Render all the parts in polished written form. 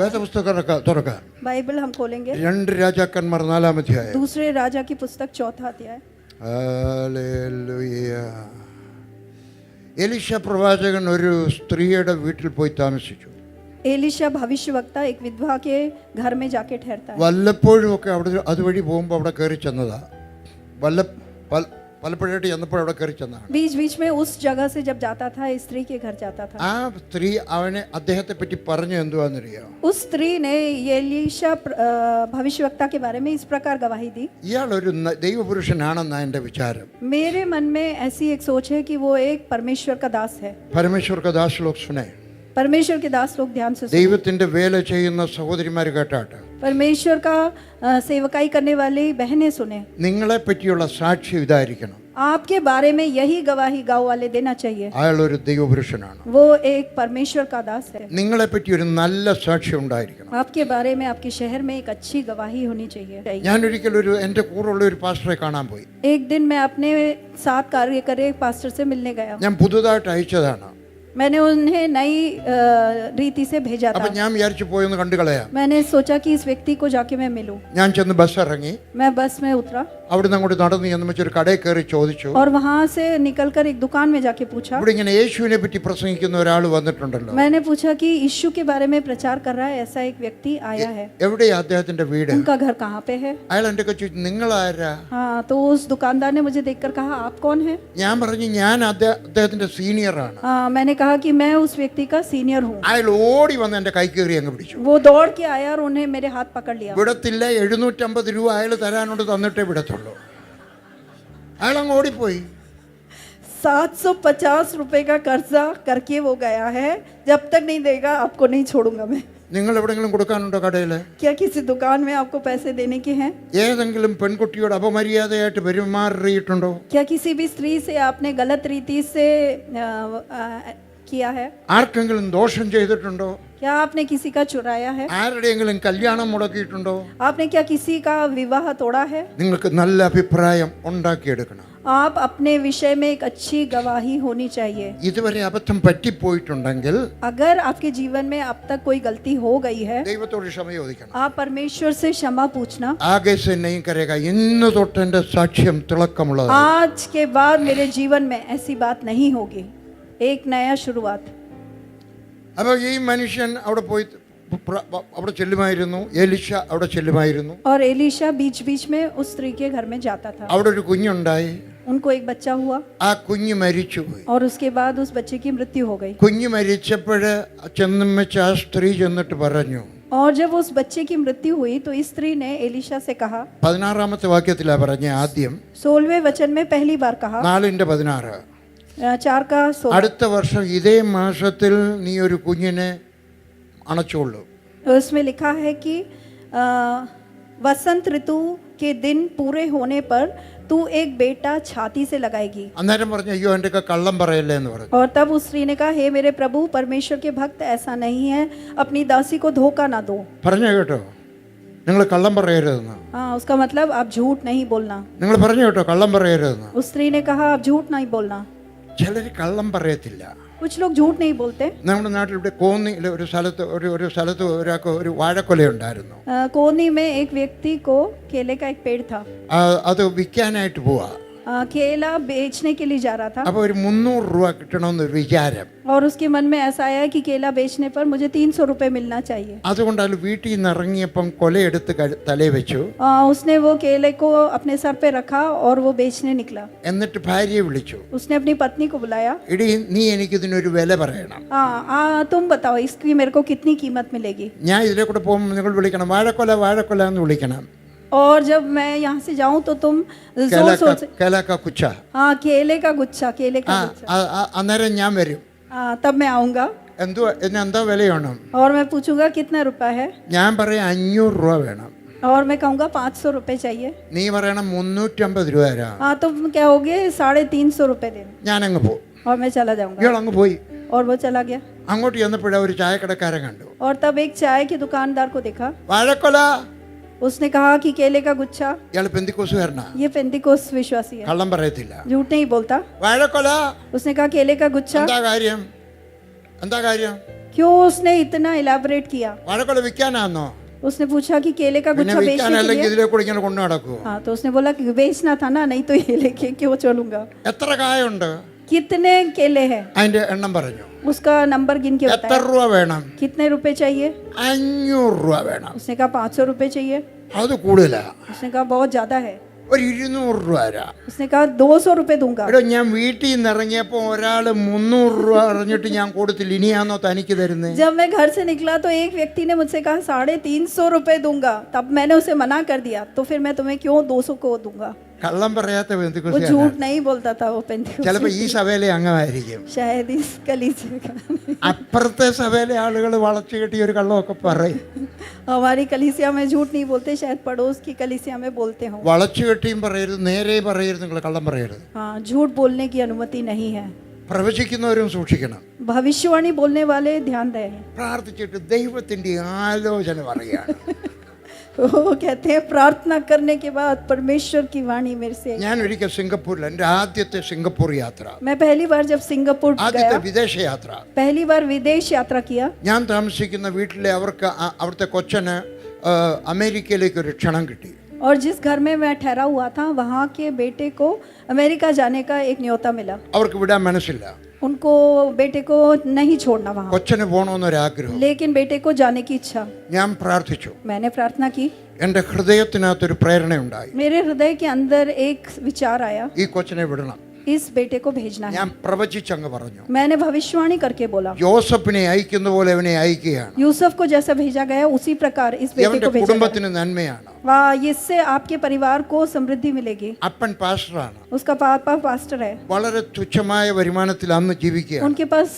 വേദപുസ്തകം തുറക്കാം. बाइबल हम खोलेंगे 2 രാജാക്കന്മാർ 4-ാം അധ്യായം. दूसरे राजा की पुस्तक 4था अध्याय. ഹല്ലേലൂയ. എലീശ പ്രവാചകൻ ഒരു സ്ത്രീയുടെ വീട്ടിൽ പോയി താമസിച്ചു. एलिशा भविष्यवक्ता एक विधवा के घर में जाके ठहरता है. വല്ലപ്പോഴും ഒക്കെ അവിടെ അതുവഴി പോകുമ്പോൾ അവിടെ കയറി ചെന്നതാ. പലപ്പോഴായിട്ട് ചെന്നപ്പോൾ അവിടെ കയറി ചെന്നതാണ്. बीच बीच में उस जगह से जब जाता था स्त्री के घर जाता था. ആ സ്ത്രീ അദ്ദേഹത്തെ പറ്റി പറഞ്ഞു എന്തുവാന്നറിയാം? उस स्त्री ने एलीशा भविष्यवक्ता के बारे में इस प्रकार गवाही दी. ഇയാൾ ഒരു ദൈവപുരുഷനാണെന്നാ എൻ്റെ വിചാരം. मेरे मन में ऐसी एक सोच है कि वो एक परमेश्वर का दास है. परमेश्वर का दास लोग सुने. परमेश्वर के दास लोग ध्यान से सुने. ദൈവത്തിന്റെ വേല ചെയ്യുന്ന സഹോദരിമാർ കേട്ടാട്ടെ. परमेश्वर का सेवकाई करने वाली बहनें सुने. നിങ്ങളെ പറ്റിയുള്ള സാക്ഷ്യം ഇതായിരിക്കണം. आपके बारे में यही गवाही गांव वाले देना चाहिए. അയാൾ ഒരു ദൈവപുരുഷനാണ്. वो एक परमेश्वर का दास है. നിങ്ങളെ പറ്റി ഒരു നല്ല സാക്ഷ്യം ഉണ്ടായിരിക്കണം. आपके बारे में आपके शहर में एक अच्छी गवाही होनी चाहिए. ഞാൻ ഒരിക്കൽ എൻ്റെ കൂടെയുള്ള ഒരു പാസ്റ്ററെ കാണാൻ പോയി. एक दिन मैं अपने साथ कार्य कर रहे एक पास्टर से मिलने गया. ഞാൻ പുതുതായിട്ട് അയച്ചതാണ്. मैंने उन्हें नई रीति से भेजा था. അപ്പോൾ ഞാൻ വിചാരിച്ചു പോയി ഒന്ന് കണ്ടു കളയാം. मैंने सोचा कि इस व्यक्ति को जाके मैं मिलूं. ഞാൻ ചെന്ന് ബസ് ഇറങ്ങി. मैं बस में उतरा. അവിടുന്ന് അങ്ങോട്ട് നടന്ന് ചെന്ന് ഒരു കടയിൽ കയറി ചോദിച്ചു. और वहां से निकलकर एक दुकान में जाके पूछा. ഇവിടെ ഇങ്ങനെ യേശുവിനെ പറ്റി പ്രസംഗിക്കുന്ന ഒരാൾ വന്നിട്ടുണ്ടല്ലോ. मैंने पूछा कि यीशु के बारे में प्रचार कर रहा है ऐसा एक व्यक्ति आया है. എവിടെയാ അദ്ദേഹത്തിന്റെ വീട്? उनका घर कहाँ पे है? അയാൾ എൻ്റെ ചോദിച്ചു നിങ്ങൾ ആരാ? हाँ, तो उस दुकानदार ने मुझे देखकर कहा आप कौन है? ഞാൻ പറഞ്ഞു ഞാൻ അദ്ദേഹത്തിന്റെ സീനിയറാണ്. मैंने कहा कि मैं उस व्यक्ति का सीनियर हूँ. അയാൾ ഓടി വന്ന് എൻ്റെ കൈ കയറി അങ്ങ് പിടിച്ചു. वो दौड़ के आया और उन्हें मेरे हाथ पकड़ लिया. വിടത്തില്ല, 750 രൂപ അയാൾ തരാനോട് തന്നിട്ടേ വിടത്തുള്ളൂ. അയാൾ അങ്ങ് ഓടിപ്പോയി. 750 रुपए का कर्जा करके वो गया है. जब तक नहीं देगा आपको नहीं छोड़ूंगा मैं. നിങ്ങൾ എവിടെങ്കിലും കൊടുക്കാനുണ്ടോ കടയിൽ? क्या किसी दुकान में आपको पैसे देने के हैं? ഏതെങ്കിലും പെൺകുട്ടിയോട് അപമര്യാദയായിട്ട് പെരുമാറിയിട്ടുണ്ടോ? क्या किसी भी स्त्री से आपने गलत रीति से किया है? ആർക്കെങ്കിലും ദോഷം ചെയ്തിട്ടുണ്ടോ? क्या आपने किसी का चुराया है? ആരുടെയെങ്കിലും കല്യാണം മുടക്കിയിട്ടുണ്ടോ? आपने क्या किसी का विवाह तोड़ा है? നിങ്ങൾക്ക് നല്ല അഭിപ്രായം ഉണ്ടാക്കിയെടുക്കണം. आप अपने विषय में एक अच्छी गवाही होनी चाहिए. ഇതുവരെ അബദ്ധം പറ്റിപ്പോയിട്ടുണ്ടെങ്കിൽ अगर आपके जीवन में अब तक कोई गलती हो गई है, ദൈവത്തോട് ക്ഷമ ചോദിക്കണം. आप परमेश्वर से क्षमा पूछना. ആകെ से नहीं करेगा. ഇന്ന് തൊട്ട് എൻ്റെ സാക്ഷ്യം തിളക്കമുള്ളത്. आज के बाद मेरे जीवन में ऐसी बात नहीं होगी. एक नया शुरुआत. അപ്പോൾ ഈ മനുഷ്യൻ അവിടെ പോയി അവിടെ ചെല്ലുമായിരുന്നു. എലീശ അവിടെ ചെല്ലുമായിരുന്നു. और एलीशा बीच बीच में उस स्त्री के घर में जाता था. അവിടെ ഒരു കുഞ്ഞുണ്ടായി. उनको एक बच्चा हुआ ആ കുഞ്ഞ് മരിച്ചുപോയി. और उसके बाद उस बच्चे की मृत्यु हो गई. കുഞ്ഞ് മരിച്ചപ്പോൾ ചെന്നും വെച്ച് ആ സ്ത്രീ ചെന്നിട്ട് പറഞ്ഞു. और जब उस बच्चे की मृत्यु हुई तो इस स्त्री ने एलीशा से कहा. 16ാമത്തെ വാക്യത്തിലാ പറഞ്ഞ ആദ്യം. 16वें वचन में पहली बार कहा. 4:16. 4 का 16. അടുത്ത വർഷം ഇതേ മാസത്തിൽ നീ ഒരു കുഞ്ഞിനെ അണച്ചോളൂ. उसमें लिखा है कि वसंत ऋतु के दिन पूरे होने पर तू एक बेटा छाती से लगाएगी. അന്നേരം പറഞ്ഞു അയ്യോ എൻ്റെ കള്ളം പറയല്ലേ എന്ന് പറഞ്ഞു. और तब उस स्त्री ने कहा हे मेरे प्रभु परमेश्वर के भक्त ऐसा नहीं है, अपनी दासी को धोखा ना दो. പറഞ്ഞു കേട്ടോ, നിങ്ങൾ കള്ളം പറയരുതെന്ന്. हाँ, उसका मतलब आप झूठ नहीं बोलना. നിങ്ങൾ പറഞ്ഞു കേട്ടോ കള്ളം പറയരുതെന്ന്. उस स्त्री ने कहा आप झूठ नहीं बोलना. ചിലർ കള്ളം പറയത്തില്ല. कुछ लोग झूठ नहीं बोलते. നമ്മുടെ നാട്ടിൽ ഇവിടെ കോന്നിയിൽ ഒരു സ്ഥലത്ത് ഒരാൾക്ക് ഒരു വാഴക്കൊലയുണ്ടായിരുന്നു. कोनी में एक व्यक्ति को केले का एक पेड़ था. അത് വിൽക്കാനായിട്ട് പോവാ. केला बेचने के लिए जा रहा था. അപ്പോൾ ഒരു 300 രൂപ കിട്ടണമെന്നൊരു വിചാരം. और उसके मन में ऐसा आया कि केला बेचने पर मुझे 300 रुपए मिलना चाहिए. അതുകൊണ്ട് അയാൾ വീട്ടിൽ നിന്ന് ഇറങ്ങിയപ്പം കൊലയെടുത്ത് തലേ വെച്ചു. उसने वो केले को अपने सर पे रखा और वो बेचने निकला. എന്നിട്ട് ഭാര്യയെ വിളിച്ചു. उसने अपनी पत्नी को बुलाया. എടി നീ എനിക്കിതിനൊരു വില പറയണം. तुम बताओ इसकी मेरे को कितनी कीमत मिलेगी. ഞാൻ ഇതിലെ കൂടെ പോകുമ്പോൾ നിങ്ങൾ വിളിക്കണം വാഴക്കൊല എന്ന് വിളിക്കണം. और जब मैं यहाँ से जाऊँ तो तुम जोर से കേല കാ കുച്ച. हाँ, केले का गुच्छा. അന്നേരം ഞാൻ വരും. तब मैं आऊँगा. എന്താ വിലയാണ്? और मैं पूछूंगा कितना रुपया है. ഞാൻ പറയാം 500 രൂപ വേണം. और मैं कहूँगा 500 रुपए चाहिए. നീ പറയണം 350 രൂപ തരാം. तुम कहोगे 350 रुपए देना. ഞാൻ അങ്ങ് പോകും. और मैं चला जाऊँगा. ഇയാൾ അങ്ങ് പോയി. और वो चला गया. അങ്ങോട്ട് ചെന്നപ്പോഴാ ഒരു ചായക്കടക്കാരൻ കണ്ടു. और तब एक चाय के दुकानदार को देखा. വാഴക്കൊല. उसने कहा कि केले का गुच्छा. ഇയാൾ പെന്തിക്കോസുകാരനാ. ये पेंतिकोस विश्वासी है, കള്ളം പറയത്തില്ല. झूठ नहीं बोलता. വാഴക്കൊല. उसने कहा केले का गुच्छा. എന്താ കാര്യം? എന്താ കാര്യം? क्यों उसने इतना इलेबोरेट किया? വാഴക്കൊല വിൽക്കാനാന്നോ? उसने पूछा कि केले का പിന്നെ गुच्छा बेचने के വിൽക്കാനല്ലെങ്കിൽ लिए। ഇതിലെ കൂടെ ഇങ്ങനെ കൊണ്ടു നടക്കുവോ? हाँ, तो उसने बोला कि बेचना था ना, नहीं तो ये लेके क्यों चलूंगा। എത്ര കായുണ്ട്? कितने केले हैं? അതിന്റെ എണ്ണം പറഞ്ഞു. उसका नंबर गिन के എത്ര बताया। രൂപ വേണം? कितने रुपए चाहिए? 500 രൂപ വേണം. उसने कहा 500 रुपए चाहिए। അത് കൂടുതലാ. उसने कहा बहुत ज्यादा है। ഒരു 200 രൂപ തരാം. उसने कहा 200 रुपए दूंगा। എടോ, ഞാൻ വീട്ടിൽ നിന്ന് ഇറങ്ങിയപ്പോൾ ഒരാൾ 300 രൂപ അറിഞ്ഞിട്ട് ഞാൻ കൊടുത്തില്ല. ഇനിയാണോ തനിക്ക് തരുന്നേ? जब मैं घर से निकला तो एक व्यक्ति ने मुझसे कहा 350 रुपए दूंगा, तब मैंने उसे मना कर दिया, तो फिर मैं तुम्हें क्यों 200 को दूंगा। കള്ളം പറയാത്ത वो ബന്ധുക്കൂസിയാണ്. झूठ नहीं बोलता था, वो पेंटिकॉस्टल ചിലപ്പോൾ ഈ സഭയിലെ അംഗമായിരിക്കും. शायद इस कलीसिया का। അപ്പുറത്തെ സഭയിലെ ആളുകൾ വളച്ചു കെട്ടി ഒരു കള്ളമൊക്കെ പറയും. हमारी कलीसिया में झूठ नहीं बोलते, शायद पड़ोस की कलीसिया में बोलते हो। വളച്ചു കെട്ടിയും പറയരുത്, നേരെയും പറയരുത്, നിങ്ങൾ കള്ളം പറയരുത്. हाँ, झूठ बोलने की अनुमति नहीं है। പ്രവചിക്കുന്നവരും സൂക്ഷിക്കണം. भविष्यवाणी बोलने वाले ध्यान रहे। പ്രാർത്ഥിച്ചിട്ട് ദൈവത്തിന്റെ ആലോചന പറയുകയാണ്. वो कहते हैं प्रार्थना करने के बाद परमेश्वर की वाणी मेरे से। ഞാൻ ഒരിക്കൽ സിംഗപ്പൂരിൽ, എൻ്റെ ആദ്യത്തെ സിംഗപ്പൂർ യാത്ര, मैं पहली बार जब सिंगापुर ആദ്യത്തെ गया, വിദേശ യാത്ര, पहली बार विदेश यात्रा किया। ഞാൻ താമസിക്കുന്ന വീട്ടിലെ അവർക്ക് അവിടുത്തെ കൊച്ചന് അമേരിക്കയിലേക്ക് ഒരു ക്ഷണം കിട്ടി. और जिस घर में मैं ठहरा हुआ था, वहाँ के बेटे को अमेरिका जाने का एक न्योता मिला। അവർക്ക് വിടാൻ മനസ്സില്ല. उनको बेटे को नहीं छोड़ना वहाँ, കൊച്ചന് പോകണമെന്നൊരാഗ്രഹം. लेकिन बेटे को जाने की इच्छा। ഞാൻ പ്രാർത്ഥിച്ചു. मैंने प्रार्थना की। എൻ്റെ ഹൃദയത്തിനകത്തൊരു പ്രേരണയുണ്ടായി. मेरे हृदय के अंदर एक विचार आया, ഈ കൊച്ചനെ വിടണം. इस बेटे को भेजना है। ഞാൻ പ്രവചിച്ചങ്ങ് പറഞ്ഞു. मैंने भविष्यवाणी करके बोला, യോസഫിനെ അയക്കുന്ന പോലെ അവനെ അയക്കുകയാണ്. यूसुफ को जैसा भेजा गया उसी प्रकार इस बेटे അവന്റെ को भेजा गया। കുടുംബത്തിന് നന്മയാണ്. वाह, इससे आपके परिवार को समृद्धि मिलेगी। അപ്പൻ പാസ്റ്ററാണ്. उसका पापा पास्टर है, വളരെ തുച്ഛമായ വരുമാനത്തിൽ അന്ന് ജീവിക്കുകയാണ്. उनके पास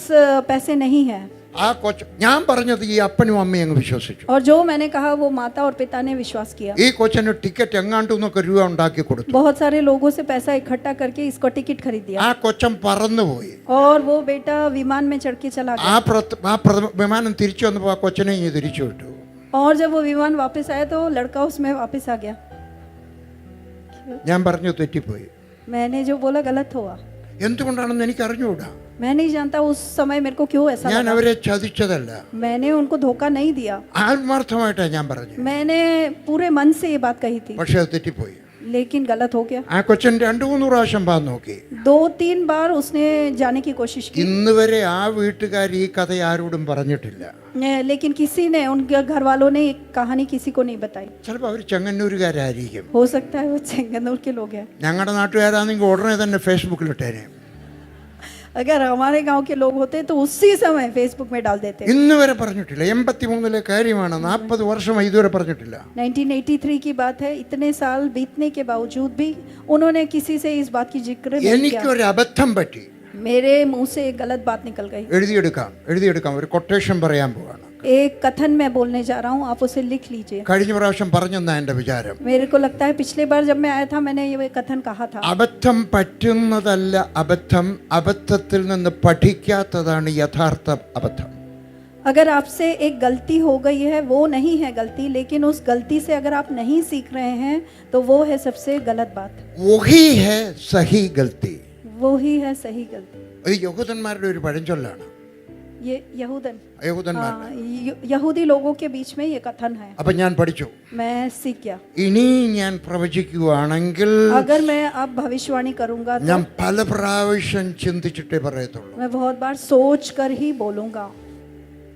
पैसे नहीं है। ആ കൊച്ച്, ഞാൻ പറഞ്ഞത് ഈ അപ്പനും അമ്മയും അങ്ങ് വിശ്വസിച്ചു. और जो मैंने कहा वो माता और पिता ने विश्वास किया। ഈ കൊച്ചിന് ടിക്കറ്റ് എങ്ങാണ്ട് നിന്നൊക്കെ രൂപ ഉണ്ടാക്കി കൊടുത്തു. बहुत सारे लोगों से पैसा इकट्ठा करके इसको टिकट खरीद दिया। ആ കൊച്ചൻ പറന്നുപോയി. और वो बेटा विमान में चढ़ के चला ആ गया। വിമാനം തിരിച്ചു വന്നപ്പോൾ ആ കൊച്ചനെ ഇങ്ങ് തിരിച്ചു വിട്ടു. और जब वो विमान वापस आया तो लड़का उसमें वापस आ गया। ഞാൻ പറഞ്ഞു തെറ്റിപ്പോയി. मैंने जो बोला गलत हुआ। എന്തുകൊണ്ടാണെന്ന് എനിക്ക് അറിഞ്ഞുകൂടാ. मैं नहीं जानता उस समय मेरे को क्यों ऐसा ഞാൻ लगा। അവരെ ചതിച്ചതല്ല, मैंने उनको धोखा नहीं दिया, ആത്മാർത്ഥമായിട്ടാണ് ഞാൻ പറഞ്ഞു. मैंने पूरे मन से ये बात कही थी, പക്ഷെ അത് തെറ്റിപ്പോയി. लेकिन गलत हो गया। ആ കൊച്ചൻ 2-3 പ്രാവശ്യം പാൻ നോക്കി. 2-3 बार उसने जाने की कोशिश की, ഇന്ന് വരെ ആ വീട്ടുകാർ ഈ കഥ ആരോടും പറഞ്ഞിട്ടില്ല. लेकिन किसी ने, उनके घर वालों ने ये कहानी किसी को नहीं बताई। ചിലപ്പോൾ അവർ ചെങ്ങന്നൂരുകാരായിരിക്കും. हो सकता है वो चेंगनूर के लोग हैं। ഞങ്ങളുടെ നാട്ടുകാരാണെങ്കിൽ ഉടനെ തന്നെ ഫേസ്ബുക്കിലിട്ടേനെ. अगर हमारे गांव के लोग होते तो उसी समय फेसबुक में डाल देते। ഇന്ന് വരെ പറഞ്ഞിട്ടില്ല. 83 കാര്യമാണ്, 40 വർഷമായി ഇതുവരെ പറഞ്ഞിട്ടില്ല. 1983 की बात है, इतने साल बीतने के बावजूद भी उन्होंने किसी से इस बात की जिक्र नहीं किया। എനിക്കൊരു അബദ്ധം പറ്റി. मेरे मुंह से एक गलत बात निकल गई। എഴുതിയെടുക്കാം ഒരു കൊട്ടേഷൻ പറയാൻ പോവാണ്. एक कथन मैं बोलने जा रहा हूँ, आप उसे लिख लीजिए। കഴിഞ്ഞ പ്രാവശ്യം പറഞ്ഞെന്നാ എൻ്റെ വിചാരം. मेरे को लगता है पिछले बार जब मैं आया था मैंने ये कथन कहा था। അബദ്ധം പറ്റുന്നതല്ല അബദ്ധം, അബദ്ധത്തിൽ നിന്ന് പഠിക്കാത്തതാണ് യഥാർത്ഥ അബദ്ധം. अगर आपसे एक गलती हो गई है वो नहीं है गलती, लेकिन उस गलती से अगर आप नहीं सीख रहे हैं तो वो है सबसे गलत बात। വഹി ഹേ സഹി ഗൽത്തി. वो ही है सही गलती। ഇത് യഹൂദന്മാരുടെ ഒരു പഴഞ്ചൊല്ലാണ്. ये യഹൂദൻ, യഹൂദന്മാർ. यहूदी लोगों के बीच में ये कथन है। അപ്പൊ ഞാൻ പഠിച്ചു. मैं सीख गया। ഇനി ഞാൻ പ്രവചിക്കുകയാണെങ്കിൽ अगर मैं अब भविष्यवाणी करूंगा तो ഞാൻ പല പ്രാവശ്യം ചിന്തിച്ചിട്ടേ പറയത്തുള്ളൂ. मैं बहुत बार सोच कर ही बोलूंगा।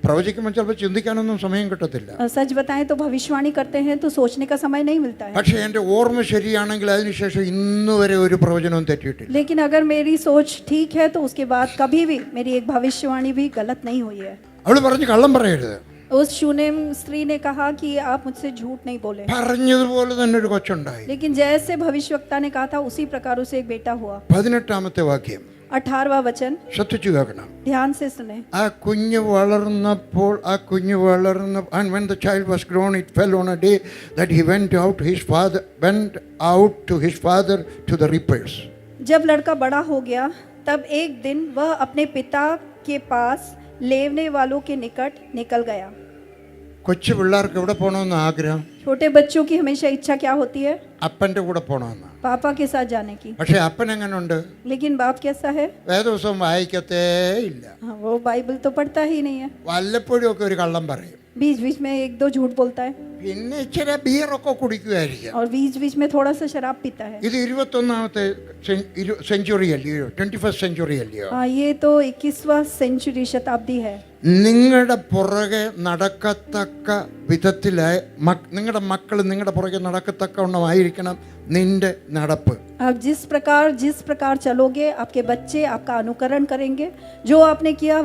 പ്രവചിക്കുമ്പോൾ ചിലപ്പോൾ ചിന്തിക്കാനൊന്നും സമയം കിട്ടത്തില്ല. सच बताएं तो भविष्यवाणी करते हैं तो सोचने का समय नहीं मिलता है। പക്ഷേ എൻ്റെ ഓർമ്മ ശരിയാണെങ്കിൽ അതിനുശേഷം ഇന്ന് വരെ ഒരു പ്രവചനവും തെറ്റിയിട്ടില്ല. लेकिन अगर मेरी सोच ठीक है तो उसके बाद कभी भी मेरी एक भविष्यवाणी भी गलत नहीं हुई है। അവൾ പറഞ്ഞു കള്ളം പറയരുത്. उस शूनेम स्त्री ने कहा कि आप मुझसे झूठ नहीं बोले, പറഞ്ഞതുപോലെ തന്നെ ഒരു കൊച്ചുണ്ടായി. लेकिन जैसे भविष्यवक्ता ने कहा था उसी प्रकार उसे एक बेटा हुआ। 18ാമത്തെ വാക്യം 18वां वचन ശ്രദ്ധിച്ചു കേൾക്കണം. ध्यान से सुने। ആ കുഞ്ഞ് വളർന്നപ്പോൾ and when the child was grown it fell on a day that he went out to his father to the reapers. जब लड़का बड़ा हो गया तब एक दिन वह अपने पिता के पास लेवने वालों के निकट निकल गया। കൊച്ചു പിള്ളേർക്ക് എവിടെ പോകണമെന്ന് ആഗ്രഹം? छोटे बच्चों की हमेशा इच्छा क्या होती है? അപ്പൻ്റെ കൂടെ പോകണമെന്ന്. पापा के साथ जाने की। പക്ഷെ അപ്പൻ എങ്ങനുണ്ട്? लेकिन बाप कैसा है? വേദപുസ്തകം വായിക്കത്തേ ഇല്ല. हाँ, वो बाइबल तो पढ़ता ही नहीं है, വല്ലപ്പോഴും ഒക്കെ ഒരു കള്ളം പറയും. बीच बीच में एक दो झूठ बोलता है പിന്നെ ഇച്ചിരി ബിയറൊക്കെ കുടിക്കുമായിരിക്കും. और बीच बीच में थोड़ा सा शराब पीता है। ഇത് 21ാമത്തെ സെഞ്ചുറി അല്ലയോ? 21st സെഞ്ചുറി അല്ലയോ? हाँ, ये तो 21वां सेंचुरी शताब्दी है। നിങ്ങളുടെ പുറകെ നടക്കത്തക്ക വിധത്തിലായി നിങ്ങളുടെ മക്കൾ നിങ്ങളുടെ പുറകെ നടക്കത്തക്കവണ്ണമായിരിക്കണം നിന്റെ നടപ്പ്. आप जिस प्रकार चलोगे, आपके बच्चे आपका अनुकरण करेंगे। जो आपने किया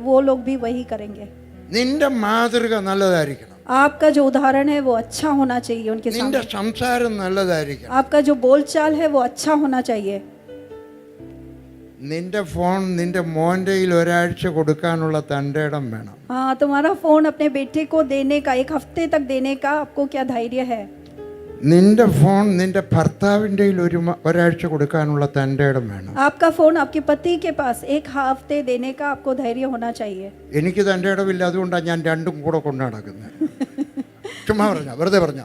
वो लोग भी वही करेंगे। നിന്റെ മാതൃക നല്ലതായിരിക്കണം. आपका जो उदाहरण है वो अच्छा होना चाहिए उनके നിന്റെ सामने। സംസാരം നല്ലതായിരിക്കണം. आपका जो बोलचाल है वो अच्छा होना चाहिए। നിന്റെ ഫോൺ നിന്റെ മോൻ്റെയിൽ ഒരാഴ്ച കൊടുക്കാനുള്ള തൻ്റെ ഇടം വേണം. हाँ, तुम्हारा फोन अपने बेटे को देने का, 1 हफ्ते तक देने का आपको क्या धैर्य है? നിന്റെ ഫോൺ നിന്റെ ഭർത്താവിൻ്റെ ഒരാഴ്ച കൊടുക്കാനുള്ള തൻ്റെ ഇടം വേണം. आपका फोन आपके पति के पास 1 हफ्ते देने का आपको धैर्य होना चाहिए। എനിക്ക് തൻ്റെ ഇടമില്ല, അതുകൊണ്ടാണ് ഞാൻ രണ്ടും കൂടെ കൊണ്ടു നടക്കുന്നത്. ചുമ്മാ പറഞ്ഞ വെറുതെ പറഞ്ഞ.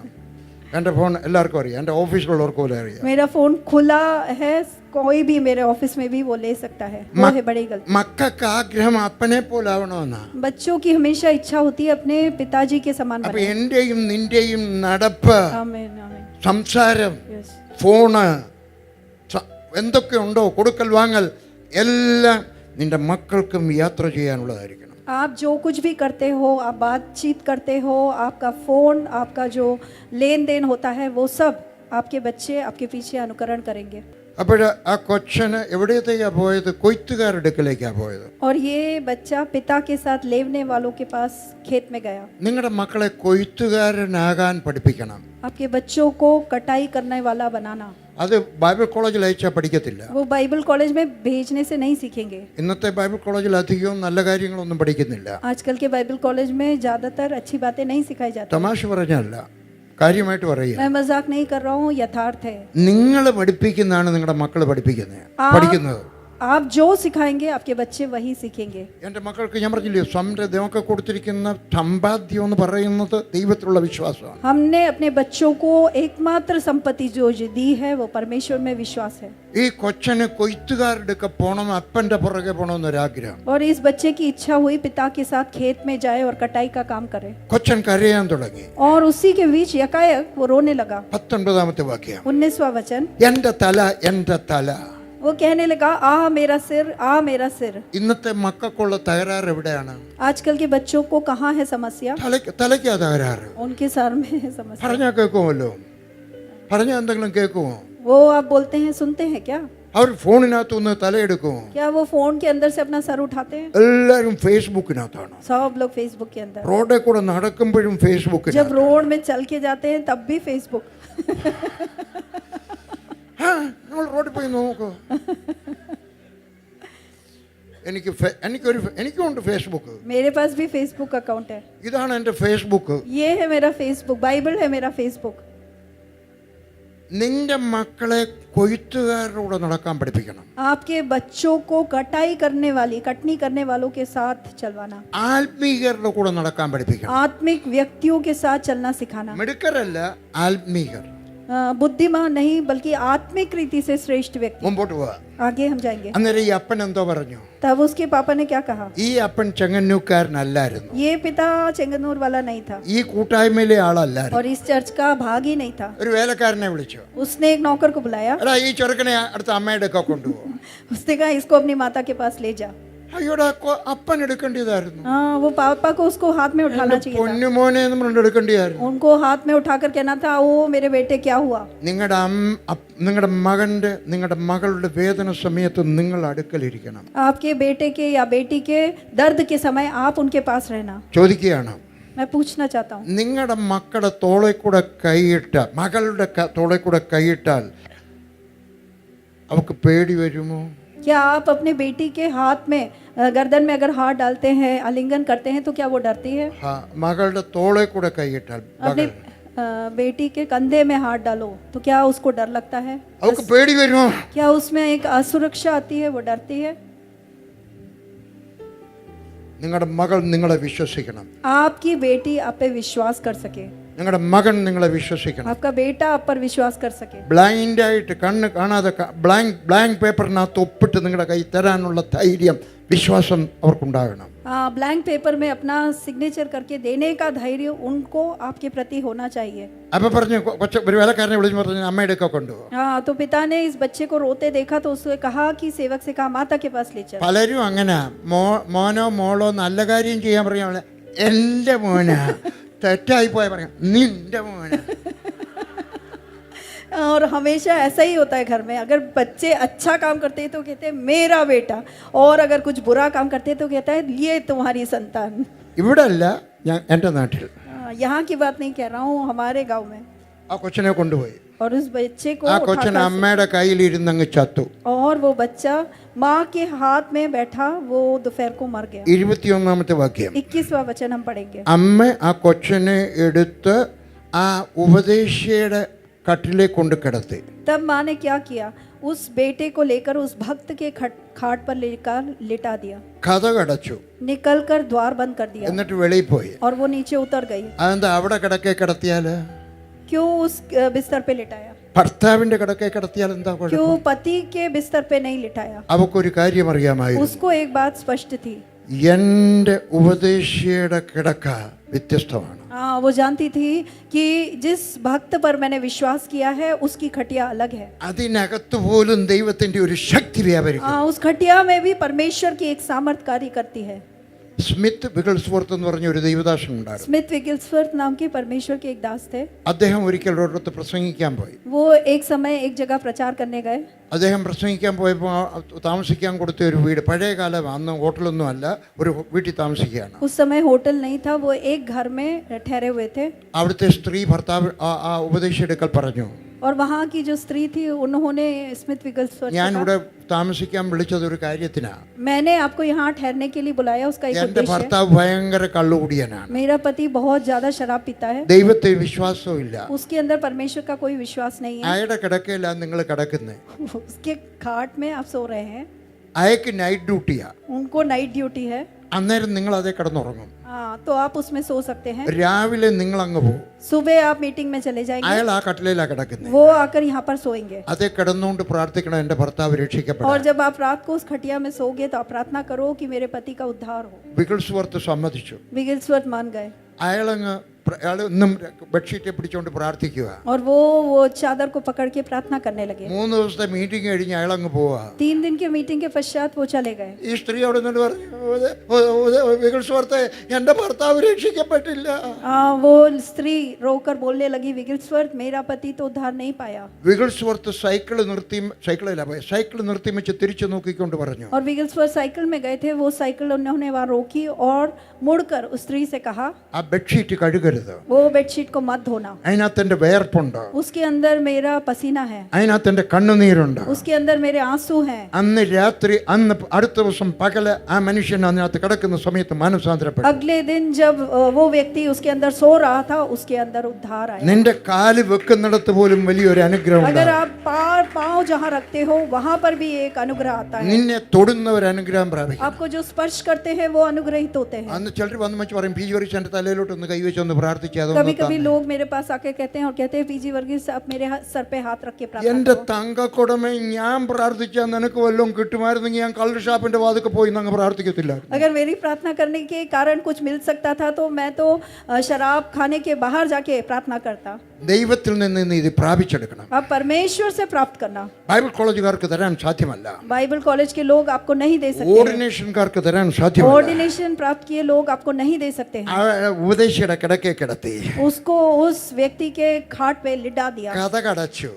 എൻ്റെ ഫോൺ എല്ലാവർക്കും അറിയാം, എൻ്റെ ഓഫീസിലുള്ളവർക്ക് പോലും അറിയാം. मेरा फोन खुला है, कोई भी मेरे ऑफिस में भी वो ले सकता है। वो है बड़ी गलती। മക്കൾക്ക് ആഗ്രഹം അപ്പനെ പോലെ ആവണമെന്നാ. बच्चों की हमेशा इच्छा होती है अपने पिताजी के समान അപ്പൊ बने। എന്റെയും നിന്റെയും നടപ്പ്, आमीन, आमीन। സംസാരം, Yes। ഫോണ്, എന്തൊക്കെ ഉണ്ടോ കൊടുക്കൽ വാങ്ങൽ എല്ലാം നിന്റെ മക്കൾക്കും യാത്ര ചെയ്യാനുള്ളതായിരിക്കണം. आप जो कुछ भी करते हो, आप बातचीत करते हो, आपका फोन, आपका जो लेन देन होता है, वो सब आपके बच्चे आपके पीछे अनुकरण करेंगे। അപ്പോൾ ആ കൊച്ചന് എവിടത്തേക്കാ പോയത്? കൊയ്ത്തുകാരുടെ അടുക്കലേക്കാ പോയത്. और ये बच्चा पिता के साथ लेवने वालों के पास खेत में गया। നിങ്ങളുടെ മക്കളെ കൊയ്ത്തുകാരനാകാൻ പഠിപ്പിക്കണം. आपके बच्चों को कटाई करने वाला बनाना। അത് ബൈബിൾ കോളേജിൽ അയച്ചാൽ പഠിക്കത്തില്ല. वो बाइबल कॉलेज में भेजने से नहीं सीखेंगे। ഇന്നത്തെ ബൈബിൾ കോളേജിൽ അധികവും നല്ല കാര്യങ്ങളൊന്നും പഠിക്കുന്നില്ല. आजकल के बाइबल कॉलेज में ज्यादातर अच्छी बातें नहीं सिखाई जाती। തമാശ പറഞ്ഞല്ല, കാര്യമായിട്ട് പറയുക. मैं मजाक नहीं कर रहा हूँ, यथार्थ है। നിങ്ങൾ പഠിപ്പിക്കുന്നതാണ് നിങ്ങളുടെ മക്കൾ പഠിക്കുന്നത്. आप जो सिखाएंगे आपके बच्चे वही सीखेंगे। എൻ്റെ മക്കൾക്ക് ഞാൻ പറഞ്ഞില്ലേ, സ്വന്തം ദൈവമൊക്കെ കൊടുത്തിരിക്കുന്ന സമ്പാദ്യം എന്ന് പറയുന്നത് ദൈവത്തിലുള്ള വിശ്വാസമാണ്. हमने अपने बच्चों को एकमात्र संपत्ति जो दी है वो परमेश्वर में विश्वास है। ഈ കൊച്ചന് കൊയ്ത്തുകാരുടെ ഒക്കെ പോണം, അപ്പൻ്റെ പുറകെ പോണമെന്നൊരാഗ്രഹം. और इस बच्चे की इच्छा हुई पिता के साथ खेत में जाए और कटाई का काम करे। കൊച്ചൻ കരയാൻ തുടങ്ങി. और उसी के बीच यकायक वो रोने लगा। 19ാമത്തെ വാക്യം, 19वां वचन, എൻ്റെ തല എൻ്റെ തല. वो कहने लगा, आ मेरा सिर, आ मेरा सिर। ഇന്നത്തെ മക്കൾക്കുള്ള തകരാറ് എവിടെയാണ്? आजकल के बच्चों को कहाँ है समस्या? തലയ്ക്കാ തകരാറ്. उनके सर में है समस्या। പറഞ്ഞാൽ കേൾക്കുമല്ലോ? പറഞ്ഞാൽ എന്തെങ്കിലും കേൾക്കുമോ? वो आप बोलते हैं, सुनते हैं क्या? അവർ ഫോണിനകത്തുനിന്ന് തലയെടുക്കുമോ? क्या वो फोन के अंदर से अपना सर उठाते हैं? എല്ലാവരും ഫേസ്ബുക്കിനകത്താണ്. सब लोग फेसबुक के अंदर। റോഡിൽ കൂടെ നടക്കുമ്പോഴും ഫേസ്ബുക്കിൽ. जब रोड में चल के जाते हैं तब भी फेसबुक। നമ്മൾ റോഡിൽ പോയി നോക്കൂ. എനിക്കുണ്ട് ഫേസ്ബുക്ക്. मेरे पास भी फेसबुक अकाउंट है। ഇതാണ് എൻ്റെ ഫേസ്ബുക്ക്. ये है मेरा फेसबुक, बाइबल है मेरा फेसबुक। നിന്റെ മക്കളെ കൊയ്ത്തുകാരുടെ കൂടെ നടക്കാൻ പഠിപ്പിക്കണം. आपके बच्चों को कटनी करने वालों के साथ चलवाना। ആത്മീകരുടെ കൂടെ നടക്കാൻ പഠിപ്പിക്കണം. आत्मिक व्यक्तियों के साथ चलना सिखाना। മിടുക്കരല്ല, ആത്മീകർ. बुद्धिमान नहीं बल्कि आत्मिक रीति से श्रेष्ठ व्यक्ति। മുമ്പോട്ട് പോവാ. आगे हम जाएंगे। അന്നേരം ഈ അപ്പൻ എന്തോ പറഞ്ഞു? तब उसके पापा ने क्या कहा? ഈ അപ്പൻ ചെങ്ങന്നൂക്കാരനല്ലായിരുന്നു. ये पिता चेंगनूर वाला नहीं था ഈ കൂട്ടായ്മയിലെ ആളല്ലായിരുന്നു. और इस चर्च का भाग ही नहीं था। ഒരു വേലക്കാരനെ വിളിച്ചു. उसने एक नौकर को बुलाया। എടാ, ഈ ചെറുക്കനെ അടുത്ത അമ്മയുടെ ഒക്കെ കൊണ്ടുപോകും. उसने कहा, इसको अपनी माता के पास ले जा। അയ്യോടാ, അപ്പൻ എടുക്കേണ്ടതായിരുന്നു. हाँ, वो पापा को उसको हाथ में उठाना चाहिए था। പൊന്നുമോനെ നമ്മൾ എടുക്കേണ്ടതായിരുന്നു. उनको हाथ में उठाकर कहना था, ओ मेरे बेटे क्या हुआ? നിങ്ങളുടെ മകളുടെ വേദന സമയത്ത് നിങ്ങൾ അടുക്കലിരിക്കണം. आपके बेटे के या बेटी के दर्द के समय आप उनके पास रहना। ചോദിക്കുകയാണ്, मैं पूछना चाहता हूँ, നിങ്ങളുടെ മക്കളുടെ തോളെ കൂടെ കൈയിട്ട മകളുടെ തോളെ കൂടെ കൈയിട്ടാൽ അവർക്ക് പേടി വരുമോ? क्या आप अपने बेटी के हाथ में गर्दन में अगर हाथ डालते हैं, आलिंगन करते हैं, तो क्या वो डरती है? മകളുടെ തോളെ കൂടെ കൈയിട്ടാൽ अपने बेटी के कंधे में हाथ डालो तो क्या उसको डर लगता है? അവർക്ക് പേടി വരുമോ? क्या उसमें एक असुरक्षा आती है? वो डरती है? നിങ്ങളുടെ മകൾ നിങ്ങളെ വിശ്വസിക്കണം. आपकी बेटी आप पे विश्वास कर सके। നിങ്ങളുടെ മകൻ നിങ്ങളെ വിശ്വസിക്കണം. आपका बेटा आप पर विश्वास कर सके. ബ്ലൈൻഡായിട്ട് കണ്ണ് കാണാതെ ബ്ലാങ്ക് പേപ്പറിനകത്ത് ഒപ്പിട്ട് നിങ്ങളുടെ കൈ തരാനുള്ള ധൈര്യം, വിശ്വാസം അവർക്കുണ്ടാകണം. ब्लैंक पेपर में अपना सिग्नेचर करके देने का धैर्य उनको आपके प्रति होना चाहिए. അപ്പം പറഞ്ഞു ഒരു വേലക്കാരനെ വിളിച്ച് പറഞ്ഞു അമ്മയുടെ ഒക്കെ കൊണ്ടുപോകും. हाँ, तो पिता ने इस बच्चे को रोते देखा तो उसने कहा कि सेवक से कहा माता के पास ले चल. പലരും അങ്ങനെ മോനോ മോളോ നല്ല കാര്യം ചെയ്യാൻ പറയാ എൻ്റെ മോനാ, തെറ്റായി പോയാൽ പറയാം നിന്റെ മോനാ. और हमेशा ऐसा ही होता है घर में. अगर बच्चे अच्छा काम करते हैं तो कहते हैं मेरा बेटा, और अगर कुछ बुरा काम करते हैं तो कहता है ये तुम्हारी संतान. ഇവിടെ അല്ല, ഞാൻ എൻ്റെ നാട്ടിൽ यहाँ की बात नहीं कह रहा हूँ, हमारे गांव में. ആ കൊച്ചിനെ കൊണ്ടുപോയി. और उस बच्चे को ആ കൊച്ചൻ അമ്മയുടെ കയ്യിലിരുന്നങ്ങ് ചത്തു. और वो बच्चा माँ के हाथ में बैठा, वो दोपहर को मर गया. 21-ാമത്തെ വാക്യം. 21वां वचन हम पढ़ेंगे. അമ്മ ആ കൊച്ചനെ എടുത്ത് ആ ഉപദേശിയുടെ കട്ടിലെ കൊണ്ട് കിടത്തി. तब माँ ने क्या किया, उस बेटे को लेकर उस भक्त के खाट पर लेकर लिटा दिया, കതകടച്ചു, निकलकर द्वार बंद कर दिया എന്നിട്ട് വെളിയിൽ പോയി. और वो नीचे उतर गई. അതെന്താ അവിടെ കിടക്കെ കിടത്തിയാല്? क्यों उस बिस्तर पे लिटाया? ഭർത്താവിന്റെ കിടക്കെ കിടത്തിയാൽ എന്താ കുഴപ്പം? क्यों पति के बिस्तर पे नहीं लिटाया? അവക്കൊരു കാര്യം അറിയാമായിരുന്നു. उसको एक बात स्पष्ट थी. എൻ്റെ ഉപദേശിയുടെ കിടക്ക വ്യത്യസ്തമാണ്. हाँ, वो जानती थी कि जिस भक्त पर मैंने विश्वास किया है उसकी खटिया अलग है. അതിനകത്ത് പോലും ദൈവത്തിന്റെ ഒരു ശക്തി വ്യാപരിക്കും. हाँ, उस खटिया में भी परमेश्वर की एक सामर्थ कार्य करती है. സ്മിത്ത് വിഗിൾസ്വർത്ത് എന്ന് പറഞ്ഞ ഒരു ദൈവദാസൻ ഉണ്ടായിരുന്നു. स्मिथ विगिल्सवर्थ नाम के परमेश्वर के एक दास थे. അദ്ദേഹം ഒരിക്കൽ ഒരിടത്ത് പ്രസംഗിക്കാൻ പോയി. वो एक समय एक जगह प्रचार करने गए. അദ്ദേഹം പ്രസംഗിക്കാൻ പോയപ്പോൾ താമസിക്കാൻ കൊടുത്ത ഒരു വീട്, പഴയ കാലം, അന്ന് ഹോട്ടലൊന്നും അല്ല, ഒരു വീട്ടിൽ താമസിക്കുകയാണ്. उस समय होटल नहीं था, वो एक घर में ठहरे हुए थे. അവിടുത്തെ സ്ത്രീ ഭർത്താവ് ആ ഉപദേശിയെടുക്കൽ പറഞ്ഞു, और वहाँ की जो स्त्री थी उन्होंने स्मिथ विगिल्सवर्थ से ഞാൻ कहा, ഇവിടെ താമസിക്കാൻ വിളിച്ചത് ഒരു കാര്യത്തിനാ. मैंने आपको यहाँ ठहरने के लिए बुलाया, उसका एक എൻ്റെ उद्देश्य है. ഭർത്താവ് ഭയങ്കര കള്ളുകുടിയനാണ്. मेरा पति बहुत ज्यादा शराब पीता है. ദൈവത്തെ വിശ്വാസവും ഇല്ല. उसके अंदर परमेश्वर का कोई विश्वास नहीं है. അയാളുടെ കിടക്കയിലാണ് നിങ്ങൾ കിടക്കുന്നത്. उसके खाट में आप सो रहे हैं, അയക്ക് നൈറ്റ് ഡ്യൂട്ടിയാ. उनको नाइट ड्यूटी है. അന്നേരം നിങ്ങൾ അതേ കിടന്നുറങ്ങും. हाँ, तो आप उसमें सो सकते हैं. രാവിലെ നിങ്ങൾ അങ്ങ് പോകും. सुबह आप मीटिंग में चले जाएंगे, അയാൾ ആ കട്ടിലേലാ കിടക്കുന്നത്. वो आकर यहाँ पर सोएंगे. അതേ കിടന്നുകൊണ്ട് പ്രാർത്ഥിക്കണം, എൻ്റെ ഭർത്താവ് और രക്ഷിക്കപ്പെടാൻ. जब आप रात को उस खटिया में सोगे तो आप प्रार्थना करो कि मेरे पति का उद्धार हो. വിഗിൾസ്വർത്ത് സമ്മതിച്ചു. विगिल्सवर्थ मान गए അയാളങ്ങ് അയാൾ ഇന്നും ബെഡ്ഷീറ്റെ പിടിച്ചുകൊണ്ട് പ്രാർത്ഥിക്കുക. और वो चादर को पकड़ के प्रार्थना करने लगे. 3 ദിവസത്തെ മീറ്റിംഗ് കഴിഞ്ഞ് അയാളങ്ങ് പോവാ. 3 दिन के मीटिंग के पश्चात वो चले गए. ഈ സ്ത്രീ അവിടെ നിന്നിട്ട് പറഞ്ഞു, വിഗിൾസ്വർത്തെ, എൻ്റെ ഭർത്താവ് രക്ഷിക്കപ്പെട്ടില്ല. वो स्त्री रोकर बोलने लगी, विगिल्सवर्थ मेरा पति तो उद्धार नहीं पाया. വിഗിൾസ്വർത്ത് സൈക്കിൾ നിർത്തി വെച്ച് തിരിച്ചു നോക്കിക്കൊണ്ട് പറഞ്ഞു, और विगिल्सवर्थ साइकिल में गए थे, वो साइकिल उन्होंने वहाँ रोकी और मुड़कर उस स्त्री से कहा, ആ ബെഡ്ഷീറ്റ് കഴുകരുത്, वो बेडशीट को मत धोना, അതിനകത്ത് എൻ്റെ വേർപ്പുണ്ട്, उसके अंदर मेरा पसीना है, അതിനകത്ത് എൻ്റെ കണ്ണുനീരുണ്ട്. उसके अंदर मेरे आंसू हैं. അന്ന് രാത്രി, അന്ന് അടുത്ത ദിവസം പകല് ആ മനുഷ്യൻ അതിനകത്ത് കിടക്കുന്ന സമയത്ത് മാനസാന്തരപ്പെട്ടു. अगले दिन जब वो व्यक्ति उसके अंदर सो रहा था, उसके अंदर उद्धार आया. നിന്റെ കാല് വെക്കുന്നിടത്ത് പോലും വലിയൊരു അനുഗ്രഹം अगर ഉണ്ടാകും. आप पाँव जहाँ रखते हो वहाँ पर भी एक अनुग्रह आता है. നിന്നെ തൊടുന്ന ഒരു അനുഗ്രഹം പ്രാപിക്കും. आपको जो स्पर्श करते हैं वो अनुग्रहित होते हैं. അന്ന് ചിലർ വന്ന് വെച്ച് പറയും, പി ജോറിച്ച് എൻ്റെ തലയിലോട്ടൊന്ന് കൈവച്ചൊന്ന് പ്രാർത്ഥിക്കുക. कभी कभी लोग मेरे पास आके कहते हैं और कहते हैं पीजी वर्गीस आप मेरे सर पे हाथ रख के प्रार्थना എൻ്റെ करो. തങ്കക്കുടമേ, ഞാൻ പ്രാർത്ഥിച്ചാൽ നിനക്ക് വല്ലതും കിട്ടുമായിരുന്നെങ്കിൽ ഞാൻ കള്ള് ഷാപ്പിന്റെ വാതിക്ക് പോയി അങ്ങ് പ്രാർത്ഥിക്കത്തില്ല. अगर मेरी प्रार्थना करने के कारण कुछ मिल सकता था तो मैं तो शराब खाने के बाहर जाके प्रार्थना करता. ദൈവത്തിൽ നിന്ന് നീ ഇത് പ്രാപിച്ചെടുക്കണം. आप परमेश्वर से प्राप्त करना. ബൈബിൾ കോളേജുകാർക്ക് തരാൻ സാധ്യമല്ല. बाइबल कॉलेज के लोग आपको नहीं दे सकते. ഓർഡിനേഷൻകാർക്ക് തരാൻ സാധ്യമല്ല. ऑर्डिनेशन प्राप्त किए लोग आपको नहीं दे सकते हैं. ആ ഉപദേശിയുടെ കിടക്കെ കിടത്തി उसको उस व्यक्ति के खाट पे लिटा दिया, കഥ കടച്ചു.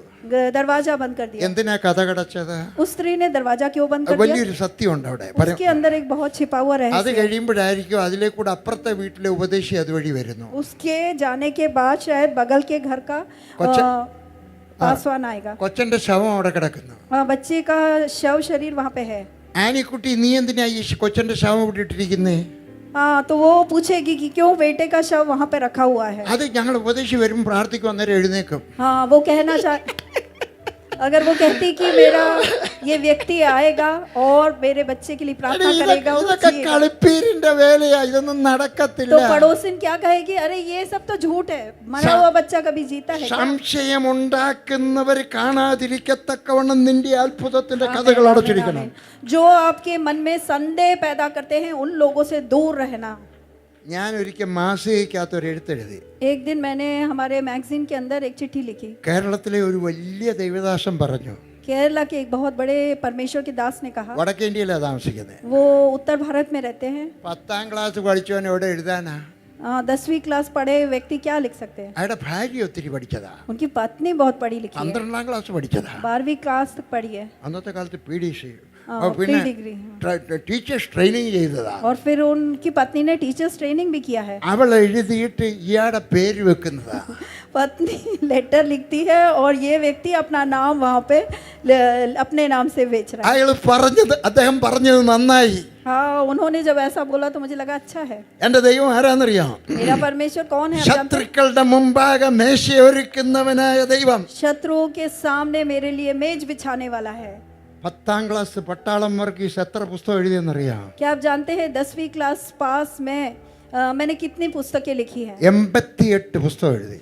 दरवाजा बंद कर दिया. എന്തിനാ കഥ കടച്ചത്? उस स्त्री ने दरवाजा क्यों बंद कर दिया? വലിയൊരു സത്യമുണ്ട് അവിടെ. उसके अंदर एक बहुत छिपा हुआ അത് रहस्य. കഴിയുമ്പോഴായിരിക്കും അതിലേക്കൂടെ അപ്പുറത്തെ വീട്ടിലെ ഉപദേശി അതുവഴി വരുന്നു. उसके जाने के बाद शायद बगल के घर का पासवान आएगा. കൊച്ചന്റെ ശവം അവിടെ കിടക്കുന്നു. बच्चे का शव शरीर वहाँ पे है. ആനിക്കുട്ടി, നീ എന്തിനാ ഈ കൊച്ചന്റെ ശവം ഇവിടെ ഇട്ടിരിക്കുന്നേ? हाँ, तो वो पूछेगी कि क्यों बेटे का शव वहाँ पे रखा हुआ है. അത് ഞങ്ങൾ ഉപദേശി വരും പ്രാർത്ഥിക്കും, അന്നേരം എഴുന്നേക്കും. हाँ, वो कहना चाह अगर वो कहती कि मेरा ये व्यक्ति आएगा और मेरे बच्चे के लिए प्रार्थना करेगा और ഇതൊക്കെ जिएगा, കളിപ്പീരിന്റെ വേലയാ, ഇതൊന്നും നടക്കത്തില്ല. तो पड़ोसिन क्या कहेगी, अरे ये सब तो झूठ है, मरा हुआ बच्चा कभी जीता है क्या? സംശയമുണ്ടാക്കുന്നവർ കാണാതിരിക്കത്തക്കവണ്ണം നിന്റെ അത്ഭുതത്തിന്റെ കഥകൾ അടച്ചിരിക്കണം. जो आपके मन में संदेह पैदा करते हैं उन लोगों से दूर रहना. ഞാൻ ഒരിക്കൽ മാസികയ്ക്കകത്ത് ഒരു എഴുത്തെഴുതി. एक दिन मैंने हमारे मैगजीन के अंदर एक चिट्ठी लिखी. കേരളത്തിലെ ഒരു വലിയ ദൈവദാസൻ പറഞ്ഞു, केरला के एक बहुत बड़े परमेश्वर के दास ने कहा, വടക്കേ ഇന്ത്യയിലാണ് താമസിക്കുന്നത്. वो उत्तर भारत में रहते हैं. 10ാം ക്ലാസ് പഠിച്ചവൻ എവിടെ എഴുതാനാ? 10वीं क्लास पढ़े व्यक्ति क्या लिख सकते हैं? അയാളുടെ ഭാര്യ ഒത്തിരി പഠിച്ചതാ, उनकी पत्नी बहुत पढ़ी लिखी है, 12ാം ക്ലാസ് പഠിച്ചതാ. 12वीं क्लास तक पढ़ी है, അന്നത്തെ കാലത്ത് PDC pre degree. Teachers training ചെയ്തതാ. और फिर उनकी पत्नी ने टीचर्स ट्रेनिंग भी किया है. അവൾ എഴുതിയിട്ട് ഇയാളുടെ പേര് വെക്കുന്നതാ. पत्नी लेटर लिखती है और ये व्यक्ति अपना नाम वहाँ पे अपने नाम से बेच रहा है. അയാൾ അദ്ദേഹം പറഞ്ഞത് നന്നായി. हाँ, उन्होंने जब ऐसा बोला तो मुझे लगा अच्छा है. എന്റെ ദൈവം ആരാന്നറിയാം? मेरा परमेश्वर कौन है? आप जानते हैं? ശത്രുക്കളുടെ മുമ്പാകെ മേശയൊരുക്കുന്നവനായ ദൈവം. शत्रुओं के सामने मेरे लिए मेज बिछाने वाला है. 10ാം ക്ലാസ് പട്ടാളം വർഗീസ് എത്ര പുസ്തകം എഴുതിയെന്നറിയാം? क्या आप जानते हैं 10वीं क्लास पास में मैंने कितनी पुस्तकें लिखी हैं? 88 പുസ്തകം എഴുതി.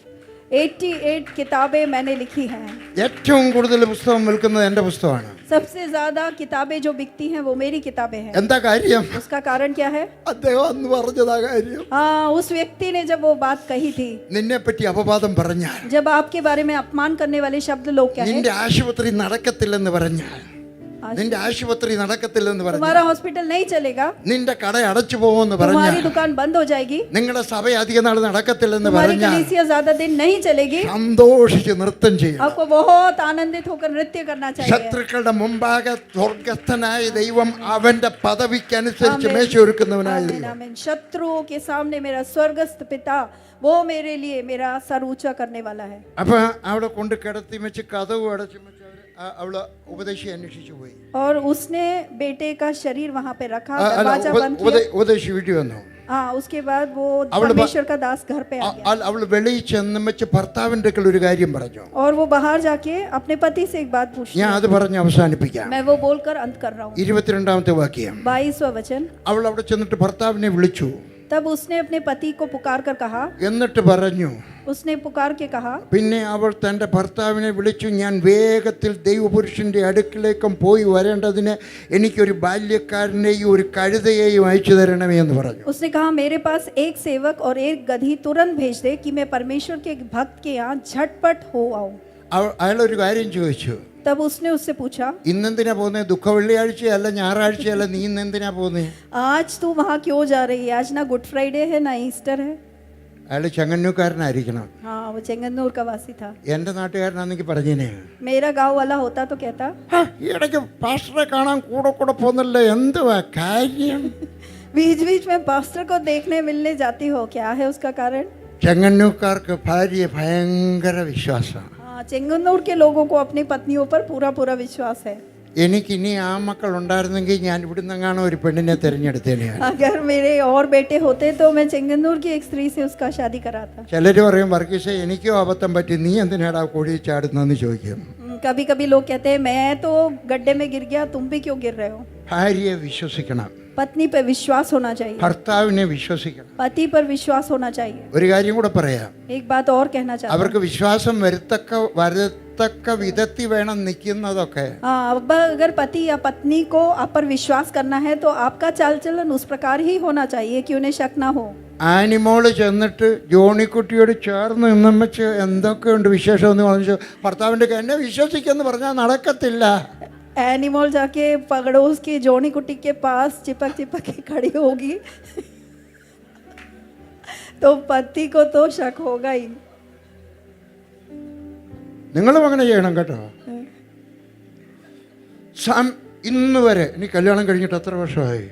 88 किताबें मैंने लिखी हैं. ഏറ്റവും കൂടുതൽ പുസ്തകം വിൽക്കുന്നത് എൻ്റെ പുസ്തകമാണ്. सबसे ज्यादा किताबें जो बिकती हैं वो मेरी किताबें हैं. എന്താ കാര്യം? उसका कारण क्या है? അദ്ദേഹം അന്ന് പറഞ്ഞതാ കാര്യം. हाँ, उस व्यक्ति ने जब वो बात कही थी, നിന്നെ പറ്റി അപവാദം പറഞ്ഞാൽ, जब आपके बारे में अपमान करने वाले शब्द लोग क्या है, നിന്റെ ആശുപത്രി നടക്കത്തില്ലെന്ന് പറഞ്ഞാൽ, നിന്റെ ആശുപത്രി നടക്കത്തില്ലെന്ന് പറഞ്ഞാൽ, तुम्हारा हॉस्पिटल नहीं चलेगा, നിന്റെ കട അടച്ചു പോകുമെന്ന് പറഞ്ഞാൽ, तुम्हारी दुकान बंद हो जाएगी, നിങ്ങളുടെ സഭ അധിക നാൾ നടക്കത്തില്ലെന്ന് तुम्हारी പറഞ്ഞാൽ, कलीसिया ज्यादा दिन नहीं चलेगी, സന്തോഷിച്ച് നൃത്തം ചെയ്യണം. आपको बहुत आनंदित होकर नृत्य करना चाहिए. ശത്രുക്കളുടെ മുമ്പാകെ സ്വർഗസ്ഥനായ ദൈവം അവന്റെ പദവിക്കനുസരിച്ച് മേശ ഒരുക്കുന്നവനായ आमीन, ദൈവം. आमीन. शत्रुओं के सामने मेरा स्वर्गस्थ पिता वो मेरे लिए मेरा सर ऊंचा करने वाला है. അപ്പൊ അവിടെ കൊണ്ട് കിടത്തി വെച്ച് കഥവ് അടച്ചു വെച്ച് അവള് ഉപദേശി അന്വേഷിച്ചു പോയി. और उसने बेटे का शरीर वहां पे रखा, അല്ല, दरवाजा बंद किया. ഉപദേശി വീട്ടിൽ വന്നു. हाँ, उसके बाद वो അവള് परमेश्वर का दास घर पे आ गया അവള് വെളിയിൽ ചെന്ന് വെച്ച് ഭർത്താവിന്റെ അടുക്കൽ ഒരു കാര്യം പറഞ്ഞു. और वो बाहर जाके अपने पति से एक बात पूछी. ഞാൻ അത് പറഞ്ഞ് അവസാനിപ്പിക്കാം. मैं वो बोलकर अंत कर रहा हूँ. 22ാമത്തെ വാക്യം. 22वां वचन. അവൾ അവിടെ ചെന്നിട്ട് ഭർത്താവിനെ വിളിച്ചു. तब उसने अपने पति को पुकार कर कहा, എന്നിട്ട് പറഞ്ഞു, उसने पुकार के कहा, പിന്നെ അവൾ തൻ്റെ ഭർത്താവിനെ വിളിച്ചു, ഞാൻ വേഗത്തിൽ ദൈവപുരുഷന്റെ അടുക്കിലേക്കും പോയി വരേണ്ടതിന് എനിക്കൊരു ബാല്യക്കാരനെയും ഒരു കഴുതയെയും അയച്ചു തരണമേ എന്ന് പറഞ്ഞു. उसने कहा मेरे पास एक सेवक और एक गधी तुरंत भेज दे कि मैं परमेश्वर के भक्त के यहाँ झटपट हो आऊं. അയാളൊരു കാര്യം ചോദിച്ചു. तब उसने उससे पूछा, ഇന്നെന്തിനാ പോകുന്നത്? ദുഃഖ വെള്ളിയാഴ്ചയല്ല, ഞായറാഴ്ചയല്ല, നീ ഇന്നെന്തിനാ പോകുന്നത്? आज तू वहाँ क्यों जा रही है? आज ना गुड फ्राइडे है ना ईस्टर है. അയാൾ ചെങ്ങന്നൂർക്കാരനായിരിക്കണം. हाँ, वो चेंगन्नूर का वासी था. എൻ്റെ നാട്ടുകാരനാണെങ്കിൽ പറഞ്ഞേനെ, मेरा गांव वाला होता तो कहता, ഈ ഇടയ്ക്ക് പാസ്റ്ററെ കാണാൻ കൂടെ കൂടെ പോകുന്നല്ലോ, എന്തുവാ കാര്യം? बीच बीच में पास्टर को देखने मिलने जाती हो, क्या है उसका कारण? ചെങ്ങന്നൂർക്കാർക്ക് ഭാര്യയെ ഭയങ്കര വിശ്വാസമാണ്. हाँ, चेंगन्नूर के लोगों को अपनी पत्नियों पर पूरा पूरा विश्वास है. എനിക്കിനി ആ മക്കൾ ഉണ്ടായിരുന്നെങ്കിൽ ഞാൻ ഇവിടുന്നെങ്ങാണോ ഒരു പെണ്ണിനെ തിരഞ്ഞെടുത്തേനെ. अगर मेरे और बेटे होते तो मैं चेंगन्नूर की एक स्त्री से उसका शादी कराता. ചിലർ പറയും, വർഗീസേ എനിക്കോ അബദ്ധം പറ്റി, നീ എന്തിനാടാ കോഴി ചാടുന്നെന്ന് ചോദിക്കും. कभी कभी लोग कहते हैं मैं तो गड्ढे में गिर गया, तुम भी क्यों गिर रहे हो. ഭാര്യയെ വിശ്വസിക്കണം, पत्नी पर विश्वास होना चाहिए, ഭർത്താവിനെ വിശ്വസിക്കണം. पति पर विश्वास होना चाहिए. ഒരു കാര്യം കൂടെ പറയാം, एक बात और कहना चाहता हूँ. അവർക്ക് വിശ്വാസം വരത്തക്ക വിധത്തിൽ വേണം നിൽക്കുന്നതൊക്കെ. हाँ, अब अगर पति या पत्नी को आप पर विश्वास करना है तो आपका चाल चलन उस प्रकार ही होना चाहिए कि उन्हें शक ना हो. ആനിമോള് ചെന്നിട്ട് ജോണിക്കുട്ടിയോട് ചേർന്ന് നിന്നും വെച്ച് എന്തൊക്കെയുണ്ട് വിശേഷം എന്ന് പറഞ്ഞു ഭർത്താവിൻ്റെ എന്നെ വിശ്വസിക്കെന്ന് പറഞ്ഞാൽ നടക്കത്തില്ല. एनिमल जाके पड़ोस की जोनी कुटी के पास चिपक चिपक के खड़ी होगी तो पति को तो शक होगा ही. നിങ്ങളും അങ്ങനെ ചെയ്യണം കേട്ടോ. ഇന്ന് വരെ ഇനി കല്യാണം കഴിഞ്ഞിട്ട് എത്ര വർഷമായി?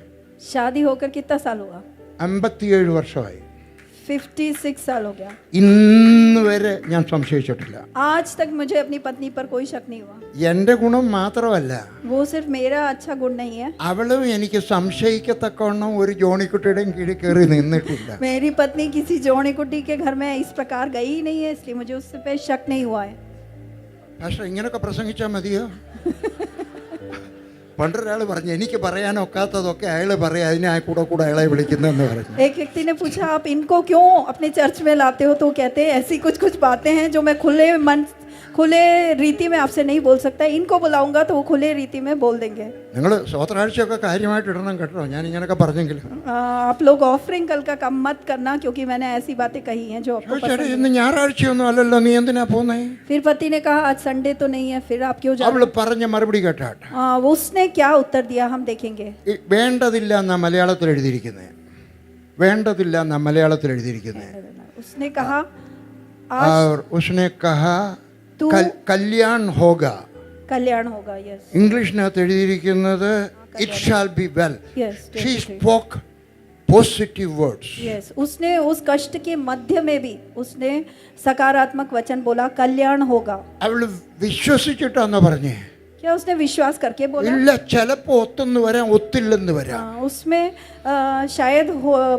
शादी होकर कितना साल हुआ? 57 വർഷമായി. 56 साल हो गया. ഇന്ന് വരെ ഞാൻ സംശയിച്ചിട്ടില്ല. आज तक मुझे अपनी पत्नी पर कोई शक नहीं हुआ. എൻ്റെ ഗുണം മാത്രമല്ല, वो सिर्फ मेरा अच्छा गुण नहीं है, അവളും എനിക്ക് സംശയിക്കത്തക്കവണ്ണം ഒരു ജോണിക്കുട്ടിയുടെയും കീഴിൽ കയറി നിന്നിട്ടില്ല. मेरी पत्नी किसी जोनी कुटी के घर में इस प्रकार गई ही नहीं है, इसलिए मुझे उससे पे शक नहीं हुआ है. പക്ഷേ ഇങ്ങനെയൊക്കെ പ്രസംഗിച്ചാൽ മതിയോ? പണ്ടൊരാൾ പറഞ്ഞു എനിക്ക് പറയാനൊക്കാത്തതൊക്കെ അയാൾ പറയാം, അതിനെ കൂടെ കൂടെ അയാളെ വിളിക്കുന്നതെന്ന് പറഞ്ഞു. एक व्यक्ति ने पूछा आप इनको क्यों अपने चर्च में लाते हो, तो कहते हैं ऐसी कुछ कुछ बातें हैं जो मैं खुले रीति में आपसे नहीं बोल सकता, इनको बुलाऊंगा तो वो खुले रीति में बोल देंगे. നിങ്ങൾ സ്വതന്ത്രാഴ്ചയൊക്കെ കാര്യമായിട്ട് ഇടണം കേട്ടോ, ഞാൻ ഇങ്ങനെയൊക്കെ പറഞ്ഞെങ്കിൽ. आप लोग ऑफरिंग कल का कम मत करना, क्योंकि मैंने ऐसी बातें कही हैं जो आपको पसंद ചേട്ടാ ഇന്ന് ഞായറാഴ്ചയൊന്നും അല്ലല്ലോ, നീ എന്തിനാ പോന്നേ? फिर पति ने कहा आज संडे तो नहीं है, फिर आप क्यों जा അവള് പറഞ്ഞ മറുപടി കേട്ടാട്ടെ. उसने क्या उत्तर दिया हम देखेंगे. വേണ്ടതില്ല എന്നാ മലയാളത്തിൽ എഴുതിയിരിക്കുന്നത്. വേണ്ടതില്ല എന്നാ മലയാളത്തിൽ എഴുതിയിരിക്കുന്നത്. उसने कहा और उसने कहा കല്യാൺ ഹോഗ. कल्याण होगा. यस. ഇംഗ്ലീഷിനകത്ത് എഴുതിയിരിക്കുന്നത് it shall be well. Yes. She spoke positive words. Yes. उसने उस कष्ट के मध्य में भी उसने सकारात्मक वचन बोला, कल्याण होगा. അവള് വിശ്വസിച്ചിട്ടാന്നോ പറഞ്ഞേ? क्या उसने विश्वास करके बोला? ഇല്ല, ചിലപ്പോ ഒത്തെന്ന് വരാം, ഒത്തില്ലെന്ന് വരാം. उसमें शायद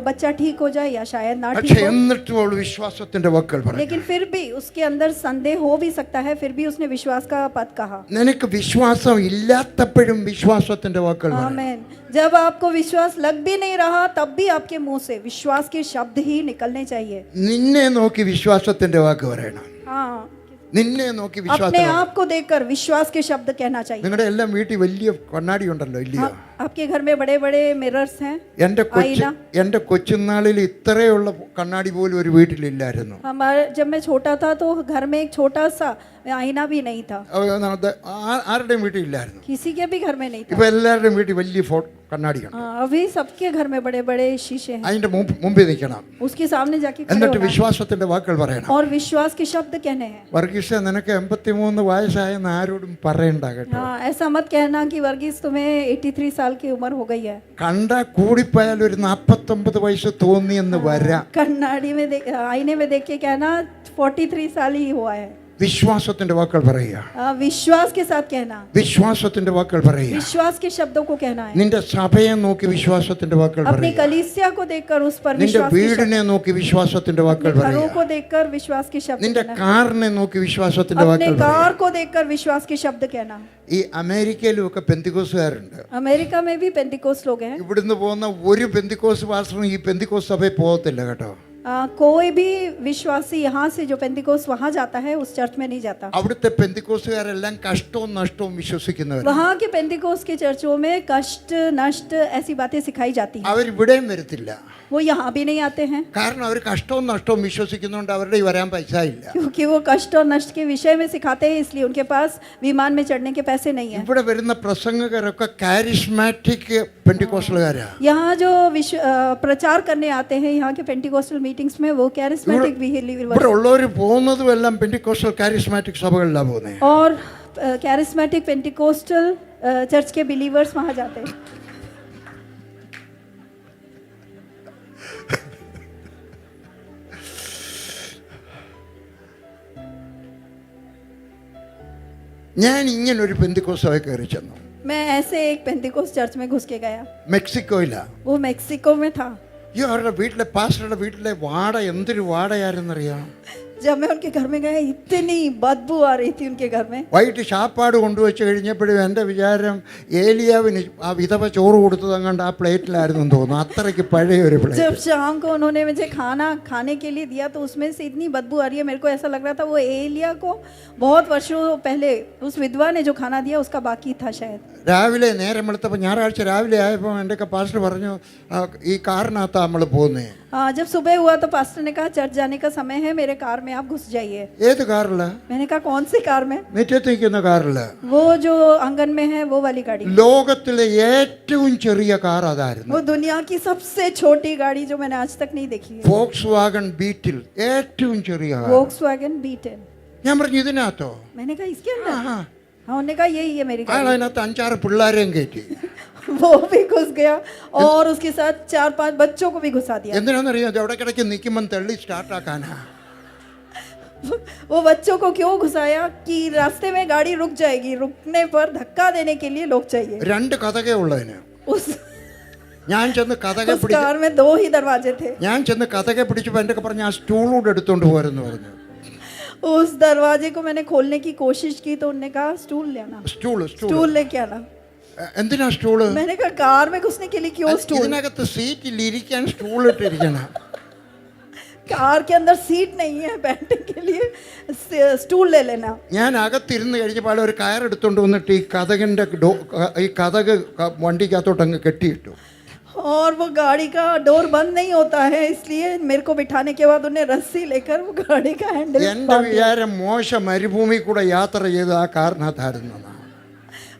बच्चा ठीक हो जाए या शायद ना പക്ഷെ ठीक हो, എന്നിട്ടും അവള് വിശ്വാസത്തിന്റെ വാക്കുകൾ പറഞ്ഞു. लेकिन फिर भी उसके अंदर संदेह हो भी सकता है, फिर भी उसने विश्वास का पद कहा. നിനക്ക് വിശ്വാസം ഇല്ലാത്തപ്പോഴും വിശ്വാസത്തിന്റെ വാക്കുകൾ പറഞ്ഞു. आमीन. जब आपको विश्वास लग भी नहीं रहा तब भी आपके मुंह से विश्वास के शब्द ही निकलने चाहिए. നിന്നെ നോക്കി വിശ്വാസത്തിന്റെ വാക്ക് പറയണം. हाँ, നിന്നെ നോക്കി अपने വിശ്വാസം. आप को देखकर विश्वास के शब्द कहना चाहिए. നിങ്ങളുടെ എല്ലാം വീട്ടിൽ വലിയ കണ്ണാടി ഉണ്ടല്ലോ, ഇല്ലയോ? आपके घर में बड़े बड़े मिरर्स हैं. എന്റെ കൊച്ചുനാളിൽ ഇത്രയുള്ള കണ്ണാടി പോലും ഒരു വീട്ടിലില്ലായിരുന്നു. हमारे जब मैं छोटा था तो घर में एक छोटा सा आईना भी नहीं था. ആരുടെയും വീട്ടിലില്ലായിരുന്നു. किसी के भी घर में नहीं था. ഇപ്പൊ എല്ലാവരുടെയും വീട്ടിൽ വലിയ കണ്ണാടിയാണ്. अभी सबके घर में बड़े बड़े शीशे हैं. അതിന്റെ മുമ്പിൽ നിൽക്കണം. उसके सामने जाके खड़े എന്നിട്ട് होना വിശ്വാസത്തിന്റെ വാക്കുകൾ പറയണം. और विश्वास के शब्द कहने हैं. വർഗീസ് നിനക്ക് 83 വയസ്സായെന്ന് ആരോടും പറയണ്ട കേട്ടോ. हाँ, ऐसा मत कहना कि वर्गीस तुम्हें 83 साल की उम्र हो गई है. കണ്ടാ കൂടിപ്പോയാൽ ഒരു 49 വയസ്സ് തോന്നിയെന്ന് വരാം. कन्नाडी में आईने में देख के कहना 43 साल ही हुआ है. വിശ്വാസത്തിന്റെ വാക്കുകൾ പറയുക. विश्वास के साथ कहना. വിശ്വാസത്തിന്റെ വാക്കുകൾ പറയുക. विश्वास के शब्दों को कहना है. നിന്റെ സഭയെ നോക്കി വിശ്വാസത്തിന്റെ വാക്കുകൾ अपनी പറയുക. कलीसिया को देखकर उस पर നിന്റെ विश्वास के വീടിനെ നോക്കി വിശ്വാസത്തിന്റെ വാക്കുകൾ शब्द, घरों പറയുക. को देखकर विश्वास के शब्द നിന്റെ कहना. കാറിനെ നോക്കി വിശ്വാസത്തിന്റെ अपने വാക്കുകൾ कार പറയുക. को देखकर विश्वास के शब्द कहना. ഈ അമേരിക്കയിലും ഒക്കെ പെന്തിക്കോസുകാരുണ്ട്. अमेरिका में भी पेंटिकोस लोग हैं. ഇവിടുന്ന് പോകുന്ന ഒരു പെന്തിക്കോസ് പാസ്റ്ററും ഈ പെന്തിക്കോസ് സഭയിൽ പോകത്തില്ല കേട്ടോ. कोई भी विश्वासी यहाँ से जो पेंटिकोस वहाँ जाता है उस चर्च में नहीं जाता. അവിടുത്തെ പെന്തിക്കോസുകാരെല്ലാം കഷ്ടവും നഷ്ടവും വിശ്വസിക്കുന്നവർ. वहाँ के पेंटिकोस के चर्चों में कष्ट नष्ट ऐसी बातें सिखाई जाती हैं. അവരിവിടെയും വരത്തില്ല. वो यहाँ भी नहीं आते हैं കാരണം അവർ കഷ്ടവും നഷ്ടവും വിശ്വസിക്കുന്നുണ്ട്. അവരുടെ ഈ വരാൻ പൈസ ഇല്ല. क्योंकि वो कष्ट और नष्ट के विषय में सिखाते हैं, इसलिए उनके पास विमान में चढ़ने के पैसे नहीं है. ഇവിടെ വരുന്ന പ്രസംഗകരൊക്കെ കാരിസ്മാറ്റിക് പെന്തിക്കോസ്റ്റലുകാരാ. यहाँ जो प्रचार करने आते हैं यहाँ के पेंटिकोस्टल मीटिंग्स में वो कैरिस्मेटिक ഇവിടെ ഉള്ളവർ പോകുന്നതും എല്ലാം പെന്തിക്കോസ്റ്റൽ കാരിസ്മാറ്റിക് സഭകളിലാണ് പോകുന്നത്. और कैरिस्मेटिक पेंटिकोस्टल चर्च के बिलीवर्स वहाँ जाते हैं. ഞാൻ ഇങ്ങനെ ഒരു പെന്തിക്കോസ് സഭയിൽ കയറി ചെന്നു. मैं ऐसे एक पेंटिकोस चर्च में घुस के गया. മെക്സിക്കോയിലാ. वो मेक्सिको में था. ഈ അവരുടെ വീട്ടിലെ പാസ്റ്ററുടെ വീട്ടിലെ വാട എന്തൊരു വാടയായിരുന്നറിയാം. जब मैं उनके घर में गया इतनी बदबू आ रही थी उनके घर में. വൈകിട്ട് ചാപ്പാട് കൊണ്ടുവച്ച് കഴിഞ്ഞപ്പോഴും എൻ്റെ വിചാരം ഏലിയാവിന് ആ വിധവ ചോറ് കൊടുത്തത് അങ്ങാണ്ട് ആ പ്ലേറ്റിലായിരുന്നു തോന്നുന്നു. അത്രയ്ക്ക് പഴയ ഒരു जब പ്ലേറ്റ്. शाम को उन्होंने मुझे खाना खाने के लिए दिया तो उसमें से इतनी बदबू आ रही है, मेरे को ऐसा लग रहा था वो एलिया को बहुत वर्षों पहले उस विधवा ने जो खाना दिया उसका बाकी था शायद. രാവിലെ നേരം വെളുത്തപ്പോൾ ഞായറാഴ്ച രാവിലെ ആയപ്പോൾ എൻ്റെ പാസ്റ്റർ പറഞ്ഞു ഈ കാറിനകത്താണ് നമ്മൾ പോകുന്നത്. जब सुबह हुआ तो पास्टर ने कहा चर्च जाने का समय है, मेरे कार में आप घुस जाइए. ഏത് കാറില്? मैंने कहा कौन सी कार में? മുറ്റത്ത് നിൽക്കുന്ന കാറില്. वो जो आंगन में है वो वाली गाड़ी. ലോകത്തിലെ ഏറ്റവും ചെറിയ കാർ അതായിരുന്നു. वो दुनिया की सबसे छोटी गाड़ी जो मैंने आज तक नहीं देखी है. ഫോക്സ് വാഗൺ ബീറ്റിൽ ഏറ്റവും ചെറിയ കാർ. Volkswagen beaten. ഞാൻ പറഞ്ഞു ഇതിനകത്തോ? मैंने कहा इसके अंदर. हाँ, उन्होंने कहा यही है मेरी അയാൾ गाड़ी. അതിനകത്ത് 5-6 പിള്ളേരെയും കയറ്റി. वो भी घुस गया और उसके साथ 4-5 बच्चों को भी घुसा दिया. എന്തിനാണെന്നറിയാം? ഇടയ്ക്കിടയ്ക്ക് നിൽക്കുമ്പോൾ തള്ളി സ്റ്റാർട്ടാക്കാനാ. वो बच्चों को क्यों घुसाया कि रास्ते में गाड़ी रुक जाएगी, रुकने पर धक्का देने के लिए लोग चाहिए. 2 കഥകേ ഉള്ളതിന്. उस ഞാൻ ചെന്ന് കഥകെ പിടിച്ചു. कार में 2 ही दरवाजे थे. ഞാൻ ചെന്ന് കഥകെ പിടിച്ചപ്പോൾ എൻ്റെ പറഞ്ഞ് ആ സ്റ്റൂളൂടെ എടുത്തോണ്ട് പോരെന്ന് പറഞ്ഞു. उस दरवाजे को मैंने खोलने की कोशिश की तो उन्होंने कहा स्टूल लेना, സ്റ്റൂള് स्टूल लेके आना। എന്തിനാ സ്റ്റൂള്? मैंने कहा कार में घुसने के लिए क्यों स्टूल? ഇതിനകത്ത് സീറ്റിൽ ഇരിക്കാൻ സ്റ്റൂൾ ഇട്ടിരിക്കണം. कार के अंदर सीट नहीं है बैठने के लिए, स्टूल ले लेना। ഞാൻ അകത്തിരുന്ന് കഴിഞ്ഞപ്പോൾ ഒരു കയറെടുത്തോണ്ട് വന്നിട്ട് ഈ കതക് വണ്ടിക്കകത്തോട്ട് അങ്ങ് കെട്ടിയിട്ടു. और वो गाड़ी का डोर बंद नहीं होता है, इसलिए मेरे को बिठाने के बाद उन्हें रस्सी लेकर वो गाड़ी का हैंडल എന്റെ വിചാരം മോശ മരുഭൂമി കൂടെ യാത്ര ചെയ്ത് ആ കാറിനകത്തായിരുന്നു.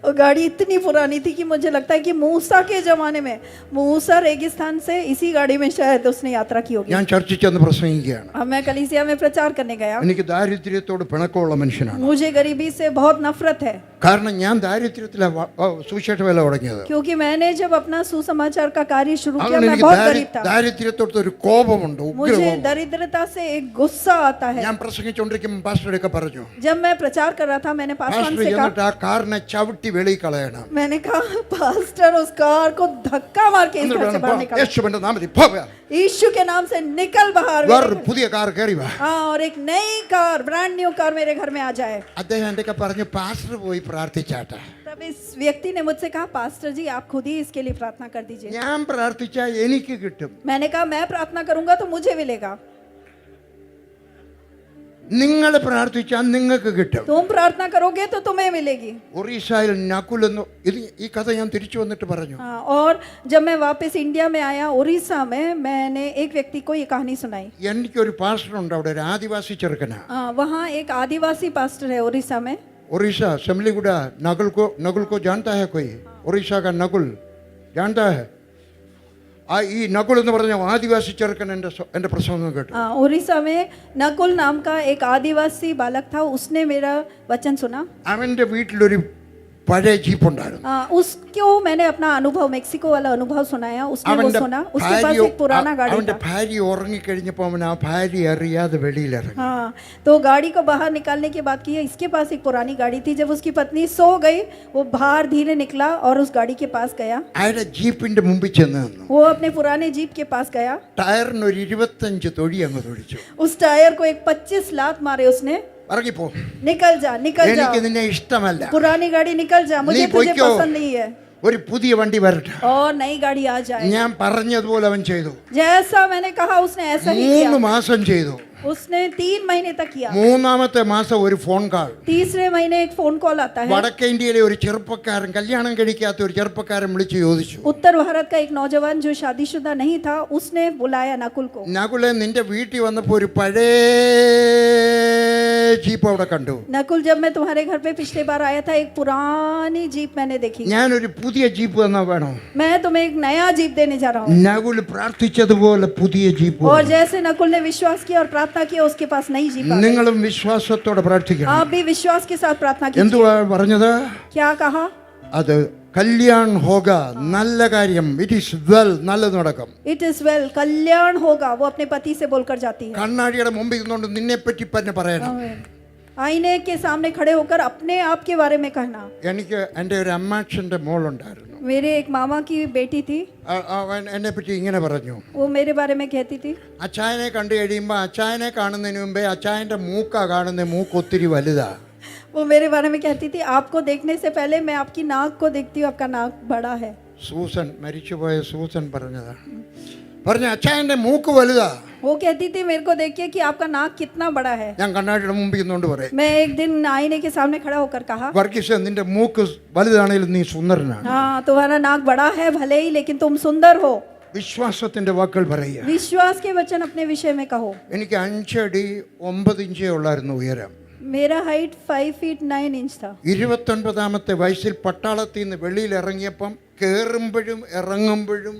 वो गाड़ी इतनी पुरानी थी कि मुझे लगता है कि मूसा के जमाने में, मूसा रेगिस्तान से इसी गाड़ी में शायद उसने यात्रा की होगी। ഞാൻ ചർച്ചിൽ ചെന്ന് പ്രസംഗിക്കുകയാണ്. अब मैं कलीसिया में प्रचार करने गया। എനിക്ക് ദാരിദ്ര്യത്തോട് പിണക്കമുള്ള മനുഷ്യനാണ്. मुझे गरीबी से बहुत नफरत है, കാരണം ഞാൻ ദാരിദ്ര്യത്തിലാണ് സുവിശേഷ വേല തുടങ്ങിയത്. क्योंकि मैंने जब अपना सुसमाचार का कार्य शुरू किया അതുകൊണ്ട് मैं എനിക്ക് बहुत गरीब था। ദാരിദ്ര്യത്തോട് ഒരു കോപമുണ്ട്, मुझे ഉഗ്രകോപം. दरिद्रता से एक गुस्सा आता है। ഞാൻ പ്രസംഗിച്ചുകൊണ്ടിരിക്കുമ്പോൾ പാസ്റ്ററൊക്കെ പറഞ്ഞു, जब मैं प्रचार कर रहा था मैंने पासवान പാസ്റ്റർ से कहा, എന്നിട്ട് ആ കാറിനെ ചവിട്ടി വെളിയിൽ കളയണം. मैंने कहा पास्टर उस कार को धक्का मार के इस घर से बाहर निकालो, യേശുവിന്റെ നാമത്തിൽ പോവുക. यीशु के नाम से निकल बाहर। വേറൊരു പുതിയ കാർ കയറി വാ. हाँ, और एक नई कार, ब्रांड न्यू कार मेरे घर में आ जाए। അദ്ദേഹം എന്തൊക്കെ പറഞ്ഞു, പാസ്റ്റർ പോയി പ്രാർത്ഥിച്ചാട്ടെ. तब इस व्यक्ति ने मुझसे कहा पास्टर जी आप खुद ही इसके लिए प्रार्थना कर दीजिए। ഞാൻ പ്രാർത്ഥിച്ചാൽ എനിക്ക് കിട്ടും. मैंने कहा मैं प्रार्थना करूंगा तो मुझे मिलेगा, നിങ്ങൾ പ്രാർത്ഥിച്ചാൽ നിങ്ങൾക്ക് കിട്ടും. तुम प्रार्थना करोगे तो तुम्हें मिलेगी। ഒറീസയിൽ നകുൽ എന്ന് ഈ കഥ ഞാൻ തിരിച്ചു വന്നിട്ട് പറഞ്ഞു. हाँ, और जब मैं वापस इंडिया में आया उड़ीसा में, मैंने एक व्यक्ति को ये कहानी सुनाई। എനിക്കൊരു പാസ്റ്റർ ഉണ്ട് അവിടെ, ഒരു ആദിവാസി ചെറുക്കനാ. वहाँ एक आदिवासी पास्टर है उड़ीसा में। उड़ीसा सिमलीगुड़ा नकुल को जानता है कोई? उड़ीसा का नकुल जानता है? ഈ നകുൽ എന്ന് പറഞ്ഞ ആദിവാസി ചെറുക്കൻ എൻ്റെ പ്രസംഗം കേട്ടു. उड़ीसा में नकुल नाम का एक आदिवासी बालक था, उसने मेरा वचन सुना। അവൻ്റെ വീട്ടിലൊരു പഴയ ജീപ്പ് ഉണ്ടായിരുന്നു. उसको मैंने अपना अनुभव, मेक्सिको वाला अनुभव सुनाया। उसने वो सुना, उसके पास एक पुराना गाड़ी അവൻ്റെ था। ഭാര്യ ഉറങ്ങിക്കഴിഞ്ഞപ്പോൾ അവൻ ആ ഭാര്യ അറിയാതെ വെളിയിലിറങ്ങി. हाँ, तो गाड़ी को बाहर निकालने के बाद किया, इसके पास एक पुरानी गाड़ी थी। जब उसकी पत्नी सो गई, वो बाहर धीरे निकला और उस गाड़ी के पास गया। അയാളുടെ ജീപ്പിന്റെ मुंबी ചെന്ന് നിന്നു. वो अपने पुराने जीप के पास गया, ടയറിന് ഒരു 25 തൊടി അങ്ങ് തൊടിച്ചു. उस टायर को एक 25 लात मारे उसने। ഇറങ്ങിപ്പോ, निकल जा, निकल जा, എനിക്ക് നിന്നെ ഇഷ്ടമല്ല, पुरानी गाड़ी निकल जा, मुझे नहीं, तुझे क्यों? पसंद नहीं है, ഒരു പുതിയ വണ്ടി വരട്ടെ. और नई गाड़ी आ जाए। ഞാൻ പറഞ്ഞതുപോലെ അവൻ ചെയ്തു. जैसा मैंने कहा उसने ऐसा ही 3 किया। മാസം ചെയ്തു. उसने 3 महीने तक किया। മൂന്നാമത്തെ മാസം ഒരു ഫോൺ കാൾ. तीसरे महीने एक फोन कॉल आता है। വടക്കേ ഇന്ത്യയിലെ ഒരു ചെറുപ്പക്കാരൻ, കല്യാണം കഴിക്കാത്ത ഒരു ചെറുപ്പക്കാരൻ വിളിച്ച് ചോദിച്ചു, उत्तर भारत का एक नौजवान जो शादीशुदा नहीं था, उसने बुलाया नकुल को। നകുലെ നിന്റെ വീട്ടിൽ വന്നപ്പോ ഒരു പഴയ ജീപ്പ് അവിടെ കണ്ടു. नकुल, जब मैं तुम्हारे घर पे पिछले बार आया था, एक पुरानी जीप मैंने देखी। ഞാനൊരു പുതിയ ജീപ്പ് തന്നാ വേണോ? मैं तुम्हें एक नया जीप देने जा रहा हूँ। നകുൽ പ്രാർത്ഥിച്ചതുപോലെ പുതിയ ജീപ്പ്. और जैसे नकुल ने विश्वास किया और प्रार्थना किया, उसके पास नई जीप आ गई। നിങ്ങളും വിശ്വാസത്തോടെ പ്രാർത്ഥിക്കണം. आप भी विश्वास के साथ प्रार्थना कीजिए। എന്തുവാ പറഞ്ഞത്? क्या कहा? അത് കല്യാൺ ഹോഗ, നല്ല കാര്യം, ഇറ്റ് ഈസ് വെൽ, നല്ലത് നടക്കും. इट इज वेल, कल्याण होगा, वो अपने पति से बोलकर जाती है। കണ്ണാടിയുടെ മുമ്പിൽ നിന്നുകൊണ്ട് നിന്നെ പറ്റി തന്നെ പറയണം. आईने के सामने खड़े होकर अपने आप के बारे में कहना। എനിക്ക് എൻ്റെ ഒരു അമ്മാച്ചൻ്റെ മോളുണ്ടായിരുന്നു. मेरे एक मामा की बेटी थी, അവൻ എന്നെ പറ്റി ഇങ്ങനെ പറഞ്ഞു, वो मेरे बारे में कहती थी, അച്ചായനെ കണ്ടു കഴിയുമ്പോൾ അച്ചായനെ കാണുന്നതിന് മുമ്പേ അച്ചായൻ്റെ മൂക്കാ കാണുന്നത്, മൂക്ക് ഒത്തിരി വലുതാ. वो मेरे बारे में कहती थी आपको देखने से पहले मैं आपकी नाक को देखती हूँ, आपका नाक बड़ा है। സൂസൻ, മരിച്ചുപോയ സൂസൻ പറഞ്ഞതാ. പറഞ്ഞ അച്ചായൻ്റെ മൂക്ക് വലുതാ. वो कहती थी मेरे को देखिए कि आपका नाक कितना बड़ा है। ഞാൻ കണ്ണാടിയുടെ മുമ്പിൽ നിന്നുകൊണ്ട് പറയും, मैं एक दिन आईने के सामने खड़ा होकर कहा, വർഗീസ് നിന്റെ മൂക്ക് വലുതാണെങ്കിലും നീ സുന്ദരനാണ്. हाँ तुम्हारा नाक बड़ा है भले ही, लेकिन तुम सुंदर हो। വിശ്വാസത്തിന്റെ വാക്കുകൾ പറയുക. विश्वास के वचन अपने विषय में कहो। എനിക്ക് 5 അടി 9 ഇഞ്ചേ ഉള്ളായിരുന്നു ഉയരം. मेरा हाइट 5 फीट 9 इंच था। 29ാമത്തെ വയസ്സിൽ പട്ടാളത്തിൽ നിന്ന് വെളിയിൽ ഇറങ്ങിയപ്പം കയറുമ്പോഴും ഇറങ്ങുമ്പോഴും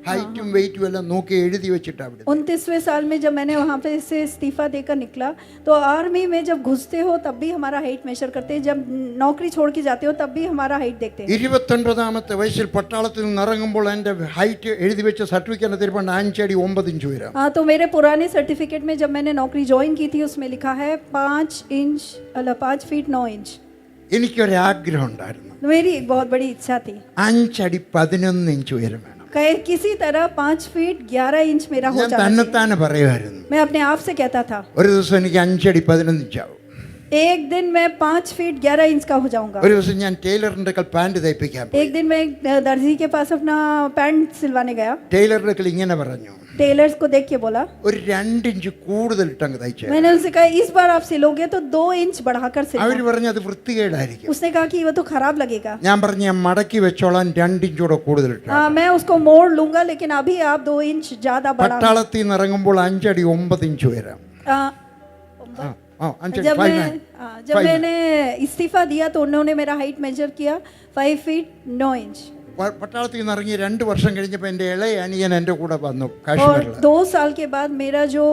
हाइटुम वेइटुम एल्लाम नोकी एഴുതി വെച്ചിട്ടാ അവിടെ. 29वें साल में जब मैंने वहाँ पे से इस्तीफा देकर निकला, तो आर्मी में जब घुसते हो तब भी हमारा हाइट मेजर करते हैं, जब नौकरी छोड़ के जाते हो तब भी हमारा हाइट देखते हैं। 29ാമത്തെ വയസ്സിൽ പട്ടാളത്തിൽ നിന്ന് ഇറങ്ങുമ്പോൾ എൻ്റെ ഹൈറ്റ് എഴുതി വെച്ച സർട്ടിഫിക്കറ്റ് തരുമ്പോൾ 5 അടി 9 ഇഞ്ച് ഉയരം. हाँ, तो मेरे पुराने सर्टिफिकेट में जब मैंने नौकरी ज्वाइन की थी उसमें लिखा है 5 फीट 9 इंच। എനിക്കൊരു ആഗ്രഹം ഉണ്ടായിരുന്നു, मेरी एक बहुत बड़ी इच्छा थी, 5 അടി 11 ഇഞ്ച് ഉയരം വേണം. कहे किसी तरह 5 फीट 11 इंच मेरा हो ഞാൻ जाना चाहिए। തന്നെത്താനെ പറയുമായിരുന്നു. मैं अपने आप से कहता था ഒരു ദിവസം എനിക്ക് 5 അടി 11 ഇഞ്ചാവും. एक दिन मैं 5 फीट 11 इंच का हो जाऊंगा। ഒരു ദിവസം ഞാൻ ടൈലറിന്റെ കൽ പാന്റ് തയ്പ്പിക്കാൻ പോയി. एक दिन मैं एक दर्जी के पास अपना पैंट सिलवाने गया। ടൈലറിന്റെ കൽ ഇങ്ങനെ പറഞ്ഞു, टेलर्स को देख के बोला, ഒരു 2 ഇഞ്ച് കൂടുതൽ ഇട്ടങ്ങ് തയ്ച്ചേ. मैंने उनसे कहा इस बार आप सिलोगे तो 2 इंच बढ़ाकर അവർ सिलना। പറഞ്ഞു അത് വൃത്തികേടായിരിക്കും. उसने कहा कि वो तो खराब लगेगा। ഞാൻ പറഞ്ഞു ഞാൻ മടക്കി വെച്ചോളാൻ 2 ഇഞ്ച് കൂടെ കൂടുതൽ ഇട്ടാ. हाँ मैं उसको मोड़ लूंगा लेकिन अभी आप 2 इंच ज्यादा बढ़ा। പട്ടാളത്തിൽ നിന്ന് ഇറങ്ങുമ്പോൾ 5 അടി 9 ഇഞ്ച് വരാം. आ, ആ 5 അടി जब 5 मैं जब मैंने इस्तीफा दिया तो उन्होंने मेरा हाइट मेजर किया 5 फीट 9 इंच। പട്ടാളത്തിൽ നിന്ന് ഇറങ്ങി 2 വർഷം കഴിഞ്ഞപ്പോൾ എൻ്റെ ഇളയ അനിയൻ എൻ്റെ കൂടെ വന്നു और കാശ്മീരിൽ. 2 साल के बाद मेरा जो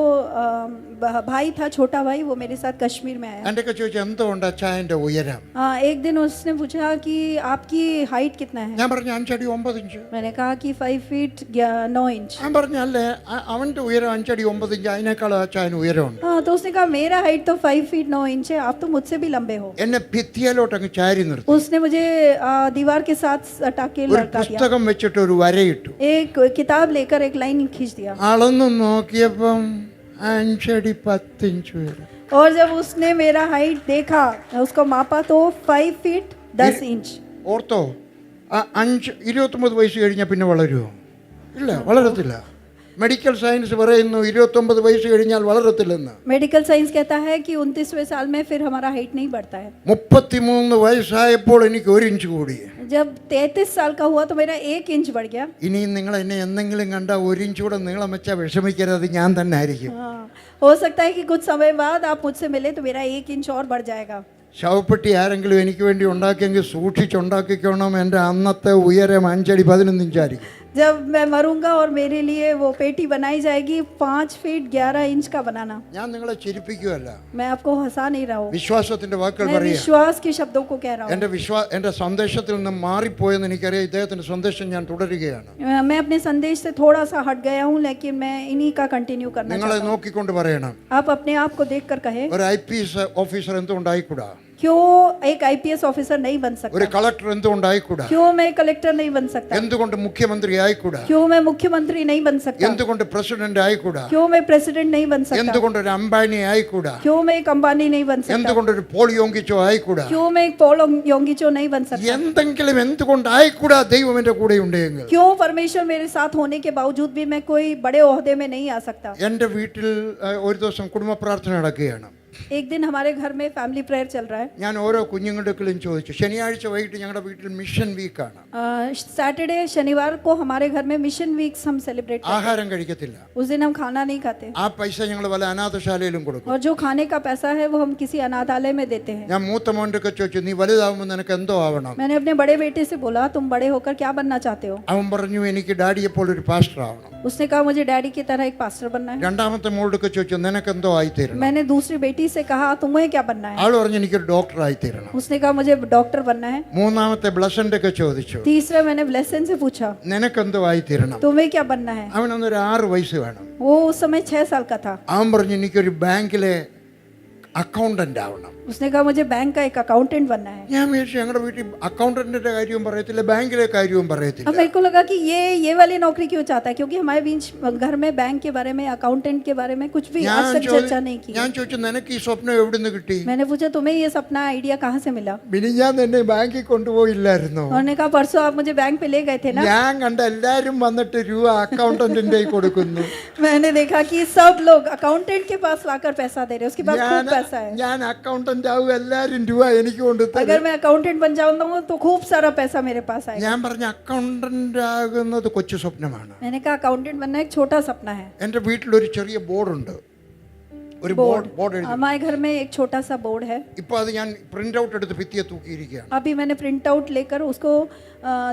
भाई था, छोटा भाई, वो मेरे साथ कश्मीर में आया। എൻ്റെ ഒക്കെ ചോദിച്ചു എന്തുകൊണ്ട് അച്ചായൻ്റെ ഉയരം. हाँ एक दिन उसने पूछा कि आपकी हाइट कितना है। ഞാൻ പറഞ്ഞു 5 അടി 9 ഇഞ്ച്. मैंने कहा कि 5 फीट 9 इंच। ഞാൻ പറഞ്ഞു അല്ലേ അവൻ്റെ ഉയരം 5 അടി 9 ഇഞ്ച്, അതിനേക്കാളും അച്ചായന് ഉയരമുണ്ട്. हाँ तो उसने कहा मेरा हाइट तो 5 फीट 9 इंच है, आप तो मुझसे भी लंबे हो। എന്നെ ഭിത്തിയിലോട്ട് അങ്ങ് ചാരി നിർത്തി. उसने मुझे दीवार के साथ सटा के ഒരു लड़का दिया। പുസ്തകം വെച്ചിട്ട് ഒരു വരയിട്ടു. एक किताब लेकर एक लाइन खींच दिया। അളന്നു നോക്കിയപ്പം 5 അടി 10 ഇഞ്ച് വരും. और जब उसने मेरा हाइट देखा, उसको मापा तो 5 फीट 10 इंच। ഓർത്തോ, 29 വയസ്സ് കഴിഞ്ഞാൽ പിന്നെ വളരുമോ? ഇല്ല, വളരത്തില്ല. മെഡിക്കൽ സയൻസ് പറയുന്നു 29 വയസ്സ് കഴിഞ്ഞാൽ വളരത്തില്ലെന്ന്. मेडिकल साइंस कहता है कि 29वें साल में फिर हमारा हाइट नहीं बढ़ता है। 33 വയസ്സായപ്പോൾ എനിക്ക് 1 ഇഞ്ച് കൂടി. जब 33 साल का हुआ तो मेरा 1 इंच बढ़ गया। ഇനിയും നിങ്ങൾ എന്നെ എന്തെങ്കിലും കണ്ട 1 ഇഞ്ച് കൂടെ നീളം വെച്ചാൽ വിഷമിക്കരുത്, ഞാൻ തന്നെ ആയിരിക്കും. हाँ, हो सकता है कि कुछ समय बाद आप मुझसे मिले तो मेरा 1 इंच और बढ़ जाएगा। ശവപ്പെട്ടി ആരെങ്കിലും എനിക്ക് വേണ്ടി ഉണ്ടാക്കിയെങ്കിൽ സൂക്ഷിച്ചുണ്ടാക്കിക്കണം. എൻ്റെ അന്നത്തെ ഉയരം 5 അടി 11 ഇഞ്ചായിരിക്കും. जब मैं मरूंगा और मेरे लिए वो पेटी बनाई जाएगी 5 फीट 11 इंच का बनाना। ഞാൻ നിങ്ങളെ ചിരിപ്പിക്കുകയല്ല, मैं आपको हंसा नहीं रहा हूँ, വിശ്വാസത്തിന്റെ വാക്കുകൾ मैं പറയുക. विश्वास के शब्दों को कह रहा हूँ। എൻ്റെ സന്ദേശത്തിൽ നിന്ന് മാറിപ്പോയെന്ന് എനിക്കറിയാം. ഇദ്ദേഹത്തിന്റെ സന്ദേശം ഞാൻ തുടരുകയാണ്. मैं अपने संदेश से थोड़ा सा हट गया हूँ लेकिन मैं इन्हीं का कंटिन्यू करना നിങ്ങളെ चाहता हूँ। നോക്കിക്കൊണ്ട് പറയണം, आप अपने आप को देखकर कहे ഒരു IPS ഓഫീസർ എന്തുകൊണ്ടായിക്കൂടാ? क्यों एक IPS ऑफिसर नहीं बन ഒരു सकता? കളക്ടർ എന്തുകൊണ്ടായിക്കൂടാ? क्यों मैं कलेक्टर नहीं बन सकता? എന്തുകൊണ്ട് മുഖ്യമന്ത്രി ആയിക്കൂടാ? क्यों मैं मुख्यमंत्री नहीं बन सकता? എന്തുകൊണ്ട് പ്രസിഡന്റ് ആയിക്കൂടാ? क्यों मैं प्रेसिडेंट नहीं बन सकता? എന്തുകൊണ്ട് ഒരു അംബാനി ആയിക്കൂടാ? क्यों मैं एक अंबानी नहीं बन सकता? എന്തുകൊണ്ട് ഒരു പോൾ യോങ്കിച്ചോ ആയിക്കൂടാ? क्यों मैं एक पॉल योंगिचो नहीं बन सकता? എന്തെങ്കിലും എന്തുകൊണ്ടായിക്കൂടാ ദൈവം എൻ്റെ കൂടെ ഉണ്ടെങ്കിൽ? क्यों परमेश्वर मेरे साथ होने के बावजूद भी मैं कोई बड़े ओहदे में नहीं आ सकता? എൻ്റെ വീട്ടിൽ ഒരു ദിവസം കുടുംബ പ്രാർത്ഥന നടക്കുകയാണ്. एक दिन हमारे घर में फैमिली प्रेयर चल रहा है। ഞാൻ ഓരോ കുഞ്ഞുങ്ങളുടെയും ചോദിച്ചു. ശനിയാഴ്ച വൈകിട്ട് ഞങ്ങളുടെ വീട്ടിൽ മിഷൻ വീക്കാണ്. सैटरडे शनिवार को हमारे घर में मिशन वीक्स हम सेलिब्रेट करते ആഹാരം കഴിക്കത്തില്ല. हैं। उस दिन हम खाना नहीं खाते ആ പൈസ ഞങ്ങൾ വല്ല അനാഥശാലയിലും കൊടുക്കും. और जो खाने का पैसा है वो हम किसी अनाथालय में देते हैं। ഞാൻ മൂത്ത മോൻ്റെ ഒക്കെ ചോദിച്ചു, നീ വലുതാവുമ്പോൾ നിനക്ക് എന്തോ ആവണം? मैंने अपने बड़े बेटे से बोला तुम बड़े होकर क्या बनना चाहते हो? അവൻ പറഞ്ഞു എനിക്ക് ഡാഡിയെ പോലെ ഒരു പാസ്റ്റർ ആവണം. उसने कहा मुझे डैडी की तरह एक पास्टर बनना है। രണ്ടാമത്തെ മോളൊക്കെ ചോദിച്ചു നിനക്ക് എന്തോ ആയിത്തീരണം? मैंने दूसरी बेटी से कहा तुम्हें क्या बनना है? ആള് പറഞ്ഞു എനിക്കൊരു ഡോക്ടർ ആയിത്തീരണം. उसने कहा मुझे डॉक्टर बनना है। മൂന്നാമത്തെ ബ്ലസന്റെ ഒക്കെ ചോദിച്ചു तीसरा मैंने ब्लेसन से पूछा നിനക്ക് എന്തോ ആയിത്തീരണം? तुम्हें क्या बनना है? അവനൊന്നൊരു 6 വയസ്സ് വേണം. वो उस समय 6 साल का था। അവൻ പറഞ്ഞു എനിക്കൊരു ബാങ്കിലെ അക്കൗണ്ടന്റ് ആവണം. उसने कहा मुझे बैंक का एक अकाउंटेंट बनना है। ഞാൻ വിചാരിച്ചു ഞങ്ങളുടെ വീട്ടിൽ അക്കൗണ്ടന്റിന്റെ കാര്യവും പറയത്തില്ല, ബാങ്കിലെ കാര്യവും अब പറയത്തില്ല. मेरे को लगा कि ये वाली नौकरी क्यों चाहता है, क्योंकि हमारे बीच घर में बैंक के बारे में, अकाउंटेंट के बारे में कुछ भी आज तक चर्चा नहीं की। ഞാൻ ചോദിച്ചു നിനക്ക് ഈ സ്വപ്നം എവിടുന്ന് കിട്ടി? मैंने पूछा तुम्हें ये सपना आइडिया कहाँ से मिला? ഞാൻ എന്നെ ബാങ്കിൽ കൊണ്ടുപോയില്ലായിരുന്നോ? उन्होंने कहा परसों आप मुझे बैंक पे ले गए थे ना। ഞാൻ കണ്ട എല്ലാരും വന്നിട്ട് രൂപ അക്കൗണ്ടന്റിന്റെ കൊടുക്കുന്നു. मैंने देखा कि सब लोग अकाउंटेंट के पास लाकर पैसा दे रहे हैं, उसके पास खूब पैसा है। ഞാൻ അക്കൗണ്ടന്റ് ആവും, എല്ലാരും രൂപ എനിക്ക് കൊണ്ടുതരും. अगर मैं अकाउंटेंट बन जाऊंगा तो खूब सारा पैसा मेरे पास आएगा। ഞാൻ പറഞ്ഞ അക്കൗണ്ടന്റ് ആകുന്നത് കൊച്ചു സ്വപ്നമാണ്. मैंने कहा अकाउंटेंट बनना एक छोटा सपना है। എൻ്റെ വീട്ടിൽ ഒരു ചെറിയ ബോർഡുണ്ട്. ഒരു ബോർഡ് എഴുതി. हमारे घर में एक छोटा सा बोर्ड है। ഇപ്പൊ അത് ഞാൻ പ്രിന്റ് ഔട്ട് എടുത്ത് ഭിത്തിയെ തൂക്കിയിരിക്കുകയാണ്. अभी मैंने प्रिंट आउट लेकर उसको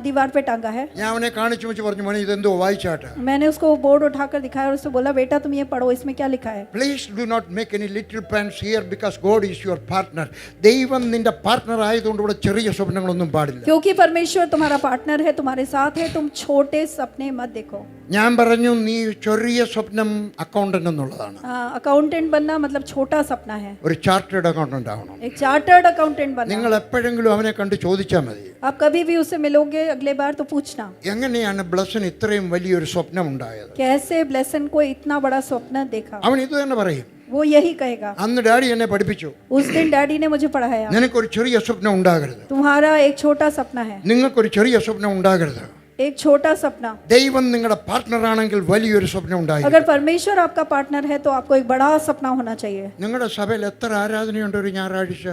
दीवार पे टांगा है। ഞാൻ അവനെ കാണിച്ചു വെച്ച് പറഞ്ഞു മോനെ ഇതെന്തോ വായിച്ചാട്ടെ. मैंने उसको बोर्ड उठाकर दिखाया और उससे बोला बेटा तुम ये पढ़ो, इसमें क्या लिखा है? Please do not make any little plans here because God is your partner. ദൈവം നിന്റെ പാർട്ട്ണർ ആയതുകൊണ്ട് ഇവിടെ ചെറിയ സ്വപ്നങ്ങളൊന്നും പാടില്ല. क्योंकि परमेश्वर तुम्हारा पार्टनर है, तुम्हारे साथ है, तुम छोटे सपने मत देखो। ഞാൻ പറഞ്ഞു നീ ചെറിയ സ്വപ്നം അക്കൗണ്ടന്റ് എന്നുള്ളതാണ്. अकाउंटेंट बनना मतलब छोटा सपना है, ഒരു ചാർട്ടേഡ് അക്കൗണ്ടന്റ് ആവണം. एक चार्टर्ड अकाउंटेंट बनना। നിങ്ങൾ എപ്പോഴെങ്കിലും അവനെ കണ്ട് ചോദിച്ചാൽ മതി, आप कभी भी उससे मिलोगे अगले बार तो पूछना എങ്ങനെയാണ് ബ്ലസ്സിന് ഇത്രയും വലിയൊരു സ്വപ്നം ഉണ്ടായത്. कैसे ब्लेसन को इतना बड़ा स्वप्न देखा। അവൻ ഇത് തന്നെ പറയും, वो यही कहेगा, അന്ന് ഡാഡി എന്നെ പഠിപ്പിച്ചു, उस दिन डैडी ने मुझे पढ़ाया, നിനക്കൊരു ചെറിയ സ്വപ്നം ഉണ്ടാകരുത്, तुम्हारा एक छोटा सपना है, നിങ്ങൾക്കൊരു ചെറിയ സ്വപ്നം ഉണ്ടാകരുത്. एक छोटा सपना। ദൈവം നിങ്ങളുടെ പാർട്ട്ണർ ആണെങ്കിൽ വലിയൊരു സ്വപ്നം ഉണ്ടായി. अगर परमेश्वर आपका पार्टनर है तो आपको एक बड़ा सपना होना चाहिए। നിങ്ങളുടെ സഭയിൽ എത്ര ആരാധനയുണ്ട് ഒരു ഞായറാഴ്ച?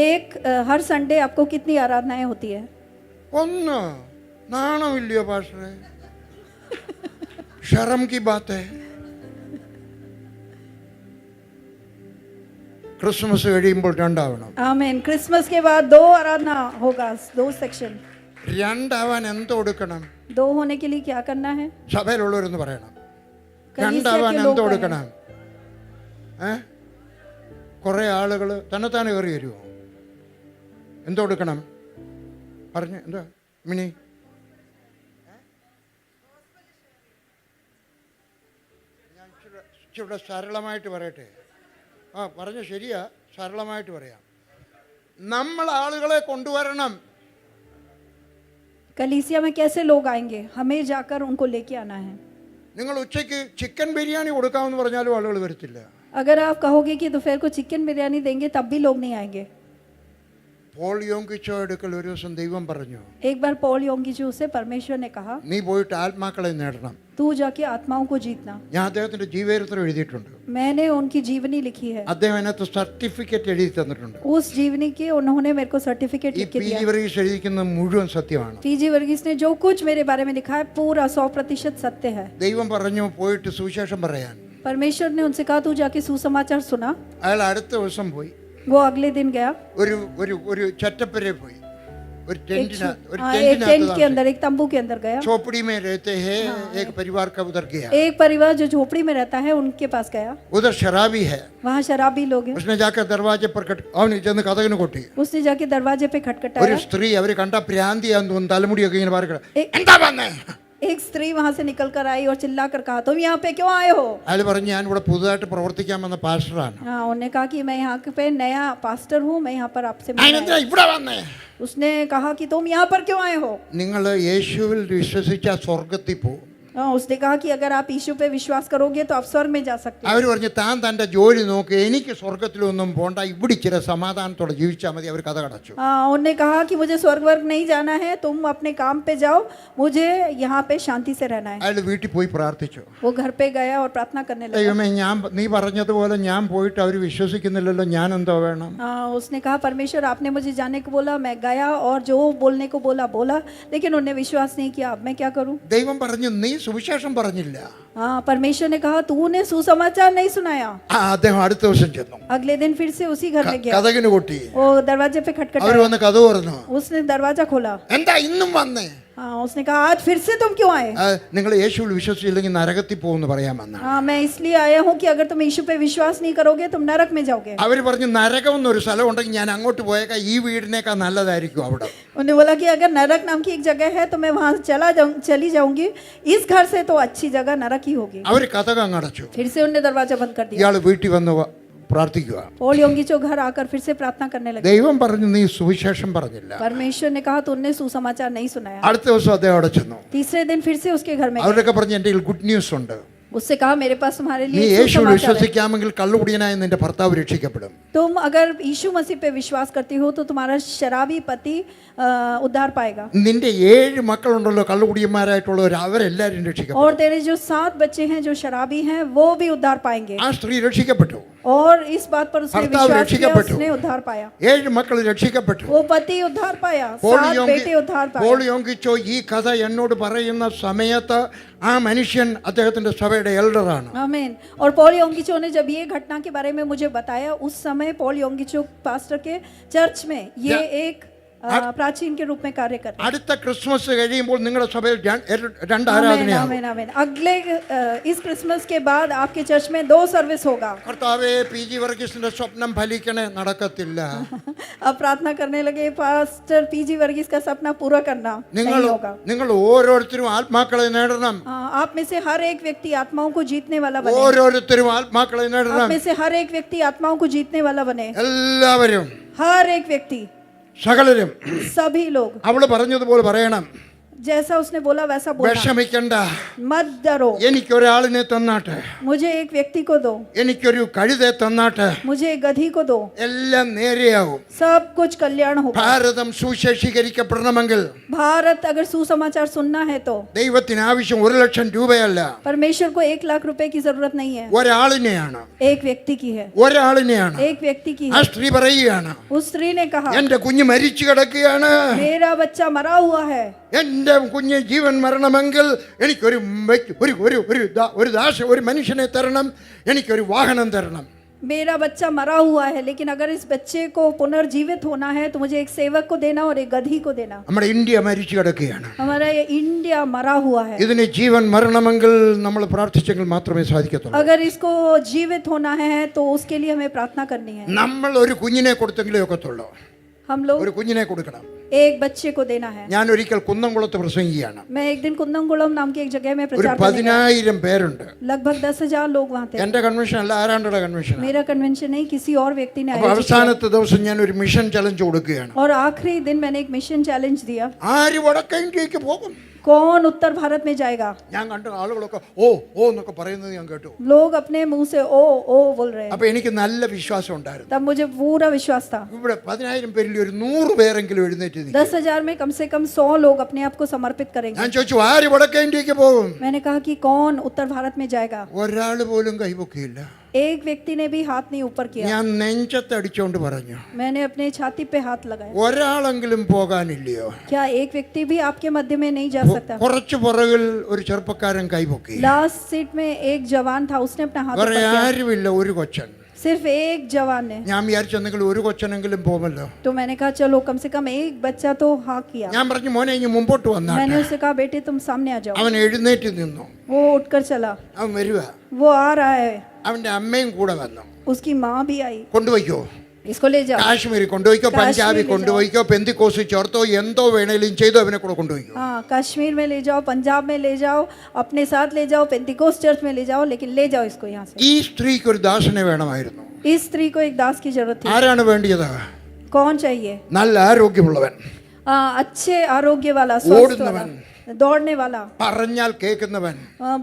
एक हर संडे आपको कितनी आराधनाएं होती है? ഒന്ന്. നാണമില്ലയോ പാസ്റ്ററെ? ശർम की बात है. ക്രിസ്മസ് കഴിയുമ്പോൾ രണ്ടാവണം. आमीन। क्रिसमस के बाद 2 आराधना होगा, 2 सेक्शन। രണ്ടാവാൻ എന്ത് കൊടുക്കണം? 2 होने के लिए क्या करना है? സഭയിലുള്ളവരെന്ന് പറയണം. कलीसिया രണ്ടാവാൻ के എന്ത് लोग കൊടുക്കണം? കുറെ ആളുകൾ തന്നെത്താനെ കയറി വരുമോ? എന്ത് കൊടുക്കണം? പറഞ്ഞ എന്താ മിനി? ഞാൻ ഇച്ചിരി സരളമായിട്ട് പറയട്ടെ. പറഞ്ഞ ശരിയാ, സരളമായിട്ട് പറയാം. നമ്മൾ ആളുകളെ കൊണ്ടുവരണം. कलीसिया में कैसे लोग आएंगे? हमें जाकर उनको लेके आना है। നിങ്ങൾ ഉച്ചയ്ക്ക് ചിക്കൻ ബിരിയാണി കൊടുക്കാമെന്ന് പറഞ്ഞാലും ആളുകൾ വരത്തില്ല. अगर आप कहोगे कि दोपहर को चिकन बिरयानी देंगे तब भी लोग नहीं आएंगे। പോൾ യോങ്കിച്ചോ അടുക്കൽ ഒരു ദിവസം ദൈവം പറഞ്ഞു, एक बार पॉल योंगिचो से परमेश्वर ने कहा, നീ പോയിട്ട് ആത്മാക്കളെ നേടണം. तू जाके आत्माओं को जीतना। ഞാൻ അദ്ദേഹത്തിന്റെ ജീവചരിത്രം എഴുതിയിട്ടുണ്ട്. मैंने उनकी जीवनी लिखी है, അദ്ദേഹം അതിനകത്ത് സർട്ടിഫിക്കറ്റ് എഴുതി തന്നിട്ടുണ്ട്. उस जीवनी के उन्होंने मेरे को सर्टिफिकेट ഈ लिख के പി दिया। ജി വർഗീസ് എഴുതിയിരിക്കുന്നത് മുഴുവൻ സത്യമാണ്. पीजी वर्गीस ने जो कुछ मेरे बारे में लिखा है पूरा 100% सत्य है। ദൈവം പറഞ്ഞു പോയിട്ട് സുവിശേഷം പറയാൻ. परमेश्वर ने उनसे कहा तू जाके सुसमाचार सुना। അയാൾ അടുത്ത ദിവസം പോയി. वो अगले दिन गया, ഒരു ഒരു ഒരു ചറ്റപ്പരെ പോയി. ഒരു एक टेंट के अंदर, एक तंबू के अंदर गया। झोपड़ी में रहते हैं, एक परिवार का उधर गया. एक परिवार जो झोपड़ी में रहता है उनके पास गया। उधर शराबी है. वहाँ शराबी लोग हैं। उसने जाकर दरवाजे पर അവന് ചെന്ന് കഥകിന് കൊട്ടി. उसने जाके दरवाजे पे ഒരു खटखटाया। സ്ത്രീ അവര് കണ്ട പ്രാന്തിയാന്ന് തോന്നുന്നു, തലമുടിയൊക്കെ ഇങ്ങനെ പാർക്കട. एक- എന്താ വന്നേ? एक स्त्री वहां से निकल कर आई और चिल्ला कर कहा तुम यहाँ पे क्यों आए हो? അയാൾ പറഞ്ഞു ഞാൻ ഇവിടെ പുതുതായിട്ട് പ്രവർത്തിക്കാൻ വന്ന പാസ്റ്ററാണ്. हाँ, उन्होंने कहा कि मैं यहाँ पे नया पास्टर हूँ, मैं यहाँ पर आपसे मिलने അതിനെന്തിനാ ഇവിടെ വന്നേ? आया। उसने कहा कि तुम यहाँ पर क्यों आए हो? നിങ്ങൾ യേശുവിൽ വിശ്വസിച്ച സ്വർഗത്തിൽ പോകും. हाँ, उसने कहा कि अगर आप यीशु पे विश्वास करोगे तो आप स्वर्ग में जा सकते हो। അവർ പറഞ്ഞു താൻ തൻ്റെ ജോലി നോക്കി, എനിക്ക് സ്വർഗത്തിലൊന്നും പോണ്ട, ഇവിടെ ഇച്ചിരി സമാധാനത്തോടെ ജീവിച്ചാൽ മതി. അവർ കഥ കടച്ചു. हाँ, उन्होंने कहा कि मुझे स्वर्ग वर्ग नहीं जाना है, तुम अपने काम पे जाओ, मुझे यहाँ पे शांति से रहना है। അയാൾ വീട്ടിൽ പോയി പ്രാർത്ഥിച്ചു. वो घर पे गया और प्रार्थना करने लगा। ദൈവമേ, നീ പറഞ്ഞതുപോലെ ഞാൻ പോയിട്ട് അവർ വിശ്വസിക്കുന്നില്ലല്ലോ, ഞാൻ എന്തോ വേണം? हाँ, उसने कहा परमेश्वर आपने मुझे जाने को बोला, मैं गया और जो बोलने को बोला, लेकिन उन्होंने विश्वास नहीं किया, अब मैं क्या करूँ? ദൈവം പറഞ്ഞു നീ സുവിശേഷം പറഞ്ഞില്ല. हाँ, परमेश्वर ने कहा तूने सुसमाचार नहीं सुनाया। അദ്ദേഹം അടുത്ത ദിവസം ചെന്നു, अगले दिन फिर से उसी घर में गया। കഥകിന് കൊട്ടി. वो दरवाजे पे അവർ खटखटाया। വന്ന് കഥ പറഞ്ഞു. उसने दरवाजा खोला। എന്താ ഇന്നും വന്നേ? हाँ, उसने कहा आज फिर से तुम क्यों आए? നിങ്ങൾ യേശുവിൽ വിശ്വസിച്ചില്ലെങ്കിൽ നരകത്തിൽ പോകുമെന്ന് പറയാൻ വന്ന. हाँ, मैं इसलिए आया हूँ कि अगर तुम यीशु पे विश्वास नहीं करोगे तुम नरक में जाओगे। അവർ പറഞ്ഞു നരകം എന്നൊരു സ്ഥലം ഉണ്ടെങ്കിൽ ഞാൻ അങ്ങോട്ട് പോയേക്കാം, ഈ വീടിനേക്കാൾ നല്ലതായിരിക്കും അവിടെ. उन्होंने बोला कि अगर नरक नाम की एक जगह है तो मैं वहाँ चली जाऊंगी, इस घर से तो अच्छी जगह नरक ही होगी। അവർ കഥകം അടച്ചു. फिर से उन्होंने दरवाजा बंद कर दिया। ഇയാൾ വീട്ടിൽ വന്ന് പ്രാർത്ഥിക്കുക. पॉल योंगिचो घर आकर फिर से प्रार्थना करने लगे। ദൈവം പറഞ്ഞു നീ സുവിശേഷം പറഞ്ഞില്ല. परमेश्वर ने कहा तूने सुसमाचार नहीं सुनाया। അടുത്ത ദിവസം അദ്ദേഹം അവിടെ ചെന്നു. तीसरे दिन फिर से उसके घर में गए। അവരൊക്കെ പറഞ്ഞു എൻ്റെ കയ്യിൽ ഗുഡ് ന്യൂസ് ഉണ്ട്. उससे कहा मेरे पास तुम्हारे നീ लिए യേശുവിൽ सुसमाचार है। വിശ്വസിക്കാമെങ്കിൽ കള്ളുകുടിയനായ നിന്റെ ഭർത്താവ് രക്ഷിക്കപ്പെടും. तुम अगर यीशु मसीह पे विश्वास करती हो तो तुम्हारा शराबी पति उद्धार पाएगा। നിന്റെ 7 മക്കളുണ്ടല്ലോ കള്ളുകുടിയന്മാരായിട്ടുള്ളവർ, അവരെല്ലാവരും രക്ഷിക്കപ്പെടും. और तेरे जो 7 बच्चे हैं जो शराबी हैं वो भी उद्धार पाएंगे। ആ സ്ത്രീ രക്ഷിക്കപ്പെട്ടു. और इस बात पर उसने भर्ताव विश्वास किया, रक्षिकപ്പെട്ടു. उसने उद्धार पाया। 7 മക്കൾ രക്ഷിക്കപ്പെട്ടു. वो पति उद्धार पाया, 7 बेटे उद्धार പോൾ पाए। യോങ്കിച്ചോ ഈ കഥ എന്നോട് പറയുന്ന സമയത്ത് ആ മനുഷ്യൻ അദ്ദേഹത്തിന്റെ സഭയുടെ എൽഡറാണ്. आमीन। और पॉल योंगिचो ने जब ये घटना के बारे में मुझे बताया, उस समय पॉल योंगिचो पास्टर के चर्च में ये एक प्राचीन के रूप में कार्य कर रहे അടുത്ത ക്രിസ്മസ് കഴിയുമ്പോൾ നിങ്ങളുടെ സഭയിൽ രണ്ട് हैं। ആരാധനയാകും. आमीन, आमीन। अगले इस क्रिसमस के बाद आपके चर्च में 2 सर्विस होगा। കർത്താവേ PG വർഗീസിന്റെ സ്വപ്നം ഫലിക്കണേ, നടക്കത്തില്ല. अब प्रार्थना करने लगे पास्टर PG वर्गीस का सपना पूरा करना നിങ്ങൾ नहीं होगा। നിങ്ങൾ ഓരോരുത്തരും ആത്മാക്കളെ നേടണം. आप में से हर एक व्यक्ति आत्माओं को जीतने वाला बने। ഓരോരുത്തരും ആത്മാക്കളെ നേടണം. आप में से हर एक व्यक्ति आत्माओं को जीतने वाला बने। എല്ലാവരും हर एक व्यक्ति, സകലരും सभी लोग അവള് പറഞ്ഞതുപോലെ പറയണം. जैसा उसने बोला वैसा बोलना। വിഷമിക്കണ്ട, मत डरो, എനിക്കൊരാളിനെ തന്നാട്ടെ, मुझे एक व्यक्ति को दो, എനിക്കൊരു കഴുതെ തന്നാട്ടെ, मुझे एक गधी को दो, എല്ലാം നേരെയാവും. सब कुछ कल्याण होगा। ഭാരതം സുശേഷീകരിക്കപ്പെടണമെങ്കിൽ भारत अगर सुसमाचार सुनना है तो ദൈവത്തിന് ആവശ്യം 1,00,000 രൂപയല്ല, परमेश्वर को 1 लाख रुपए की जरूरत नहीं है, ഒരാളിനെയാണ്. एक व्यक्ति की है, ഒരാളിനെയാണ്. एक व्यक्ति की ആ है। സ്ത്രീ പറയുകയാണ്, उस स्त्री ने कहा എന്റെ കുഞ്ഞ് മരിച്ചു കിടക്കുകയാണ്, मेरा बच्चा मरा हुआ है, എന്റെ കുഞ്ഞ് ജീവൻ മരണമെങ്കിൽ എനിക്കൊരു ഒരു മനുഷ്യനെ തരണം, എനിക്കൊരു വാഹനം തരണം. मेरा बच्चा मरा हुआ है, लेकिन अगर इस बच्चे को पुनर्जीवित होना है तो मुझे एक सेवक को देना और एक गधी को देना। നമ്മുടെ ഇന്ത്യ മരിച്ചു കിടക്കുകയാണ്. हमारा ये इंडिया मरा हुआ है। ഇതിന് ജീവൻ മരണമെങ്കിൽ നമ്മൾ പ്രാർത്ഥിച്ചെങ്കിൽ മാത്രമേ സാധിക്കത്തുള്ളൂ. अगर इसको जीवित होना है तो उसके लिए हमें प्रार्थना करनी है। നമ്മൾ ഒരു കുഞ്ഞിനെ കൊടുത്തെങ്കിലേ ഒക്കത്തുള്ളൂ. हम लोग ഒരു കുഞ്ഞിനെ കൊടുക്കണം. एक बच्चे को देना है। ഞാൻ ഒരിക്കൽ കുന്നംകുളത്ത് പ്രസംഗിക്കുകയാണ്. मैं एक दिन कुन्नंगुलम नाम की एक जगह में ഒരു प्रचार करने गया। 10,000 പേരുണ്ട്. लगभग 10,000 लोग वहाँ थे। എന്റെ കൺവെൻഷൻ അല്ല, ആരാണ്ടയുടെ കൺവെൻഷൻ. मेरा कन्वेंशन नहीं, किसी और व्यक्ति ने അപ്പൊ आयोजित किया। അവസാനത്തെ ദിവസം ഞാൻ ഒരു മിഷൻ ചലഞ്ച് കൊടുക്കുകയാണ്. और आखिरी दिन मैंने एक मिशन चैलेंज दिया। ആര് വടക്കേ ഇന്ത്യക്ക് പോകും? कौन उत्तर भारत में जाएगा? ഞാൻ കണ്ട ആളുകളൊക്കെ ഓ ഓ എന്നൊക്കെ പറയുന്നത് ഞാൻ കേട്ടു. लोग अपने मुंह से ओ ओ बोल रहे हैं। അപ്പൊ എനിക്ക് നല്ല വിശ്വാസം ഉണ്ടായിരുന്നു. तब मुझे पूरा विश्वास था ഇവിടെ 10,000 പേരിൽ ഒരു 100 പേരെങ്കിലും എഴുന്നേറ്റ് നിൽക്കും. 10,000 में कम से कम 100 लोग अपने आप को समर्पित करेंगे। ഞാൻ ചോദിച്ചു ആര് വടക്കേ ഇന്ത്യക്ക് പോകും? मैंने कहा कि कौन उत्तर भारत में जाएगा? ഒരാൾ പോലും കൈപൊക്കിയില്ല. एक व्यक्ति ने भी हाथ नहीं ऊपर किया। ഞാൻ നെഞ്ചത്ത് അടിച്ചോണ്ട് പറഞ്ഞു, मैंने अपने छाती पे हाथ लगाया। ഒരാളെങ്കിലും പോകാനില്ലയോ? क्या एक व्यक्ति भी आपके मध्य में नहीं जा सकता? കുറച്ചു പുറകിൽ ഒരു ചെറുപ്പക്കാരൻ കൈപൊക്കി. लास्ट सीट में एक जवान था, उसने अपना हाथ ऊपर വേറെ किया। ആരുമില്ല, ഒരു കൊച്ചൻ. सिर्फ एक जवान ने। ഞാൻ വിചാരിച്ചെന്തെങ്കിലും ഒരു കൊച്ചനെങ്കിലും പോകുമല്ലോ. तो मैंने कहा चलो कम से कम एक बच्चा तो हाँ किया। ഞാൻ പറഞ്ഞു മോനെ ഇനി മുമ്പോട്ട് വന്നാട്ടെ. मैंने उससे कहा बेटे तुम सामने आ जाओ। അവൻ എഴുന്നേറ്റ് നിന്നു. वो उठकर चला। അവൻ വരുക. वो आ रहा है। അവന്റെ അമ്മയും കൂടെ വന്നു. उसकी माँ भी आई। കൊണ്ടുപോയിക്കോ, इसको ले जाओ। കാശ്മീരിൽ കൊണ്ടുപോയിക്കോ, പഞ്ചാബിൽ കൊണ്ടുപോയിക്കോ, പെന്തിക്കോസിൽ ചേർത്തോ, എന്തോ വേണേലും ചെയ്തോ അവനെ കൂടെ കൊണ്ടുപോയിക്കോ. हाँ, कश्मीर में ले जाओ, पंजाब में ले जाओ, अपने साथ ले जाओ, पेंतिकोस चर्च में ले जाओ, लेकिन ले जाओ इसको यहाँ से। ഈ സ്ത്രീക്ക് ഒരു ദാസനെ വേണമായിരുന്നു. इस स्त्री को एक दास की जरूरत थी। ആരാണ് വേണ്ടിയത്? कौन चाहिए? നല്ല ആരോഗ്യമുള്ളവൻ, अच्छे आरोग्य वाला, स्वस्थ वाला, ഓടുന്നവൻ, दौड़ने वाला, പറഞ്ഞാൽ കേൾക്കുന്നവൻ,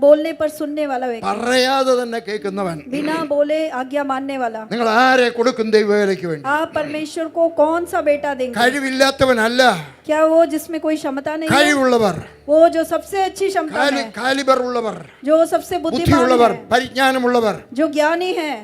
बोलने पर सुनने वाला व्यक्ति, പറയാതെ തന്നെ കേൾക്കുന്നവൻ. बिना बोले आज्ञा मानने वाला। നിങ്ങൾ ആരെ കൊടുക്കും ദൈവവേലയ്ക്ക് വേണ്ടി? आप परमेश्वर को कौन सा बेटा देंगे? കഴിവില്ലാത്തവനല്ല, क्या वो जिसमें कोई क्षमता नहीं है? കഴിവുള്ളവർ, वो जो सबसे अच्छी क्षमता है, കാലിബർ ഉള്ളവർ, जो सबसे बुद्धिमान ബുദ്ധിയുള്ളവർ, है, പരിജ്ഞാനമുള്ളവർ. जो ज्ञानी है।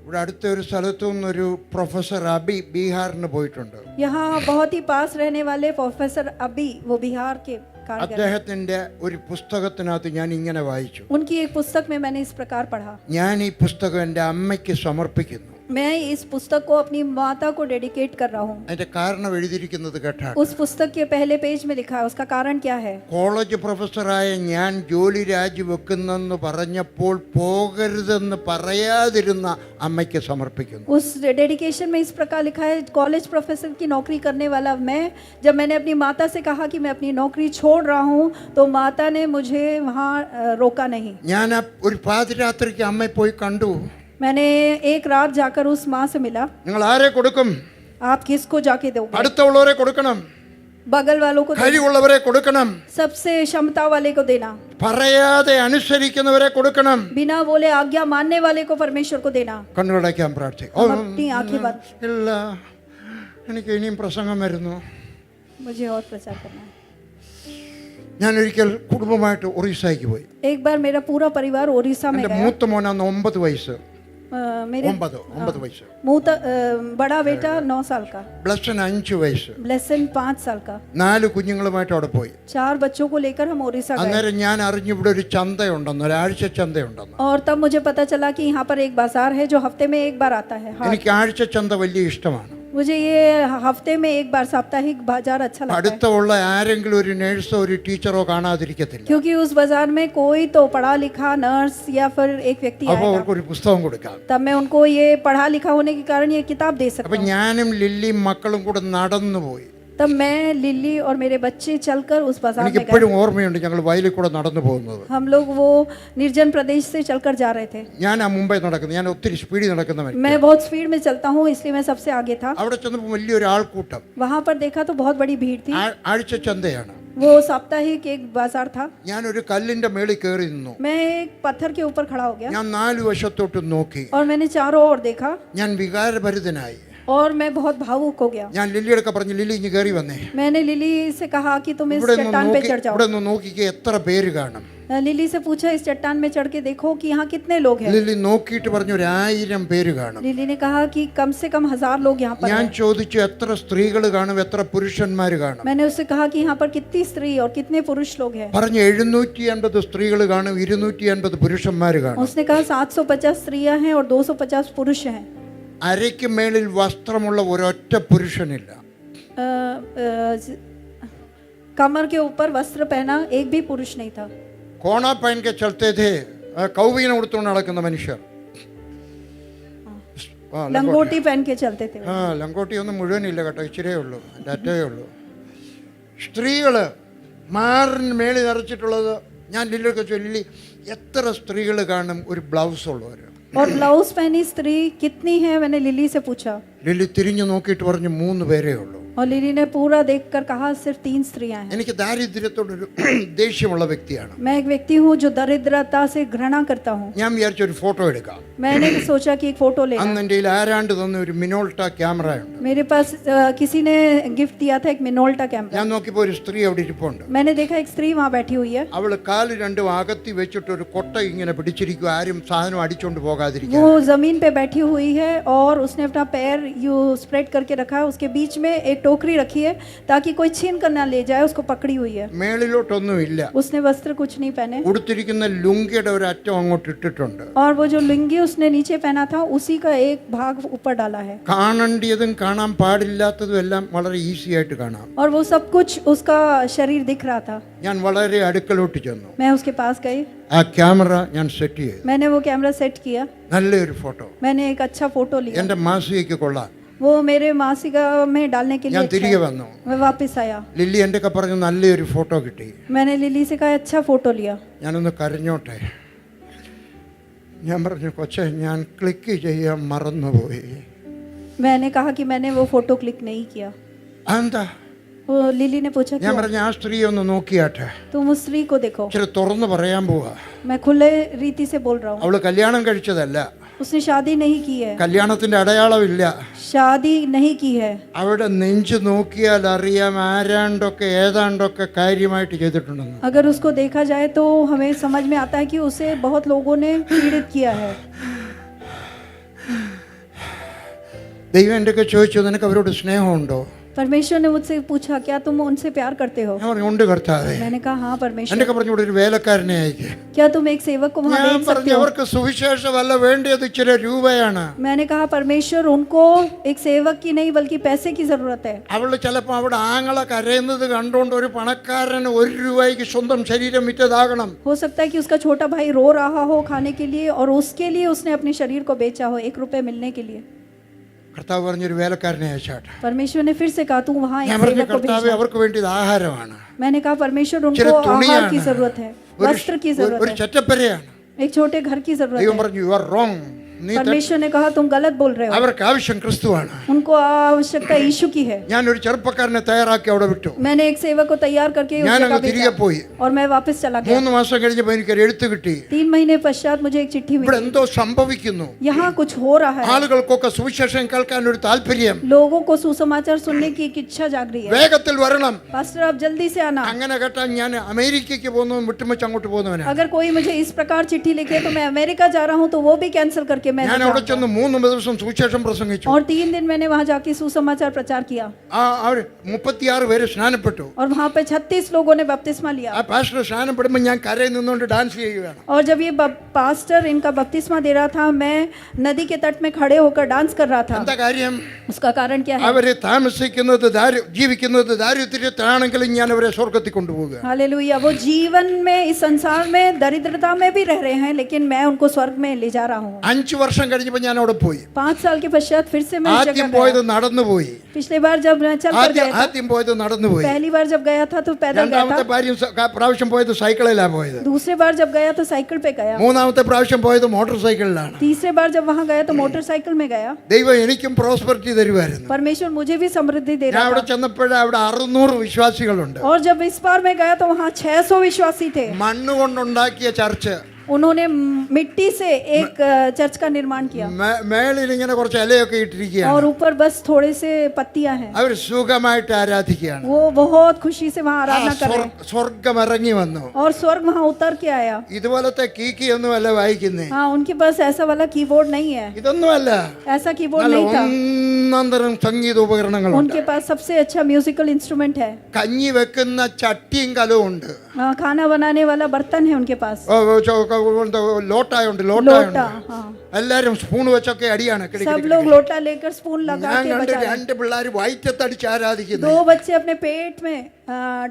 ഇവിടെ അടുത്ത ഒരു സ്ഥലത്തു നിന്നൊരു പ്രൊഫസർ അബി ബീഹാറിന് പോയിട്ടുണ്ട്. यहाँ बहुत ही पास रहने वाले प्रोफेसर अभी, वो बिहार के कारीगर। അദ്ദേഹത്തിന്റെ ഒരു പുസ്തകത്തിനകത്ത് ഞാൻ ഇങ്ങനെ വായിച്ചു. उनकी एक पुस्तक में मैंने इस प्रकार पढ़ा। ഞാൻ ഈ പുസ്തകം എൻ്റെ അമ്മയ്ക്ക് സമർപ്പിക്കുന്നു. मैं इस पुस्तक को अपनी माता को डेडिकेट कर रहा हूँ। അതിന്റെ കാരണം എഴുതിയിരിക്കുന്നത് കേട്ടാ. उस पुस्तक के पहले पेज में लिखा है, उसका कारण क्या है? കോളേജ് പ്രൊഫസറായ ഞാൻ ജോലി രാജിവെക്കുന്നെന്ന് പറഞ്ഞപ്പോൾ പോകരുതെന്ന് പറയാതിരുന്ന അമ്മയ്ക്ക് സമർപ്പിക്കുന്നു. उस डेडिकेशन में इस प्रकार लिखा है, कॉलेज प्रोफेसर की नौकरी करने वाला मैं, जब मैंने अपनी माता से कहा कि मैं अपनी नौकरी छोड़ रहा हूँ, तो माता ने मुझे वहाँ रोका नहीं। ഞാൻ ഒരു പാതിരാത്രിക്ക് അമ്മയെ പോയി കണ്ടു. मैंने एक रात जाकर उस माँ से मिला। നിങ്ങൾ ആരെ കൊടുക്കും? आप किसको जाके दोगे? അടുത്തുള്ളവരെ കൊടുക്കണം, बगल वालों को देना, കഴിവുള്ളവരെ കൊടുക്കണം, सबसे क्षमता वाले को देना, പറയാതെ അനുസരിക്കുന്നവരെ കൊടുക്കണം. बिना बोले आज्ञा मानने वाले को परमेश्वर को देना। കണ്ണുടയ്ക്കാൻ പ്രാർത്ഥിക്കും. हम अपनी आंखें बंद। ഇല്ല, എനിക്ക് ഇനിയും പ്രസംഗം വരുന്നു. मुझे और प्रचार करना है। ഞാൻ ഒരിക്കൽ കുടുംബമായിട്ട് ഒറീസയ്ക്ക് പോയി. एक बार मेरा पूरा परिवार ओडिशा में എൻ്റെ गया। മൂത്ത മോൻ അന്ന് 9 വയസ്സ്. मेरे 9 വയസ്സ്. बड़ा बेटा 9 साल का, ബ്ലസ്സൻ 5 വയസ്സ്. ब्लेसन 5 साल का। 4 കുഞ്ഞുങ്ങളുമായിട്ട് അവിടെ പോയി. 4 बच्चों को लेकर हम ओडिशा गए। അന്നേരം ഞാൻ അറിഞ്ഞു ഇവിടെ ഒരു ചന്തയുണ്ടെന്ന്, ഒരാഴ്ച ചന്തയുണ്ടെന്ന്. और तब मुझे पता चला कि यहाँ पर एक बाजार है जो हफ्ते में एक बार आता है। हाँ, എനിക്ക് ആഴ്ച ചന്ത വലിയ ഇഷ്ടമാണ്. मुझे ये हफ्ते में एक बार साप्ताहिक बाजार अच्छा लगता है, അടുത്തുള്ള ആരെങ്കിലും ഒരു നേഴ്സോ ഒരു ടീച്ചറോ കാണാതിരിക്കത്തില്ല. क्योंकि उस बाजार में कोई तो पढ़ा लिखा नर्स या फिर एक व्यक्ति അപ്പോൾ आएगा, അവർക്ക് ഒരു പുസ്തകം കൊടുക്കാം. तब मैं उनको ये पढ़ा लिखा होने के कारण ये किताब दे सकता അപ്പൊ हूँ. ഞാനും ലില്ലിയും മക്കളും കൂടെ നടന്നു പോയി. तब मैं, लिली और मेरे बच्चे चलकर उस बाजार എനിക്ക് में गए. ഇപ്പോഴും ഓർമ്മയുണ്ട് ഞങ്ങൾ വയലിൽ കൂടെ നടന്നു പോകുന്നത്. हम लोग वो निर्जन प्रदेश से चलकर जा रहे थे. ഞാൻ ആ മുമ്പേ നടക്കുന്നത്, ഞാൻ ഒത്തിരി സ്പീഡിൽ നടക്കുന്നവൻ. मैं बहुत स्पीड में चलता हूँ, इसलिए मैं सबसे आगे था. അവിടെ ചെന്നപ്പോൾ വലിയൊരു ആൾക്കൂട്ടം. वहां पर देखा तो बहुत बड़ी भीड़ थी. ആഴ്ച ചന്തയാണ്. वो साप्ताहिक एक बाजार था. ഞാനൊരു കല്ലിന്റെ മേളിൽ കയറി നിന്നു. मैं एक पत्थर के ऊपर खड़ा हो गया ഞാൻ 4 വശത്തോട്ട് നോക്കി. और मैंने चारों ओर देखा ഞാൻ വികാരഭരിതനായി. और मैं बहुत भावुक हो गया. ഞാൻ ലില്ലിയുടെ പറഞ്ഞു, ലില്ലി ഇങ്ങ് കയറി വന്നേ. मैंने लिली से कहा कि तुम इस ഇവിടെ चट्टान पे चढ़ जाओ. ഒന്ന് നോക്കിക്കേ എത്ര പേര് കാണും. लिली से पूछा इस चट्टान में चढ़ के देखो कि यहाँ कितने लोग हैं. ലില്ലി നോക്കിയിട്ട് പറഞ്ഞു 1000 പേര് കാണും. लिली ने कहा कि कम से कम 1000 लोग यहाँ पर ഞാൻ हैं. ചോദിച്ചു എത്ര സ്ത്രീകൾ കാണും, എത്ര പുരുഷന്മാർ കാണും. मैंने उससे कहा कि यहाँ पर कितनी स्त्री और कितने पुरुष लोग हैं. പറഞ്ഞു 750 സ്ത്രീകൾ കാണും, 250 പുരുഷന്മാർ കാണും. उसने कहा 750 स्त्रियां हैं और 250 पुरुष हैं. അരയ്ക്ക് മേളിൽ വസ്ത്രമുള്ള ഒരൊറ്റ പുരുഷനില്ല. अ, ज- कमर के ऊपर वस्त्र पहना एक भी पुरुष नहीं था. കോണാ പൈൻ കെ ചലത്തെ थे കൗവീന ഉടുത്തുകൊണ്ട് നടക്കുന്ന മനുഷ്യർ. ആ, लंगोटी पहन के चलते थे. ആ ലങ്കോട്ടി ഒന്നും മുഴുവനില്ല കേട്ടോ, ഇച്ചിരേ ഉള്ളൂ, എൻ്റെ അറ്റേ ഉള്ളൂ. സ്ത്രീകള് മാറിന് മേളിൽ നിറച്ചിട്ടുള്ളത്. ഞാൻ ലില്ലിയൊക്കെ ചൊല്ലി എത്ര സ്ത്രീകൾ കാണും ഒരു ബ്ലൗസ് ഉള്ളവർ. और ब्लाउज पहनी स्त्री कितनी है, मैंने लिली से पूछा. ലില്ലി തിരിഞ്ഞു നോക്കിയിട്ട് പറഞ്ഞു 3 പേരേ ഉള്ളൂ. और लिली ने पूरा देखकर कहा सिर्फ 3 स्त्रियां हैं. എനിക്ക് ദാരിദ്ര്യത്തോടൊരു ദേഷ്യമുള്ള വ്യക്തിയാണ്. मैं एक व्यक्ति हूँ जो दरिद्रता से घृणा करता हूँ. ഞാൻ വിചാരിച്ച ഒരു ഫോട്ടോ എടുക്കാം. मैंने भी सोचा कि एक फोटो लेगा. അന്ന് എൻ്റെ കയ്യിൽ ആരാണ്ട് തന്ന ഒരു മിനോൾട്ട ക്യാമറ ഉണ്ട്. मेरे पास किसी ने गिफ्ट दिया था एक मिनोल्टा कैमरा. ഞാൻ നോക്കിയപ്പോൾ ഒരു സ്ത്രീ അവിടെ ഇരിപ്പുണ്ട്. मैंने देखा एक स्त्री वहाँ बैठी हुई है. അവള് കാല് രണ്ടും അകത്തി വെച്ചിട്ട് ഒരു കൊട്ട ഇങ്ങനെ പിടിച്ചിരിക്കും, ആരും സാധനം അടിച്ചോണ്ട് പോകാതിരിക്കാൻ. वो जमीन पे बैठी हुई है और उसने अपना पैर यू स्प्रेड करके रखा है. उसके बीच में एक टोकरी रखी है ताकि कोई छीन कर ना ले जाए, उसको पकड़ी हुई है. മേളിലോട്ടൊന്നും ഇല്ല. उसने वस्त्र कुछ नहीं पहने ഉടുത്തിരിക്കുന്ന ലുങ്കിയുടെ ഒരു അറ്റം അങ്ങോട്ട് ഇട്ടിട്ടുണ്ട്. और वो जो लुंगी उसने नीचे पहना था उसी का एक भाग ऊपर डाला है. കാണേണ്ടതും കാണാൻ പാടില്ലാത്തതും എല്ലാം വളരെ ഈസി ആയിട്ട് കാണാം. और वो सब कुछ उसका शरीर दिख रहा था. ഞാൻ വളരെ അടുക്കലോട്ട് ചെന്നു. मैं उसके पास गई. ആ ക്യാമറ ഞാൻ സെറ്റ് ചെയ്തു. मैंने वो कैमरा सेट किया. നല്ലൊരു ഫോട്ടോ. मैंने एक अच्छा फोटो लिया. എൻ്റെ മാസികയ്ക്ക് കൊള്ളാം. वो मेरे मासिका में डालने के लिए ഞാൻ अच्छा തിരികെ है. വന്നു. मैं वापस आया. ലില്ലി എൻ്റെ ഒക്കെ പറഞ്ഞു നല്ലൊരു ഫോട്ടോ കിട്ടി. मैंने लिली से कहा अच्छा फोटो लिया. ഞാനൊന്ന് കരഞ്ഞോട്ടെ. ഞാൻ പറഞ്ഞു കൊച്ചേ ഞാൻ ക്ലിക്ക് ചെയ്യാൻ മറന്നുപോയി. मैंने कहा कि मैंने वो फोटो क्लिक नहीं किया. എന്താ? वो लिली ने पूछा ഞാൻ क्यों? പറഞ്ഞു ആ സ്ത്രീ ഒന്ന് നോക്കിയാട്ടെ. तुम उस स्त्री को देखो. ഇച്ചിരി തുറന്ന് പറയാൻ പോവാ. मैं खुले रीति से बोल रहा हूँ. അവള് കല്യാണം കഴിച്ചതല്ല, उसने शादी नहीं की है. കല്യാണത്തിന്റെ അടയാളമില്ല. शादी नहीं की है. അവിടെ നെഞ്ച് നോക്കിയാൽ അറിയാം ആരാണ്ടൊക്കെ ഏതാണ്ടൊക്കെ കാര്യമായിട്ട് ചെയ്തിട്ടുണ്ടെന്ന്. अगर उसको देखा जाए तो हमें समझ में आता है कि उसे बहुत लोगों ने पीड़ित किया है. ദൈവം എൻ്റെ ഒക്കെ ചോദിച്ചു നിനക്ക് അവരോട് സ്നേഹമുണ്ടോ? परमेश्वर ने मुझसे पूछा क्या तुम उनसे प्यार करते हो? ഞാൻ പറഞ്ഞു ഉണ്ട് കർത്താവേ. मैंने कहा हाँ എൻ്റെ परमेश्वर. ഒക്കെ പറഞ്ഞു ഇവിടെ ഒരു വേലക്കാരനെ അയക്ക്. क्या तुम एक सेवक को वहाँ ഞാൻ भेज सकते പറഞ്ഞു हो? അവർക്ക് സുവിശേഷമല്ല വേണ്ടിയത്, ഇച്ചിരി രൂപയാണ്. मैंने कहा परमेश्वर उनको एक सेवक की नहीं बल्कि पैसे की जरूरत है. അവള് ചിലപ്പോൾ അവിടെ ആങ്ങളെ കരയുന്നത് കണ്ടുകൊണ്ട് ഒരു പണക്കാരന് 1 രൂപയ്ക്ക് സ്വന്തം ശരീരം വിറ്റതാകണം. हो सकता है कि उसका छोटा भाई रो रहा हो खाने के लिए और उसके लिए उसने अपने शरीर को बेचा हो 1 रुपए मिलने के लिए. കർത്താവ് പറഞ്ഞൊരു വേലക്കാരനെ അയച്ചാട്ടെ. परमेश्वर ने फिर से कहा तू वहाँ एक ഞാൻ പറഞ്ഞു सेवक को കർത്താവേ भेजना. അവർക്ക് വേണ്ടിയത് ആഹാരമാണ്, मैंने कहा परमेश्वर ചില उनको आहार की തുണിയാണ്, जरूरत है, वस्त्र की जरूरत ഒരു है, ചെറ്റപ്പരയാണ്. एक छोटे घर की जरूरत ദൈവം है. പറഞ്ഞു യു ആർ റോങ്. നീ परमेश्वर ने कहा तुम गलत बोल रहे हो. അവർക്ക് ആവശ്യം ക്രിസ്തുവാണ്. उनको आवश्यकता यीशु की है. ഞാൻ ഒരു ചെറുപ്പക്കാരനെ തയ്യാറാക്കി അവിടെ വിട്ടു. मैंने एक सेवक को तैयार करके उस ഞാൻ जगह അങ്ങ് തിരികെ भेजा പോയി. और मैं वापस चला गया. 3 മാസം കഴിഞ്ഞപ്പോൾ എനിക്കൊരു എഴുത്ത് കിട്ടി. 3 महीने पश्चात मुझे एक चिट्ठी ഇവിടെ मिली. എന്തോ സംഭവിക്കുന്നു. यहाँ कुछ हो रहा है. ആളുകൾക്കൊക്കെ സുവിശേഷം കേൾക്കാൻ ഒരു താല്പര്യം. लोगों को सुसमाचार सुनने की एक इच्छा जाग रही है. വേഗത്തിൽ വരണം. पास्टर आप जल्दी से आना. അങ്ങനെ കേട്ടാൽ ഞാൻ അമേരിക്കയ്ക്ക് പോകുന്നു, വിട്ടുമച്ച് അങ്ങോട്ട് പോകുന്നവനാണ്. अगर कोई मुझे इस प्रकार चिट्ठी लिखे तो मैं अमेरिका जा रहा हूँ तो वो भी कैंसिल करके करके मैं ഞാൻ അവിടെ जाऊंगा। ചെന്ന് 3 ദിവസം സുവിശേഷം പ്രസംഗിച്ചു. और 3 दिन मैंने वहाँ जाके सुसमाचार प्रचार किया അവർ 36 പേര് സ്നാനപ്പെട്ടു. और वहाँ पे 36 लोगों ने बपतिस्मा लिया। ആ പാസ്റ്റർ സ്നാനപ്പെടുമ്പോൾ ഞാൻ കരയിൽ നിന്നുകൊണ്ട് ഡാൻസ് ചെയ്യുകയാണ്. और जब ये पास्टर इनका बपतिस्मा दे रहा था, मैं नदी के तट में खड़े होकर डांस कर रहा था। എന്താ കാര്യം? उसका कारण क्या है? അവര് താമസിക്കുന്നത് ജീവിക്കുന്നത് ദാരിദ്ര്യത്തിലാണെങ്കിലും ഞാൻ അവരെ സ്വർഗത്തിൽ കൊണ്ടുപോകുക. हालेलुया। वो जीवन में इस संसार में दरिद्रता में भी रह रहे हैं, लेकिन मैं उनको स्वर्ग में ले जा रहा हूँ। 5 വർഷം കഴിഞ്ഞപ്പോൾ ഞാൻ അവിടെ പോയി. 5 साल के पश्चात फिर से मैं इस ആദ്യം जगह പോയത് गया। നടന്നു പോയി. पिछली बार जब मैं चल कर गया था, ആദ്യം പോയത് നടന്നു പോയി. पहली बार जब गया था तो पैदल गया രണ്ടാമത്തെ പ്രാവശ്യം പോയത് സൈക്കിളിലാണ് പോയത്. दूसरे बार जब गया तो साइकिल पे गया। മൂന്നാമത്തെ പ്രാവശ്യം പോയത് മോട്ടോർ സൈക്കിളിലാണ്. तीसरे बार जब वहाँ गया तो मोटरसाइकिल में गया। ദൈവം എനിക്കും പ്രോസ്പെരിറ്റി തരുമായിരുന്നു. परमेश्वर मुझे भी समृद्धि दे ഞാൻ रहा അവിടെ था। ചെന്നപ്പോഴേ അവിടെ 600 വിശ്വാസികളുണ്ട്. और जब इस बार मैं गया तो वहाँ 600 विश्वासी थे। മണ്ണ് കൊണ്ടുണ്ടാക്കിയ ചർച്ച്. उन्होंने मिट्टी से एक चर्च का निर्माण किया മേളിൽ ഇങ്ങനെ കുറച്ച് ഇലയൊക്കെ ഇട്ടിരിക്കുകയാണ്. और ऊपर बस थोड़े से पत्तियां हैं। അവർ സുഖമായിട്ട് ആരാധിക്കുകയാണ്. वो बहुत खुशी से वहाँ आराधना कर रहे हैं സ്വർഗം ഇറങ്ങി വന്നു. और स्वर्ग वहाँ उतर के आया। ഇതുപോലത്തെ കീക്കിയൊന്നും അല്ല വായിക്കുന്നേ. हाँ, उनके पास ऐसा वाला कीबोर्ड नहीं है, ഇതൊന്നും അല്ല. ऐसा कीबोर्ड നല്ല नहीं था। ഒന്നാന്തരം സംഗീത ഉപകരണങ്ങളുണ്ട്. उनके पास सबसे अच्छा म्यूजिकल इंस्ट्रूमेंट है। കഞ്ഞി വെക്കുന്ന ചട്ടിയും കലവും ഉണ്ട്. खाना बनाने वाला बर्तन है उनके पास, ലോട്ടായുണ്ട്. लोटा। हाँ, എല്ലാരും സ്പൂൺ വെച്ചൊക്കെ അടിയാണ്. सब लोग लोटा लेकर स्पून लगा ഞാൻ के കണ്ട് बजा रहे हैं। 2 പിള്ളേർ വയറ്റത്തടിച്ച് ആരാധിക്കുന്നു. 2 बच्चे अपने पेट में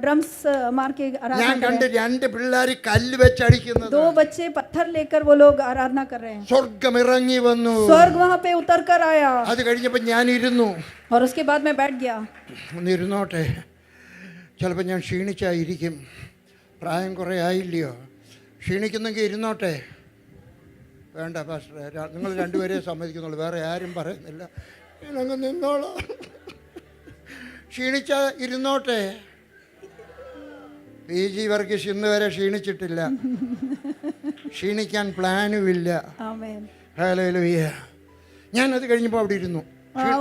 ड्रम्स मार के ഞാൻ आराधना कर കണ്ട് रहे हैं। 2 പിള്ളേർ കല്ല് വെച്ചടിക്കുന്നത്. 2 बच्चे पत्थर लेकर वो लोग आराधना कर रहे हैं। സ്വർഗം ഇറങ്ങി വന്നു. स्वर्ग वहाँ पे उतर कर आया അത് കഴിഞ്ഞപ്പോൾ ഞാൻ ഇരുന്നു. और उसके बाद मैं बैठ गया। ഒന്ന് ഇരുന്നോട്ടെ, ചിലപ്പോൾ ഞാൻ ക്ഷീണിച്ചായിരിക്കും. പ്രായം കുറേ ആയില്ലയോ? ക്ഷീണിക്കുന്നെങ്കിൽ ഇരുന്നോട്ടെ. വേണ്ട പാസ്റ്ററെ, നിങ്ങൾ രണ്ടുപേരെ സമ്മതിക്കുന്നുള്ളൂ, വേറെ ആരും പറയുന്നില്ല. ഞാനങ്ങ് നിന്നോളാം. ക്ഷീണിച്ചാൽ ഇരുന്നോട്ടെ. PG വർഗീസ് ഇന്ന് വരെ ക്ഷീണിച്ചിട്ടില്ല. ക്ഷീണിക്കാൻ പ്ലാനുമില്ല. आमीन। ഹല്ലേലൂയ. ഞാനത് കഴിഞ്ഞപ്പോൾ അവിടെ ഇരുന്നു.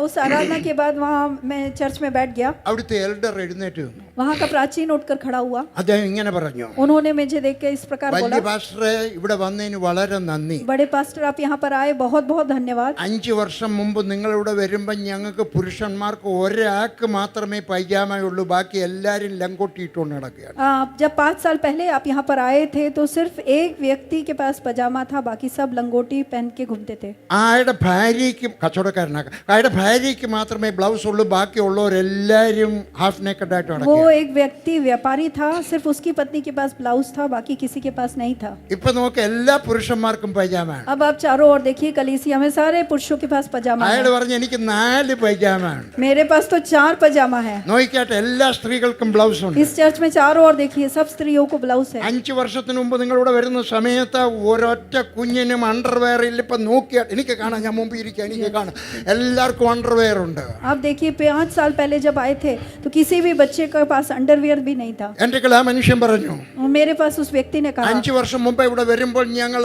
उस आराधना के बाद वहाँ मैं चर्च में बैठ गया। അവിടുത്തെ എൽഡർ എഴുന്നേറ്റ് നിന്നു. वहाँ का प्राचीन उठकर खड़ा हुआ। അദ്ദേഹം ഇങ്ങനെ പറഞ്ഞു, उन्होंने मुझे देख के इस प्रकार വലിയ बोला, പാസ്റ്ററെ, ഇവിടെ വന്നതിന് വളരെ നന്ദി. बड़े पास्टर आप यहाँ पर आए, बहुत बहुत धन्यवाद। 5 വർഷം മുമ്പ് നിങ്ങളിവിടെ വരുമ്പോൾ ഞങ്ങൾക്ക് പുരുഷന്മാർക്ക് ഒരാൾക്ക് മാത്രമേ പൈജാമയുള്ളൂ, ബാക്കി എല്ലാവരും ലങ്കോട്ടി ഇട്ടുകൊണ്ട് നടക്കുകയാണ്. जब 5 साल पहले आप यहाँ पर आए थे तो सिर्फ एक व्यक्ति के पास पजामा था, बाकी सब लंगोटी पहन के घूमते थे। അയാളുടെ ഭാര്യയ്ക്ക് കച്ചവടക്കാരനാക്കാം, അയാളുടെ ഭാര്യയ്ക്ക് മാത്രമേ ബ്ലൗസ് ഉള്ളൂ, ബാക്കിയുള്ളവരെല്ലാവരും ഹാഫ് നേക്കഡായിട്ട് वो നടക്കുക. एक व्यक्ति व्यापारी था, सिर्फ उसकी पत्नी के पास ब्लाउज था, बाकी किसी के पास नहीं था। ഇപ്പൊ നോക്ക്, എല്ലാ പുരുഷന്മാർക്കും പൈജാമയാണ്. अब आप चारों ओर देखिए, कलीसिया में सारे पुरुषों के पास पजामा അയാൾ है। പറഞ്ഞു, എനിക്ക് 4 പൈജാമയുണ്ട്. मेरे पास तो 4 पजामा है। നോക്കിക്കാട്ടെ, എല്ലാ സ്ത്രീകൾക്കും ബ്ലൗസ് ഉണ്ട്. इस चर्च में चारों ओर देखिए, सब स्त्रियों को ब्लाउज है। 5 വർഷത്തിന് മുമ്പ് നിങ്ങളിവിടെ വരുന്ന സമയത്ത് ഒരൊറ്റ കുഞ്ഞിനും അണ്ടർവെയർ ഇല്ല. ഇപ്പൊ നോക്കിയാൽ എനിക്ക് കാണാം, ഞാൻ മുമ്പ് ഇരിക്കുക, എനിക്ക് കാണാം, എല്ലാവർക്കും അണ്ടർവെയർ ഉണ്ട്. आप देखिए, 5 साल पहले जब आए थे तो किसी भी बच्चे के पास अंडरवियर भी नहीं था। എൻ്റെ ആ മനുഷ്യൻ പറഞ്ഞു, और मेरे पास उस व्यक्ति ने कहा, 5 വർഷം മുമ്പ് ഇവിടെ വരുമ്പോൾ ഞങ്ങൾ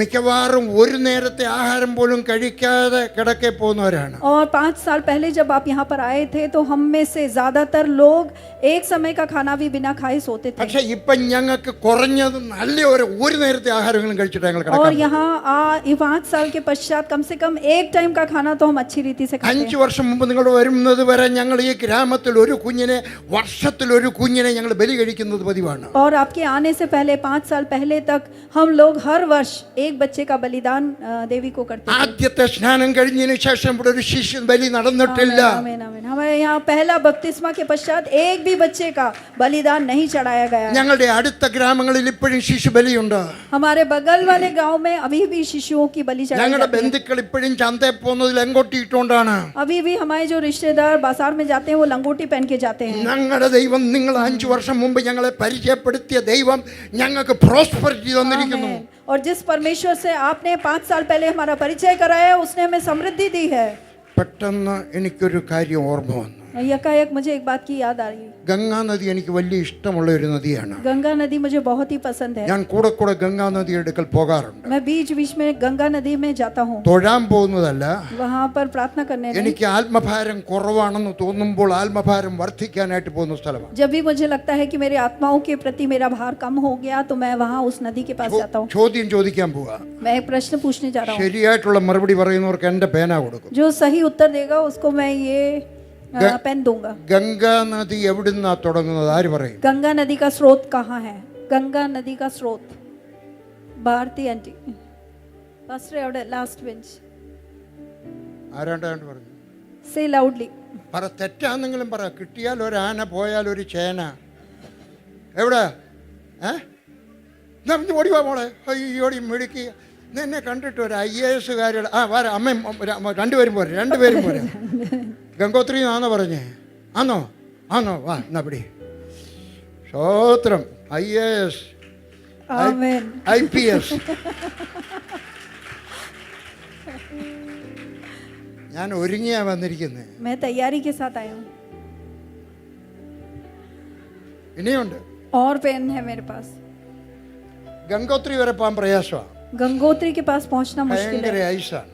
മിക്കവാറും ഒരു നേരത്തെ ആഹാരം പോലും കഴിക്കാതെ കിടക്കെ പോകുന്നവരാണ്. और 5 साल पहले जब आप यहाँ पर आए थे तो हम में से ज्यादातर लोग एक समय का खाना भी बिना खाए सोते थे। പക്ഷെ ഇപ്പൊ ഞങ്ങൾക്ക് കുറഞ്ഞത് നല്ല ഒരു നേരത്തെ ആഹാരങ്ങളും കഴിച്ചിട്ട് ഞങ്ങൾ और കിടക്കാം. यहाँ 5 साल के पश्चात कम से कम एक टाइम का खाना तो हम अच्छी रीति से खाते 5 हैं। വർഷം മുമ്പ് നിങ്ങൾ വരുന്നത് വരെ ഞങ്ങൾ ഈ ഗ്രാമത്തിൽ ഒരു കുഞ്ഞിനെ, വർഷത്തിൽ ഒരു കുഞ്ഞിനെ ഞങ്ങൾ ബലി കഴിക്കുന്നത് പതിവാണ്. और आपके आने से पहले 5 साल पहले तक हम लोग हर वर्ष एक बच्चे का बलिदान देवी को करते थे। ആദ്യത്തെ സ്നാനം കഴിഞ്ഞതിന് ശേഷം ഇവിടെ ഒരു ശിശു ബലി നടന്നിട്ടില്ല. आमीन, आमीन। हमारे यहाँ पहला बपतिस्मा के पश्चात एक भी बच्चे का बलिदान नहीं चढ़ाया गया है। ഞങ്ങളുടെ അടുത്ത ഗ്രാമങ്ങളിൽ ഇപ്പോഴും ശിശു ബലിയുണ്ട്. हमारे बगल वाले गांव में अभी भी शिशुओं की बलि चढ़ाई ഞങ്ങളുടെ जाती है। ബന്ധുക്കൾ ഇപ്പോഴും ചന്തയിൽ പോകുന്നത് ലങ്കോട്ടി ഇട്ടുകൊണ്ടാണ്. अभी भी हमारे जो रिश्तेदार बाजार में जाते हैं वो लंगोटी पहन के जाते हैं। ഞങ്ങളുടെ ദൈവം, നിങ്ങൾ 5 വർഷം മുമ്പ് ഞങ്ങളെ പരിചയപ്പെടുത്തിയ ദൈവം ഞങ്ങൾക്ക് പ്രോസ്പെരിറ്റി തന്നിരിക്കുന്നു. आमीन। और जिस परमेश्वर से आपने 5 साल पहले हमारा परिचय कराया, उसने हमें समृद्धि दी है। പെട്ടെന്ന് എനിക്കൊരു കാര്യം ഓർമ്മ വന്നു. यकायक मुझे एक बात की याद आ रही है। ഗംഗാ നദി എനിക്ക് വലിയ ഇഷ്ടമുള്ള ഒരു നദിയാണ്. गंगा नदी मुझे बहुत ही पसंद है। ഞാൻ കൂടെ കൂടെ ഗംഗാ നദിയുടെ അടുക്കൽ പോകാറുണ്ട്. मैं बीच बीच में गंगा नदी में जाता हूँ। തൊഴാൻ പോകുന്നതല്ല, वहाँ पर प्रार्थना करने नहीं। എനിക്ക് ആത്മഭാരം കുറവാണെന്ന് തോന്നുമ്പോൾ ആത്മഭാരം വർദ്ധിക്കാനായിട്ട് പോകുന്ന സ്ഥലമാണ്. जब भी मुझे लगता है कि मेरे आत्माओं के प्रति मेरा भार कम हो गया तो मैं वहाँ उस नदी के पास जाता हूँ। ചോദ്യം ചോദിക്കാൻ പോവാ. मैं एक प्रश्न पूछने जा रहा हूँ। ശരിയായിട്ടുള്ള മറുപടി പറയുന്നവർക്ക് എന്റെ പേന കൊടുക്കും. जो सही उत्तर देगा उसको मैं ये पेन दूंगा। ഗംഗാ നദി എവിടുന്നാ തുടങ്ങുന്നത്? ആര് പറയും? गंगा नदी का स्रोत कहाँ है? गंगा नदी का स्रोत भारती आंटी पास्टर അവിടെ ലാസ്റ്റ് ബെഞ്ച് ആരാണ്ടാണ്ട് പറഞ്ഞു. Say loudly. പറ, തെറ്റാന്നെങ്കിലും പറ. കിട്ടിയാൽ ഒരു ആന, പോയാൽ ഒരു ചേന. എവിടെ? ഓടിവാ മോളെ. അയ്യോടി മിടുക്കി. എന്നെ കണ്ടിട്ട് ഒരു IAS കാര്യങ്ങൾ. വരാ അമ്മയും രണ്ടുപേരും പോരെ. ഗംഗോത്രി ആണോ പറഞ്ഞേ? ആണോ? വാ എന്നാ പിടി. സ്തോത്രം. IAS ആമേൻ. IPS. ഞാൻ ഒരുങ്ങിയാ വന്നിരിക്കുന്നത്. मैं तैयारी के साथ आया हूँ। ഇനിയുണ്ട്. और पेन है मेरे पास। ഗംഗോത്രി വരെ പോകാൻ പ്രയാസമാണ്. गंगोत्री के पास पहुंचना मुश्किल ഭയങ്കര है। ഐസാണ്.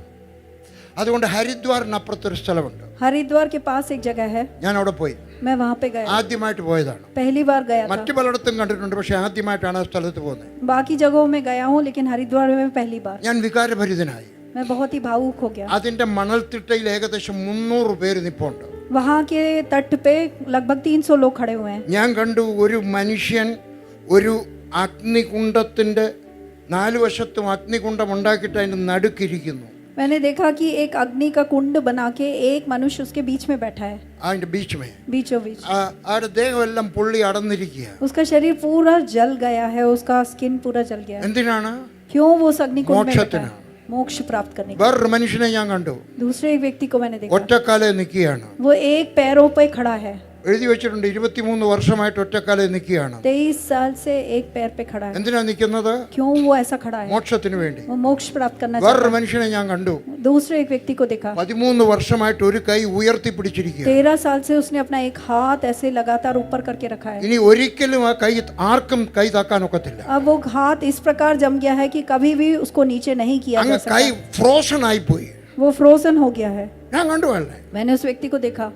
അതുകൊണ്ട് ഹരിദ്വാറിനപ്പുറത്തൊരു സ്ഥലമുണ്ട്. हरिद्वार के पास एक जगह है, ഞാൻ അവിടെ പോയി. मैं वहाँ पे गया। ആദ്യമായിട്ട് പോയതാണ്. पहली बार गया था। മറ്റു പലയിടത്തും കണ്ടിട്ടുണ്ട്, പക്ഷെ ആദ്യമായിട്ടാണ് ആ സ്ഥലത്ത് പോകുന്നത്. बाकी जगहों में गया हूँ लेकिन हरिद्वार में पहली बार। ഞാൻ വികാരഭരിതനായി. मैं बहुत ही भावुक हो गया। അതിന്റെ മണൽത്തിട്ടയിൽ ഏകദേശം 300 പേര് നിപ്പുണ്ട്. वहाँ के तट पे लगभग 300 लोग खड़े हुए हैं। ഞാൻ കണ്ടു ഒരു മനുഷ്യൻ ഒരു അഗ്നികുണ്ഡത്തിന്റെ 4 വശത്തും അഗ്നികുണ്ഡം ഉണ്ടാക്കിയിട്ട് അതിന്റെ നടുക്കിരിക്കുന്നു. मैंने देखा कि एक अग्नि का कुंड बना के एक मनुष्य उसके बीच में बैठा है, അതിന്റെ ബീച്ച് बीचों बीच। ആരുടെ ദേഹമെല്ലാം പൊള്ളി അടന്നിരിക്കുക. उसका शरीर पूरा जल गया है, उसका स्किन पूरा जल गया है। എന്തിനാണ്? क्यों? वो उस अग्नि कुंड में बैठा മോക്ഷത്തിന്. है, मोक्ष प्राप्त करने के വേറൊരു മനുഷ്യനെ ഞാൻ കണ്ടു. लिए। दूसरे एक व्यक्ति को मैंने देखा, ഒറ്റക്കാലെ നിൽക്കുകയാണ്. वो एक पैरों पे खड़ा है। എഴുതി വെച്ചിട്ടുണ്ട് 23 വർഷമായിട്ട് ഒറ്റക്കാലെ നിൽക്കുകയാണ്. 23 साल से एक पैर पे खड़ा है। എന്തിനാ നിൽക്കുന്നത്? क्यों वो ऐसा खड़ा है? മോക്ഷത്തിന് വേണ്ടി. वो मोक्ष प्राप्त करना चाहता വേറൊരു മനുഷ്യനെ ഞാൻ കണ്ടു. है। दूसरे एक व्यक्ति को देखा, 13 വർഷമായിട്ട് ഒരു കൈ ഉയർത്തി പിടിച്ചിരിക്കുക. 13 साल से उसने अपना एक हाथ ऐसे लगातार ऊपर करके रखा है। ഇനി ഒരിക്കലും ആ കൈ ആർക്കും കൈ താക്കാൻ ഒക്കത്തില്ല. अब वो हाथ इस प्रकार जम गया है कि कभी भी उसको नीचे नहीं किया അങ്ങ് जा കൈ सकता। ഫ്രോസൺ ആയിപ്പോയി. वो फ्रोजन हो गया है। ഞാൻ കണ്ടു അല്ലേ. मैंने उस व्यक्ति को देखा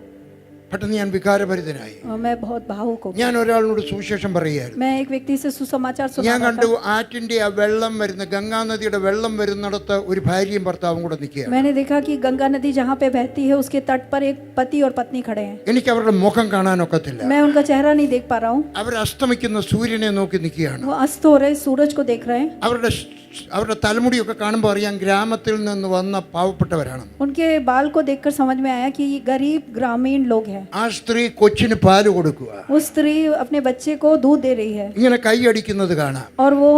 പെട്ടെന്ന് ഞാൻ വികാരഭരിതനായി. और मैं बहुत भावुक हो गया। ഞാൻ ഒരാളിനോട് സുവിശേഷം പറയുകയായിരുന്നു. मैं एक व्यक्ति से सुसमाचार सुना ഞാൻ रहा കണ്ടു था। ആറ്റിന്റെ ആ വെള്ളം വരുന്ന ഗംഗാ നദിയുടെ വെള്ളം വരുന്നിടത്ത് ഒരു ഭാര്യയും ഭർത്താവും കൂടെ നിൽക്കുകയാണ്. मैंने देखा कि गंगा नदी जहाँ पे बहती है उसके तट पर एक पति और पत्नी खड़े हैं। എനിക്ക് അവരുടെ മുഖം കാണാനൊക്കത്തില്ല. मैं उनका चेहरा नहीं देख पा रहा हूँ। അവർ അസ്തമിക്കുന്ന സൂര്യനെ നോക്കി നിൽക്കുകയാണ്. वो अस्त हो रहे सूरज को देख रहे हैं। അവരുടെ തലമുടിയൊക്കെ കാണുമ്പോൾ അറിയാം ഗ്രാമത്തിൽ നിന്ന് വന്ന പാവപ്പെട്ടവരാണ്. उनके बाल को देखकर समझ में आया कि ये गरीब ग्रामीण लोग हैं। ആ സ്ത്രീ കൊച്ചിന് പാല് കൊടുക്കുക. वो स्त्री अपने बच्चे को दूध दे रही है ഇങ്ങനെ കൈയടിക്കുന്നത് കാണാം. और वो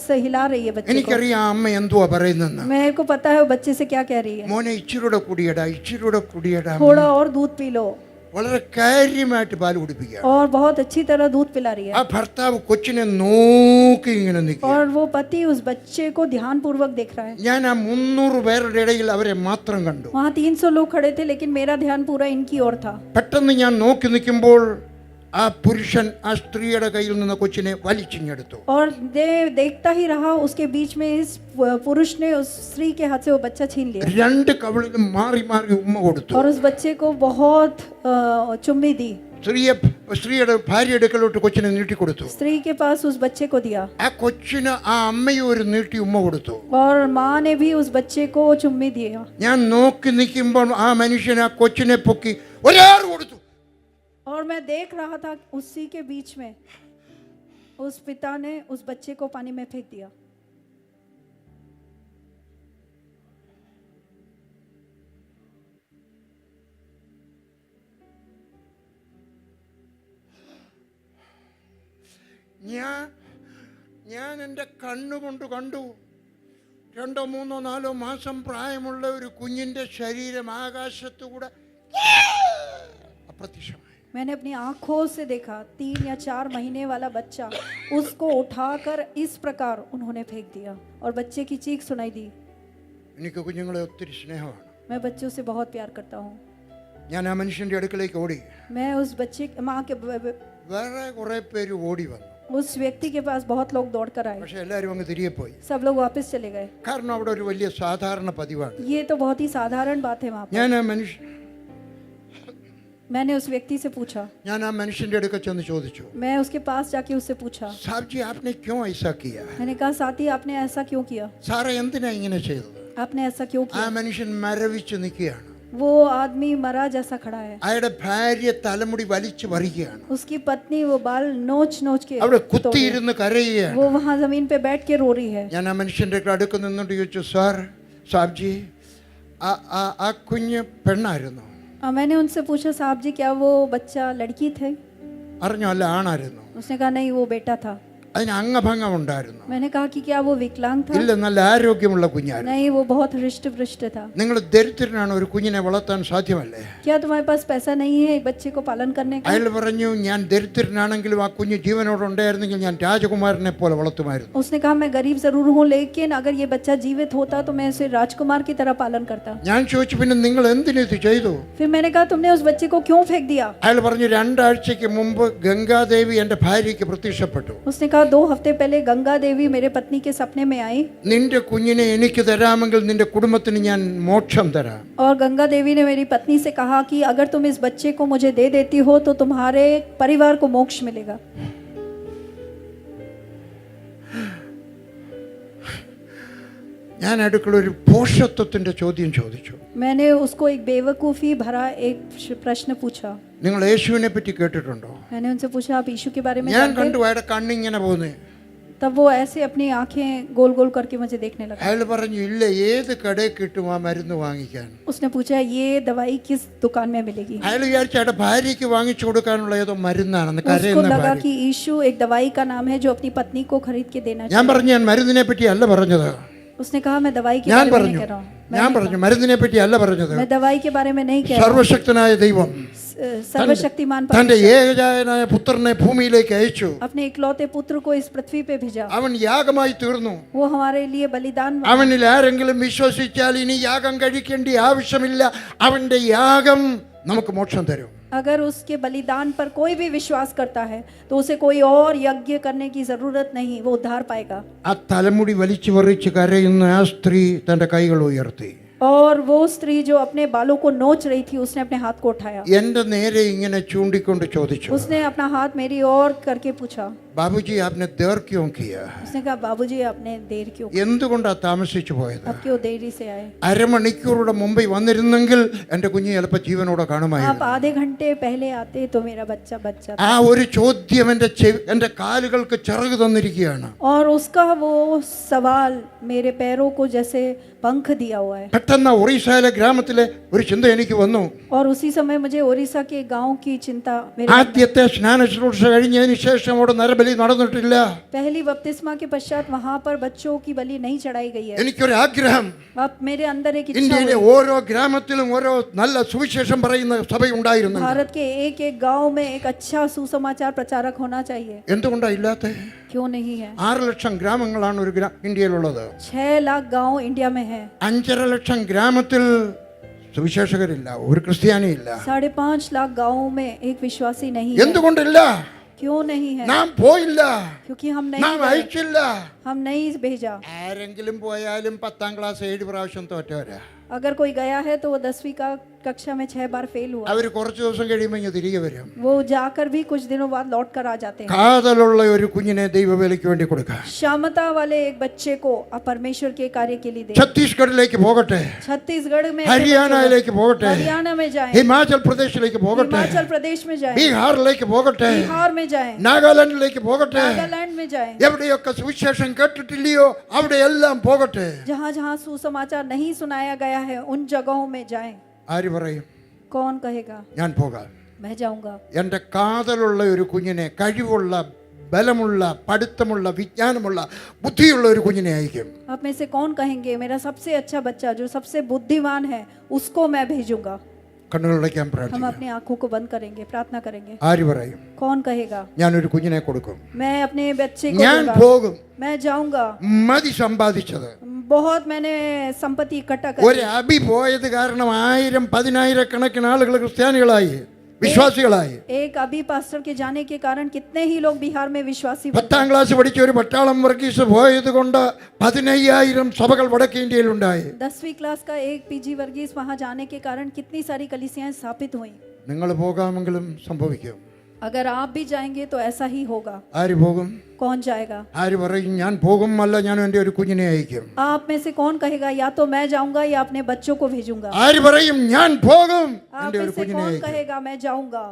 से हिला रही है बच्चे को। എനിക്കറിയാം അമ്മ എന്തുവാ പറയുന്നെന്ന്. मेरे को पता है वो बच्चे से क्या कह रही है। മോനെ ഇച്ചിരൂടെ കുടിയടാ. थोड़ा और दूध पी लो। വളരെ കാര്യമായിട്ട് പാല് കുടിപ്പിക്കുക. और बहुत अच्छी तरह दूध पिला रही ആ है। ഭർത്താവ് കൊച്ചിനെ നോക്കി ഇങ്ങനെ നിൽക്കുക. और वो पति उस बच्चे को ध्यान पूर्वक देख रहा है। ഞാൻ ആ 300 പേരുടെ ഇടയിൽ അവരെ മാത്രം കണ്ടു. वहाँ 300 लोग खड़े थे लेकिन मेरा ध्यान पूरा इनकी ओर था। പെട്ടെന്ന് ഞാൻ നോക്കി നിൽക്കുമ്പോൾ ആ പുരുഷൻ ആ സ്ത്രീയുടെ കയ്യിൽ നിന്ന് കൊച്ചിനെ വലിച്ചിങ്ങെടുത്തു. और देखता ही रहा उसके बीच में इस पुरुष ने उस स्त्री के हाथ से वो बच्चा छीन लिया 2 കവിളിലും മാറി മാറി ഉമ്മ കൊടുത്തു. और उस बच्चे को बहुत चुम्मी दी। സ്ത്രീയുടെ ഭാര്യ അടുക്കലോട്ട് കൊച്ചിനെ നീട്ടിക്കൊടുത്തു. स्त्री के पास उस बच्चे को दिया ആ കൊച്ചിന് ആ അമ്മയും ഒരു നീട്ടി ഉമ്മ കൊടുത്തു. और माँ ने भी उस बच्चे को चुम्मी दिया। ഞാൻ നോക്കി നിൽക്കുമ്പോൾ ആ മനുഷ്യൻ ആ കൊച്ചിനെ പൊക്കി ഒരാൾ കൊടുത്തു. और मैं देख रहा था उसी के बीच में उस पिता ने उस बच्चे को पानी में फेंक दिया। ഞാൻ എൻ്റെ കണ്ണുകൊണ്ട് കണ്ടു 2, 3, 4 മാസം പ്രായമുള്ള ഒരു കുഞ്ഞിൻ്റെ ശരീരം ആകാശത്തുകൂടെ അപ്രത്യക്ഷമായി. मैंने अपनी आंखों से देखा 3 या 4 महीने वाला बच्चा, उसको उठाकर इस प्रकार उन्होंने फेंक दिया और बच्चे की चीख सुनाई दी। എനിക്ക് കുഞ്ഞുങ്ങളെ ഒത്തിരി സ്നേഹമാണ്. मैं बच्चों से बहुत प्यार करता हूँ। ഞാൻ ആ മനുഷ്യൻ്റെ അടുക്കലേക്ക് ഓടി. मैं उस बच्चे माँ के വേറെ കുറേ പേര് ഓടി വന്നു. उस व्यक्ति के पास बहुत लोग दौड़ कर आए, പക്ഷെ എല്ലാവരും അങ്ങ് തിരികെ പോയി. सब लोग वापस चले गए. കാരണം അവിടെ ഒരു വലിയ സാധാരണ പതിവാണ്. ये तो बहुत ही साधारण बात है वहाँ पर. ഞാൻ मैंने उस व्यक्ति से पूछा, ഞാൻ ആ മനുഷ്യൻ്റെ അടുക്കൽ ചെന്ന് ചോദിച്ചു, मैं उसके पास जाके उससे पूछा, സാബ് ജി आपने क्यों ऐसा किया? मैंने कहा साथी आपने ऐसा क्यों किया, സാറേ എന്തിനാ ഇങ്ങനെ ചെയ്തത്? आपने ऐसा क्यों ആ किया. മനുഷ്യൻ മരവിച്ച് നിൽക്കുകയാണ്. वो आदमी मरा जैसा खड़ा है, അയാളുടെ ഭാര്യ തലമുടി വലിച്ചു പറിക്കുകയാണ്. उसकी पत्नी वो बाल नोच नोच के അവിടെ तोड़ रही है. കുത്തിയിരുന്ന് കരയുകയാണ്. वो वहाँ जमीन पे बैठ के रो रही है. ഞാൻ ആ മനുഷ്യൻ്റെ അടുത്ത് നിന്നുകൊണ്ട് ചോദിച്ചു, സാബ് ജി ആ കുഞ്ഞ് പെണ്ണായിരുന്നു? मैंने उनसे पूछा, साहब जी क्या वो बच्चा लड़की थे? അറിഞ്ഞോ? അല്ല, ആണായിരുന്നു. उसने कहा नहीं वो बेटा था. അതിന് അംഗഭംഗം ഉണ്ടായിരുന്നു. मैंने कहा कि क्या वो विकलांग था? ഇല്ല, നല്ല ആരോഗ്യമുള്ള കുഞ്ഞായിരുന്നു. नहीं वो बहुत हृष्ट पृष्ट था. നിങ്ങൾ ദരിദ്രനാണ്, ഒരു കുഞ്ഞിനെ വളർത്താൻ സാധ്യമല്ലേ? क्या तुम्हारे पास पैसा नहीं है एक बच्चे को पालन करने का? അയാൾ പറഞ്ഞു, ഞാൻ ദരിദ്രനാണെങ്കിലും ആ കുഞ്ഞ് ജീവനോട് ഉണ്ടായിരുന്നെങ്കിൽ ഞാൻ രാജകുമാരനെ പോലെ വളർത്തുമായിരുന്നു. उसने कहा मैं गरीब जरूर हूँ लेकिन अगर ये बच्चा जीवित होता तो मैं उसे राजकुमार की तरह पालन करता. ഞാൻ ചോദിച്ചു, പിന്നെ നിങ്ങൾ എന്തിനു ഇത് ചെയ്തു? फिर मैंने कहा तुमने उस बच्चे को क्यों फेंक दिया? അയാൾ പറഞ്ഞു, 2 ആഴ്ചയ്ക്ക് മുമ്പ് ഗംഗാദേവി എൻ്റെ ഭാര്യയ്ക്ക് പ്രത്യക്ഷപ്പെട്ടു. उसने कहा 2 हफ्ते पहले गंगा देवी मेरे पत्नी के सपने में आई നിന്റെ കുഞ്ഞിനെ എനിക്ക് തരാമെങ്കിൽ നിന്റെ കുടുംബത്തിന് ഞാൻ മോക്ഷം തരാം. और गंगा देवी ने मेरी पत्नी से कहा कि अगर तुम इस बच्चे को मुझे दे देती हो तो तुम्हारे परिवार को मोक्ष मिलेगा. ഞാൻ അടുക്കള ഒരു പോഷത്വത്തിന്റെ ചോദ്യം ചോദിച്ചു. मैंने उसको एक बेवकूफ़ी भरा एक प्रश्न पूछा. നിങ്ങൾ യേശുവിനെ പറ്റി കേട്ടിട്ടുണ്ടോ? मैंने उनसे पूछा आप यीशु के बारे में ഞാൻ जानते കണ്ടു हैं? അയാളുടെ കണ്ണിങ്ങനെ പോകുന്നേ. तब वो ऐसे अपनी आंखें गोल गोल करके मुझे देखने लगा. അയാൾ പറഞ്ഞു, ഇല്ല, ഏത് കടയിൽ കിട്ടും ആ മരുന്ന് വാങ്ങിക്കാൻ? उसने पूछा ये दवाई किस दुकान में मिलेगी? അയാൾ വിചാരിച്ച അയാളുടെ ഭാര്യയ്ക്ക് വാങ്ങിച്ചു കൊടുക്കാനുള്ള ഏതോ മരുന്നാണെന്ന്. उसको കരയുന്ന लगा ഭാര്യ. कि यीशु एक दवाई का नाम है जो अपनी पत्नी को खरीद के देना ഞാൻ चाहिए. പറഞ്ഞു, ഞാൻ മരുന്നിനെ പറ്റി അല്ല പറഞ്ഞത്. उसने कहा मैं दवाई के ഞാൻ बारे में नहीं പറഞ്ഞു, कह रहा हूँ. ഞാൻ പറഞ്ഞു, മരുന്നിനെ പറ്റി അല്ല പറഞ്ഞത്. मैं दवाई के बारे में नहीं कह रहा हूँ. സർവശക്തനായ ദൈവം सर्वशक्तिमान തന്റെ परमेश्वर ഏകജാതനായ പുത്രനെ ഭൂമിയിലേക്ക് അയച്ചു. अपने इकलौते पुत्र को इस पृथ्वी पे भेजा. അവൻ യാഗമായി തീർന്നു. वो हमारे लिए बलिदान बना. അവനിൽ ആരെങ്കിലും വിശ്വസിച്ചാൽ ഇനി യാഗം കഴിക്കേണ്ട ആവശ്യമില്ല. അവന്റെ യാഗം നമുക്ക് മോക്ഷം തരും. अगर उसके बलिदान पर कोई भी विश्वास करता है तो उसे कोई और यज्ञ करने की जरूरत नहीं, वो उद्धार पाएगा. ആ തലമുടി വലിച്ചു പറിച്ച് കരയുന്ന ആ സ്ത്രീ തന്റെ കൈകൾ ഉയർത്തി. और वो स्त्री जो अपने बालों को नोच रही थी उसने अपने हाथ को उठाया. എന്റെ നേരെ ഇങ്ങനെ ചൂണ്ടിക്കൊണ്ട് ചോദിച്ചു, उसने अपना हाथ मेरी ओर करके पूछा. ബാബുജി आपने देर क्यों किया? उसने कहा बाबूजी आपने देर क्यों, എന്തുകൊണ്ടാ താമസിച്ചു പോയത്? अब क्यों देरी से आए? അരമണിക്കൂറുടെ മുമ്പേ വന്നിരുന്നെങ്കിൽ എന്റെ കുഞ്ഞ് ചിലപ്പോൾ ജീവനോടെ आप കാണുമായിരുന്നു. आधे घंटे पहले आते तो मेरा बच्चा बच जाता. ആ ഒരു ചോദ്യം എന്റെ കാലുകൾക്ക് ചിറക് തന്നിരിക്കുകയാണ്. और उसका वो सवाल मेरे पैरों को जैसे पंख दिया हुआ है. പെട്ടെന്ന് ഒറീസയിലെ ഗ്രാമത്തിലെ ഒരു ചിന്ത എനിക്ക് വന്നു. और उसी समय मुझे ओडिशा के गांव की चिंता मेरे ആദ്യത്തെ സ്നാന ശുശ്രൂഷ കഴിഞ്ഞതിന് ശേഷം അവിടെ നരബലി നടന്നിട്ടില്ല. पहली बपतिस्मा के पश्चात वहां पर बच्चों की बलि नहीं चढ़ाई गई है. എനിക്കൊരു ആഗ്രഹം, अब मेरे अंदर एक इच्छा ഇന്ത്യയിലെ हुई. ഓരോ ഗ്രാമത്തിലും ഓരോ നല്ല സുവിശേഷം പറയുന്ന സഭയുണ്ടായിരുന്നു. भारत के एक गांव में एक अच्छा सुसमाचार प्रचारक होना चाहिए. എന്തുകൊണ്ടാ ഇല്ലാത്ത? क्यों नहीं है? 6 ലക്ഷം ഗ്രാമങ്ങളാണ് ഒരു ഇന്ത്യയിലുള്ളത്. 6 लाख गांव इंडिया में है. 5.5 ലക്ഷം ഗ്രാമത്തിൽ സുവിശേഷകരില്ല, ഒരു ക്രിസ്ത്യാനിയില്ല. 5.5 लाख गांव में एक विश्वासी नहीं है. എന്തുകൊണ്ടില്ല? क्यों नहीं है? നാം പോയില്ല, क्योंकि हम നാം नहीं गए, അയച്ചില്ല. हम नहीं भेजा. ആരെങ്കിലും പോയാലും 10ാം ക്ലാസ് 7 പ്രാവശ്യം തോറ്റവരാ. अगर कोई गया है तो वो 10वीं का कक्षा में 6 बार फेल हुआ. അവർ കുറച്ച് ദിവസം കഴിയുമ്പോൾ ഇങ്ങ് തിരികെ വരും. वो जाकर भी कुछ दिनों बाद लौट कर आ जाते हैं. കാതലുള്ള ഒരു കുഞ്ഞിനെ ദൈവവേലയ്ക്ക് വേണ്ടി കൊടുക്കാം. क्षमता वाले एक बच्चे को आप परमेश्वर के कार्य के लिए दें. ഛത്തീസ്ഗഡിലേക്ക് പോകട്ടെ, छत्तीसगढ़ में ऐसे ഹരിയാനയിലേക്ക് പോകട്ടെ, बच्चे- हरियाणा में जाएं, ഹിമാചൽ പ്രദേശിലേക്ക് പോകട്ടെ, हिमाचल प्रदेश में जाएं, ബീഹാറിലേക്ക് പോകട്ടെ, बिहार में जाएं, നാഗാലാൻഡിലേക്ക് പോകട്ടെ, नागालैंड में जाएं. എവിടെയൊക്കെ സുവിശേഷം കേട്ടിട്ടില്ലയോ അവിടെയെല്ലാം പോകട്ടെ. जहाँ जहाँ सुसमाचार नहीं सुनाया गया है उन जगहों में जाएं. ആര് പറയും? कौन कहेगा ഞാൻ പോകാം. मैं जाऊंगा? എൻ്റെ കാതലുള്ള ഒരു കുഞ്ഞിനെ, കഴിവുള്ള, ബലമുള്ള, പഠിത്തമുള്ള, വിജ്ഞാനമുള്ള, ബുദ്ധിയുള്ള ഒരു കുഞ്ഞിനെ അയക്കും. आप में से कौन कहेंगे मेरा सबसे अच्छा बच्चा जो सबसे बुद्धिमान है उसको मैं भेजूंगा? കണ്ണുകളടയ്ക്കാൻ हम പ്രാർത്ഥിക്കാം. अपनी आंखों को बंद करेंगे, प्रार्थना करेंगे. ആര് പറയും? कौन कहेगा? ഞാനൊരു കുഞ്ഞിനെ കൊടുക്കും, मैं अपने बच्चे को ഞാൻ दूंगा. പോകും, मैं जाऊंगा. മതി സമ്പാദിച്ചത്. बहुत मैंने संपत्ति इकट्ठा ഒരു कर അബി പോയത് കാരണം 1000-10,000 ആളുകൾ ക്രിസ്ത്യാനികളായി, വിശ്വാസികളായി. एक अभी पास्टर के जाने के कारण कितने ही लोग बिहार में विश्वासी बन 10ാം ക്ലാസ് പഠിച്ച ഒരു പട്ടാളം വർഗീസ് പോയത് കൊണ്ട് 15,000 സഭകൾ വടക്കേ ഇന്ത്യയിലുണ്ടായി. 10वीं क्लास का एक पीजी वर्गीस वहां जाने के कारण कितनी सारी कलीसियाएं स्थापित हुई. നിങ്ങൾ പോകാമെങ്കിലും സംഭവിക്കും. अगर आप भी जाएंगे तो ऐसा ही होगा. ആര് പോകും? कौन जाएगा? ആര് പറയും ഞാൻ പോകും, അല്ല ഞാൻ എൻ്റെ ഒരു കുഞ്ഞിനെ അയക്കും? आप में से कौन कहेगा या तो मैं जाऊंगा या अपने बच्चों को भेजूंगा? ആര് പറയും ഞാൻ പോകും, आप എൻ്റെ में ഒരു से കുഞ്ഞിനെ कौन അയക്കും? कहेगा मैं जाऊंगा?